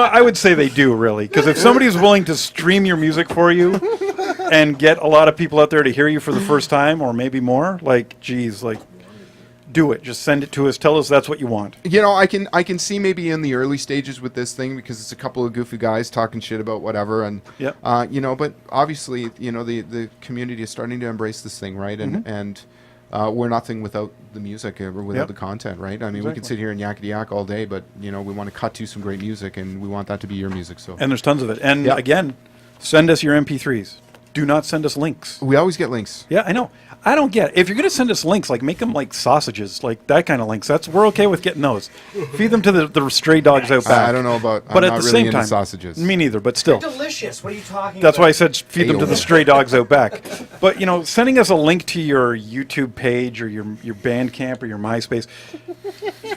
I would say they do, really, because if somebody is willing to stream your music for you and get a lot of people out there to hear you for the first time, or maybe more, do it. Just send it to us. Tell us that's what you want. I can see maybe in the early stages with this thing, because it's a couple of goofy guys talking shit about whatever, and but obviously the community is starting to embrace this thing, right? And we're nothing without the music or without the content, right? I mean, we can sit here and yakety yak all day, but we want to cut to some great music, and we want that to be your music. So and there's tons of it. And again, send us your MP3s. Do not send us links. We always get links. Yeah, I know. I don't get it. If you're going to send us links, make them like sausages, like that kind of links. We're okay with getting those. Feed them to the stray dogs out back. I don't know about. But I'm at not the really same into time, sausages. Me neither. But still, They're delicious. What are you talking that's about? why I said feed them to the stray dogs out back. But sending us a link to your YouTube page or your Bandcamp or your MySpace,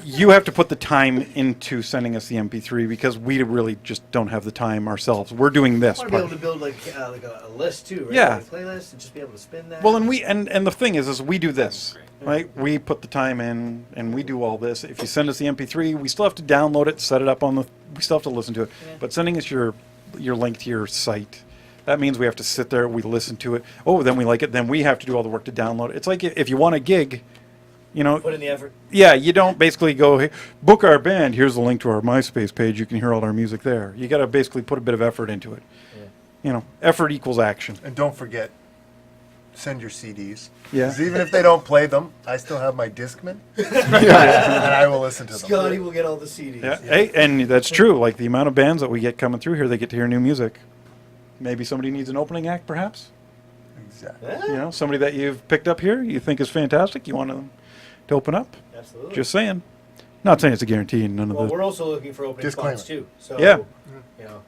you have to put the time into sending us the MP3, because we really just don't have the time ourselves. We're doing this. I want to be able to build like a list too, right? Yeah. Like a playlist, and just be able to spin that. Well, and the thing is we do this, right? We put the time in, and we do all this. If you send us the MP3, we still have to download it, set it up on we still have to listen to it. Yeah. But sending us your link to your site, that means we have to sit there, we listen to it. Oh, then we like it. Then we have to do all the work to download it. It's like if you want a gig, put in the effort. Yeah, you don't basically go, hey, book our band. Here's the link to our MySpace page. You can hear all our music there. You got to basically put a bit of effort into it. Yeah. Effort equals action. And don't forget, send your CDs. Yeah. 'Cause even if they don't play them, I still have my Discman. And I will listen to them. Scotty will get all the CDs. Yeah. Hey, and that's true. Like the amount of bands that we get coming through here, they get to hear new music. Maybe somebody needs an opening act, perhaps. Exactly. Somebody that you've picked up here, you think is fantastic. You want to open up. Absolutely. Just saying. Not saying it's a guarantee. None of Well, the. we're also looking for opening Disclaimer. spots too. So Yeah. You know.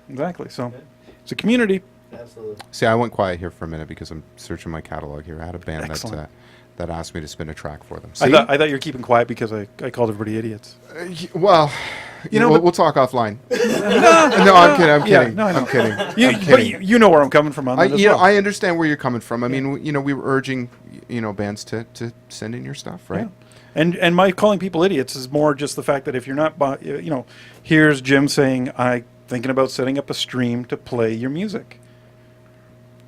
Exactly. So it's a community. Absolutely. See, I went quiet here for a minute because I'm searching my catalog here. I had a band Excellent. that asked me to spin a track for them. I thought you were keeping quiet because I called everybody idiots. Well, You know, we'll, but- we'll talk offline. No, I'm kidding. I'm kidding. Yeah, no, I know. I'm kidding. You, I'm but kidding. you know where I'm coming from on I, that as you know, well. I understand where you're coming from. I mean, you know, we were urging, you know, bands to send in your stuff, right? Yeah. And my calling people idiots is more just the fact that if you're not, you know, here's Jim saying, I thinking about setting up a stream to play your music.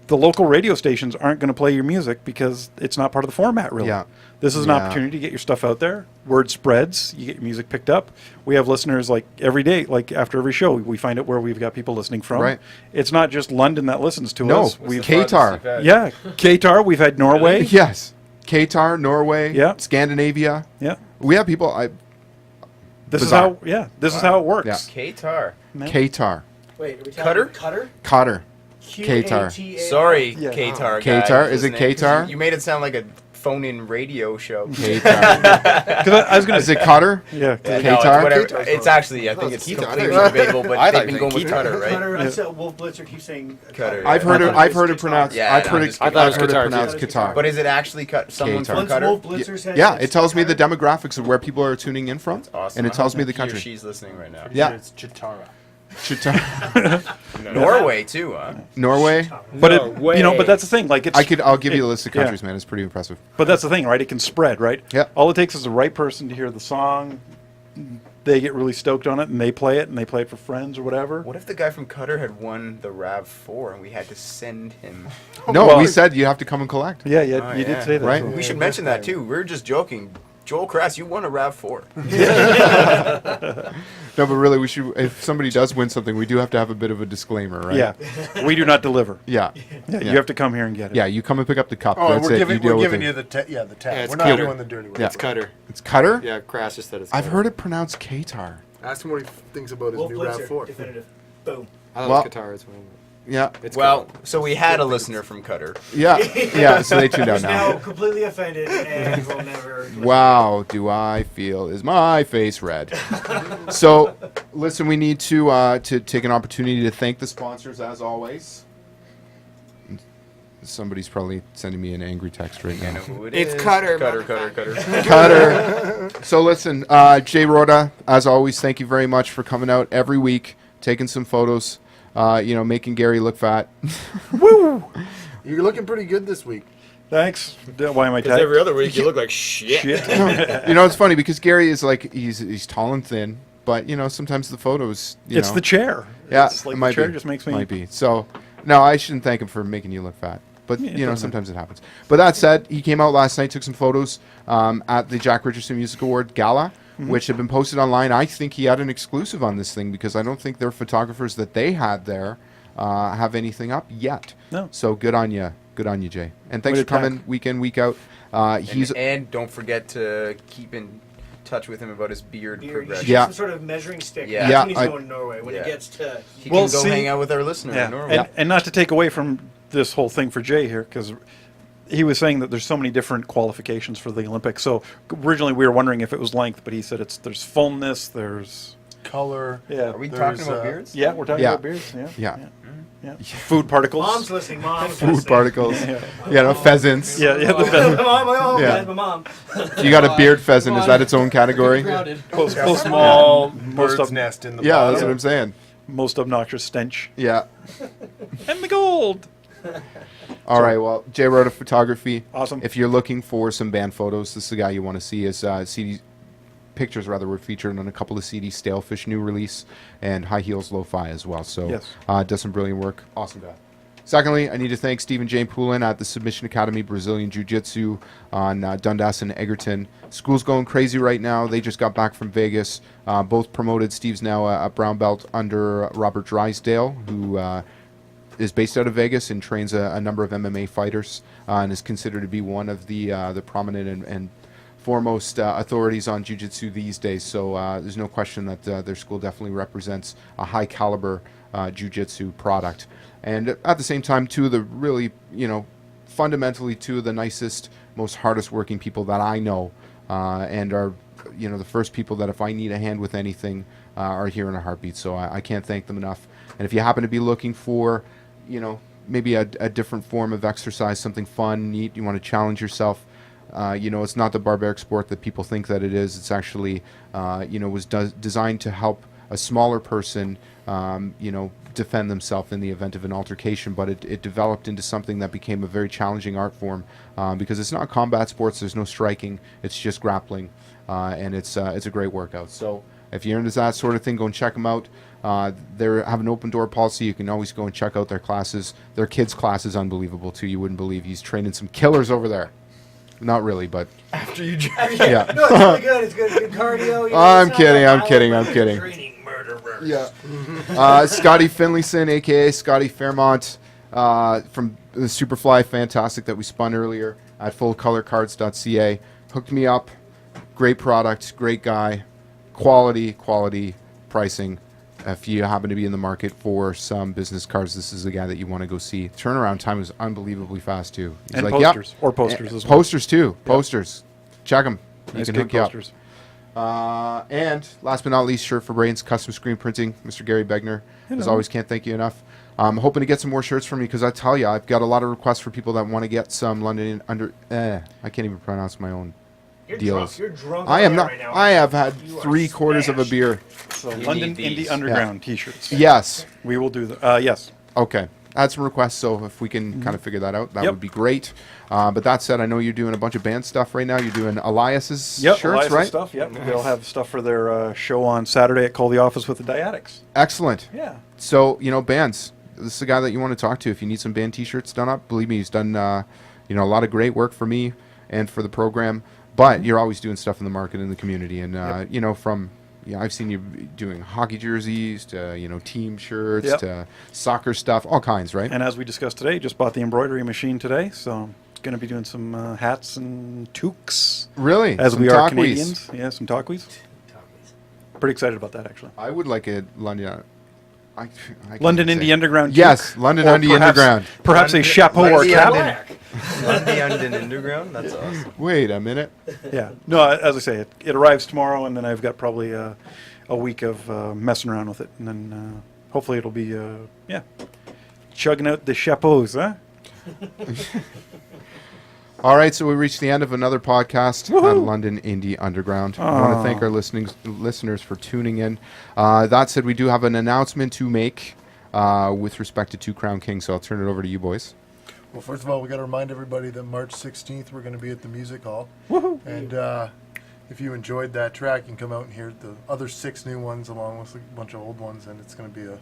The local radio stations aren't going to play your music because it's not part of the format, really. Yeah. This is an Yeah. opportunity to get your stuff out there. Word spreads. You get your music picked up. We have listeners like every day, like after every show, we find out where we've got people listening from. Right. It's not just London that listens to No, us. We've Qatar. yeah, Qatar. We've had Norway. Yes. Qatar, Norway, Yeah. Scandinavia. Yeah. We have people. This Bizarre. is how. Yeah. This is how it works. Yeah. Qatar. Qatar. Wait, are we Cutter? Cutter? Qatar. Qatar. Sorry, Yeah. Qatar guy. Qatar? Is it listening. Qatar? You made it sound like a phone-in radio show. Qatar. 'Cause I was going to Is it Qatar? Yeah. Yeah, no, it's Qatar? whatever. It's actually, I think it's completely debatable, but I they've thought been you going said with Cutter, right? Cutter. I said Wolf Blitzer keeps saying Cutter. I've heard it. I've heard it pronounced. Yeah, I've no, heard I'm it. just I've kidding. heard it Qatar. pronounced Qatar. Qatar. But is it actually someone from Once Cutter? Wolf Blitzer says Yeah, it's it tells me the Qatar. demographics of where people are tuning in from, Awesome. and it I tells hope me the he or country. she's listening right now. Yeah. It's Chitara. Qatar. Norway too, huh? Norway. But you know, but that's the thing. Like it's. I'll give you the list of yeah. countries, man. It's pretty impressive. But that's the thing, right? It can spread, right? Yeah. All it takes is the right person to hear the song. They get really stoked on it, and they play it for friends or whatever. What if the guy from Cutter had won the RAV4 and we had to send him? No, Well, we said you have to come and collect. Yeah, yeah, Oh, you yeah. did say that. Right. so- We should mention that too. We're just joking. Joel Crass, you won a RAV4. No, but really, we should. If somebody does win something, we do have to have a bit of a disclaimer, right? Yeah, we do not deliver. Yeah. Yeah, you have to come here and get it. Yeah, you come and pick up the cup. Oh, That's we're it. giving, you deal we're with giving it. you the tab. Yeah, we're it's not Cutter. doing the dirty work. Yeah. It's Cutter. It's Qatar. Yeah, Crass just said it's I've Cutter. heard it pronounced Qatar. Ask him what he thinks about his Wolf new Blitzer. RAV4. Definitive. Boom. I thought Well- it was Qatar as well. Yeah. It's Well, Qatar. so we had a listener from Cutter. Yeah. Yeah. So they tuned out Who's now now. completely offended and will never. Wow, do I feel is my face red? So, listen, we need to take an opportunity to thank the sponsors as always. Somebody's probably sending me an angry text right I know now. who it It's is. Cutter, Cutter, Cutter, Cutter. Cutter. So listen, Jay Rhoda, as always, thank you very much for coming out every week, taking some photos, making Gary look fat. Woo! You're looking pretty good this week. Thanks. Why am I Because tagged? every other week you look like shit. Shit. You know, it's funny because Gary is like he's tall and thin, but sometimes the photos. It's the chair. Yeah, It's like it the might chair be. just makes me. Might be. So, no, I shouldn't thank him for making you look fat. But, Yeah, it doesn't sometimes it happens. But that said, he came out last night, took some photos at the Jack Richardson Music Award Gala, Mm-hmm. which have been posted online. I think he had an exclusive on this thing because I don't think their photographers that they had there have anything up yet. No. So good on you. Good on you, Jay. And thanks Way for to coming week in, week out. He's And don't forget to keep in touch with him about his beard Beer, progression. Yeah. some sort of measuring stick. Yeah. That's when Yeah, he's going to Norway. When Yeah. he gets to. He Well, can go see- hang out with our listener in Yeah. Norway. And not to take away from this whole thing for Jay here, because he was saying that there's so many different qualifications for the Olympics. So originally we were wondering if it was length, but he said there's fullness, there's Color. yeah, Are we There's, talking about beards? yeah, we're talking Yeah. about beards, yeah, Yeah. yeah. Food particles, Mom's listening. Mom's food listening. particles. Yeah. Pheasants. yeah, the My pheasant. mom, my mom, Yeah. guys, my mom. You got a beard pheasant. Is that its own category? Crowded. Small Most bird's of- nest in the Yeah, bottom. that's what I'm saying. most obnoxious stench, Yeah. and the gold. All right. Well, Jay Rhoda Photography. Awesome. If you're looking for some band photos, this is the guy you want to see. His CD pictures rather were featured on a couple of CDs, Stalefish new release, and High Heels Lo-Fi as well. So Yes. does some brilliant work. Awesome guy. Secondly, I need to thank Stephen Jane Poulin at the Submission Academy Brazilian Jiu-Jitsu on Dundas and Egerton. School's going crazy right now. They just got back from Vegas. Both promoted. Steve's now a brown belt under Robert Drysdale, who is based out of Vegas and trains a number of MMA fighters and is considered to be one of the prominent and foremost authorities on jiu-jitsu these days. So there's no question that their school definitely represents a high caliber jiu-jitsu product. And at the same time, two of the really, fundamentally two of the nicest, most hardest working people that I know and are, the first people that if I need a hand with anything are here in a heartbeat. So I can't thank them enough. And if you happen to be looking for, maybe a different form of exercise, something fun, neat, you want to challenge yourself, It's not the barbaric sport that people think that it is. It's actually, was designed to help a smaller person, defend themselves in the event of an altercation. But it developed into something that became a very challenging art form because it's not combat sports. There's no striking. It's just grappling, and it's a great workout. So if you're into that sort of thing, go and check them out. They have an open door policy. You can always go and check out their classes. Their kids' class is unbelievable too. You wouldn't believe he's training some killers over there. Not really, but After you yeah. No, it's really good. It's good. It's good cardio. I'm it's not kidding. like I'm kidding. I'm violent kidding. Training murderers. Yeah. Scotty Finlayson, aka Scotty Fairmont, from the Superfly Fantastic that we spun earlier at fullcolorcards.ca, hooked me up. Great product, great guy, quality pricing. If you happen to be in the market for some business cards, this is the guy that you want to go see. Turnaround time is unbelievably fast too. He's And like, posters. "Yep." Or posters as well. Posters too. Posters. Check them. You Nice can big hook you up. posters. And last but not least, Shirt for Brains, custom screen printing, Mr. Gary Begner. As Hello. always, can't thank you enough. I'm hoping to get some more shirts from you because I tell you, I've got a lot of requests for people that want to get some London under. I can't even pronounce my own You're deals. drunk. You're drunk. I am out not. Right now. I have had You are 3/4 of a smashed. beer. So You London need these. Indie Underground T-shirts. Yes. We will do the. Yes. Okay. I had some requests, so if we can kind of figure that out, that Yep. would be great. But that said, I know you're doing a bunch of band stuff right now. You're doing Elias's Yep. shirts, Elias's right? stuff. Yep. They'll have stuff for their show on Saturday at Call the Office with the Diadics. Excellent. Yeah. So, bands. This is the guy that you want to talk to. If you need some band T-shirts done up, believe me, he's done, a lot of great work for me and for the program. But you're always doing stuff in the market and the community. And, I've seen you doing hockey jerseys to, team shirts Yep. to soccer stuff, all kinds, right? And as we discussed today, just bought the embroidery machine today, so going to be doing some hats and toques. Really? As Some we are talkies. Canadians. Yeah, some talkies. Pretty excited about that, actually. I would like a London. I can't London even Indie say. Underground. Yes, toque, London or Indie perhaps- Underground. Perhaps a chapeau or Lundy cap. London Underground. That's awesome. Wait a minute. Yeah. No, as I say, it arrives tomorrow, and then I've got probably a week of messing around with it, and then hopefully it'll be chugging out the chapeaus, huh? All right, so we reached the end of another podcast on London Indie Underground. I want to thank our listeners for tuning in. That said, we do have an announcement to make with respect to Two Crown Kings, so I'll turn it over to you boys. Well, first of all, we got to remind everybody that March 16th we're going to be at the Music Hall. And if you enjoyed that track, you can come out and hear the other 6 new ones along with a bunch of old ones, and it's going to be a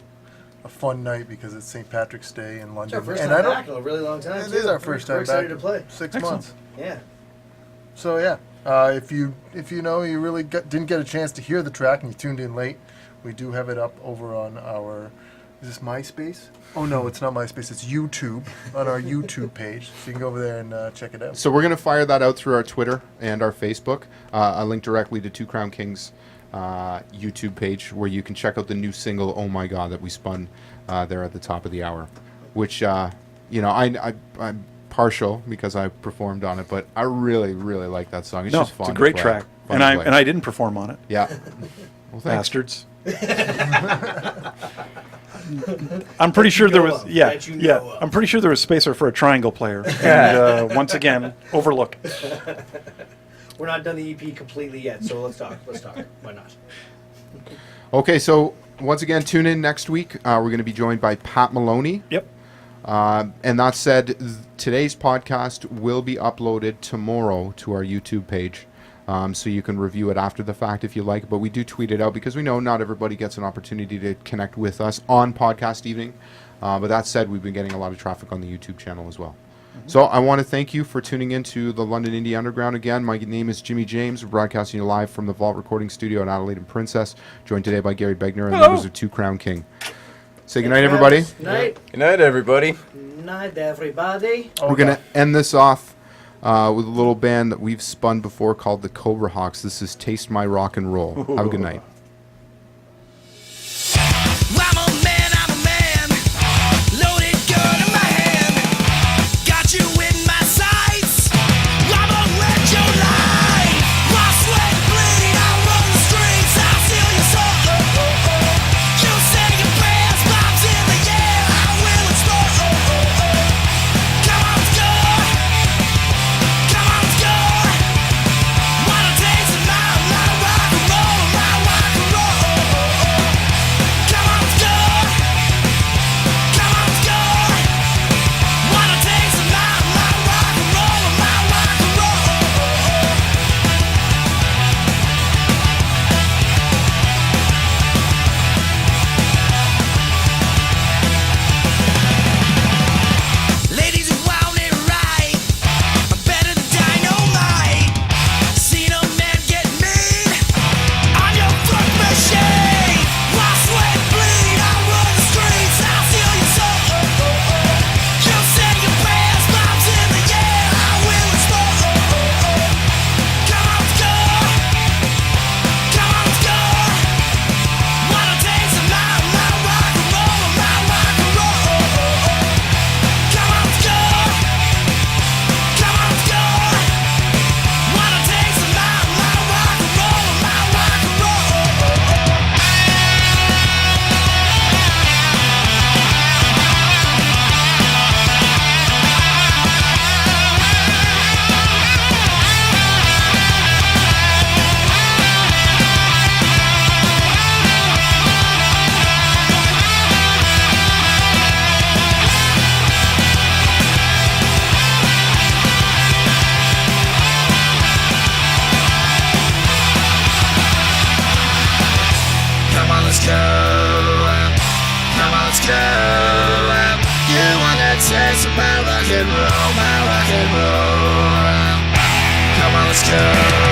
fun night because it's St. Patrick's Day in It's London. our first and time I don't, back in a really long time. It too. is our We're- first we're time excited back. to play. 6 Excellent. months. Yeah. So yeah, if you you really didn't get a chance to hear the track and you tuned in late, we do have it up over on our. Is this MySpace? Oh no, it's not MySpace. It's YouTube on our YouTube page. So you can go over there and check it out. So we're going to fire that out through our Twitter and our Facebook. A link directly to Two Crown Kings YouTube page where you can check out the new single "Oh My God" that we spun there at the top of the hour, which I'm partial because I performed on it, but I really like that song. It's No, just fun. it's a to great play. track, Fun and to play. I didn't perform on it. Yeah. Well, thanks. Bastards. I'm pretty sure there was that you know of. I'm pretty sure there was spacer for a triangle player, and once again overlooked. We're not done the EP completely yet, so let's talk. Why not? Okay, so once again, tune in next week. We're going to be joined by Pat Maloney. Yep. And that said, today's podcast will be uploaded tomorrow to our YouTube page. So you can review it after the fact if you like. But we do tweet it out because we know not everybody gets an opportunity to connect with us on podcast evening. But that said, we've been getting a lot of traffic on the YouTube channel as well. So I want to thank you for tuning in to the London Indie Underground again. My name is Jimmy James. We're broadcasting you live from the Vault Recording Studio at Adelaide and Princess. Joined today by Gary Begner and members of Two Crown King. Say goodnight, everybody. Night. Good night, everybody. Night, everybody. We're going to end this off with a little band that we've spun before called the Cobra Hawks. This is Taste My Rock and Roll. Have a good night. I'm a man, loaded gun in my hand. Got you in my sights. I'ma wreck your life. My sweat bleeding, I run the streets. I steal your soul. You say your prayers, bombs in the air. I will explode. Come on, let's go. Come on, let's go. says my rock and roll, my rock and roll. Come on, let's go.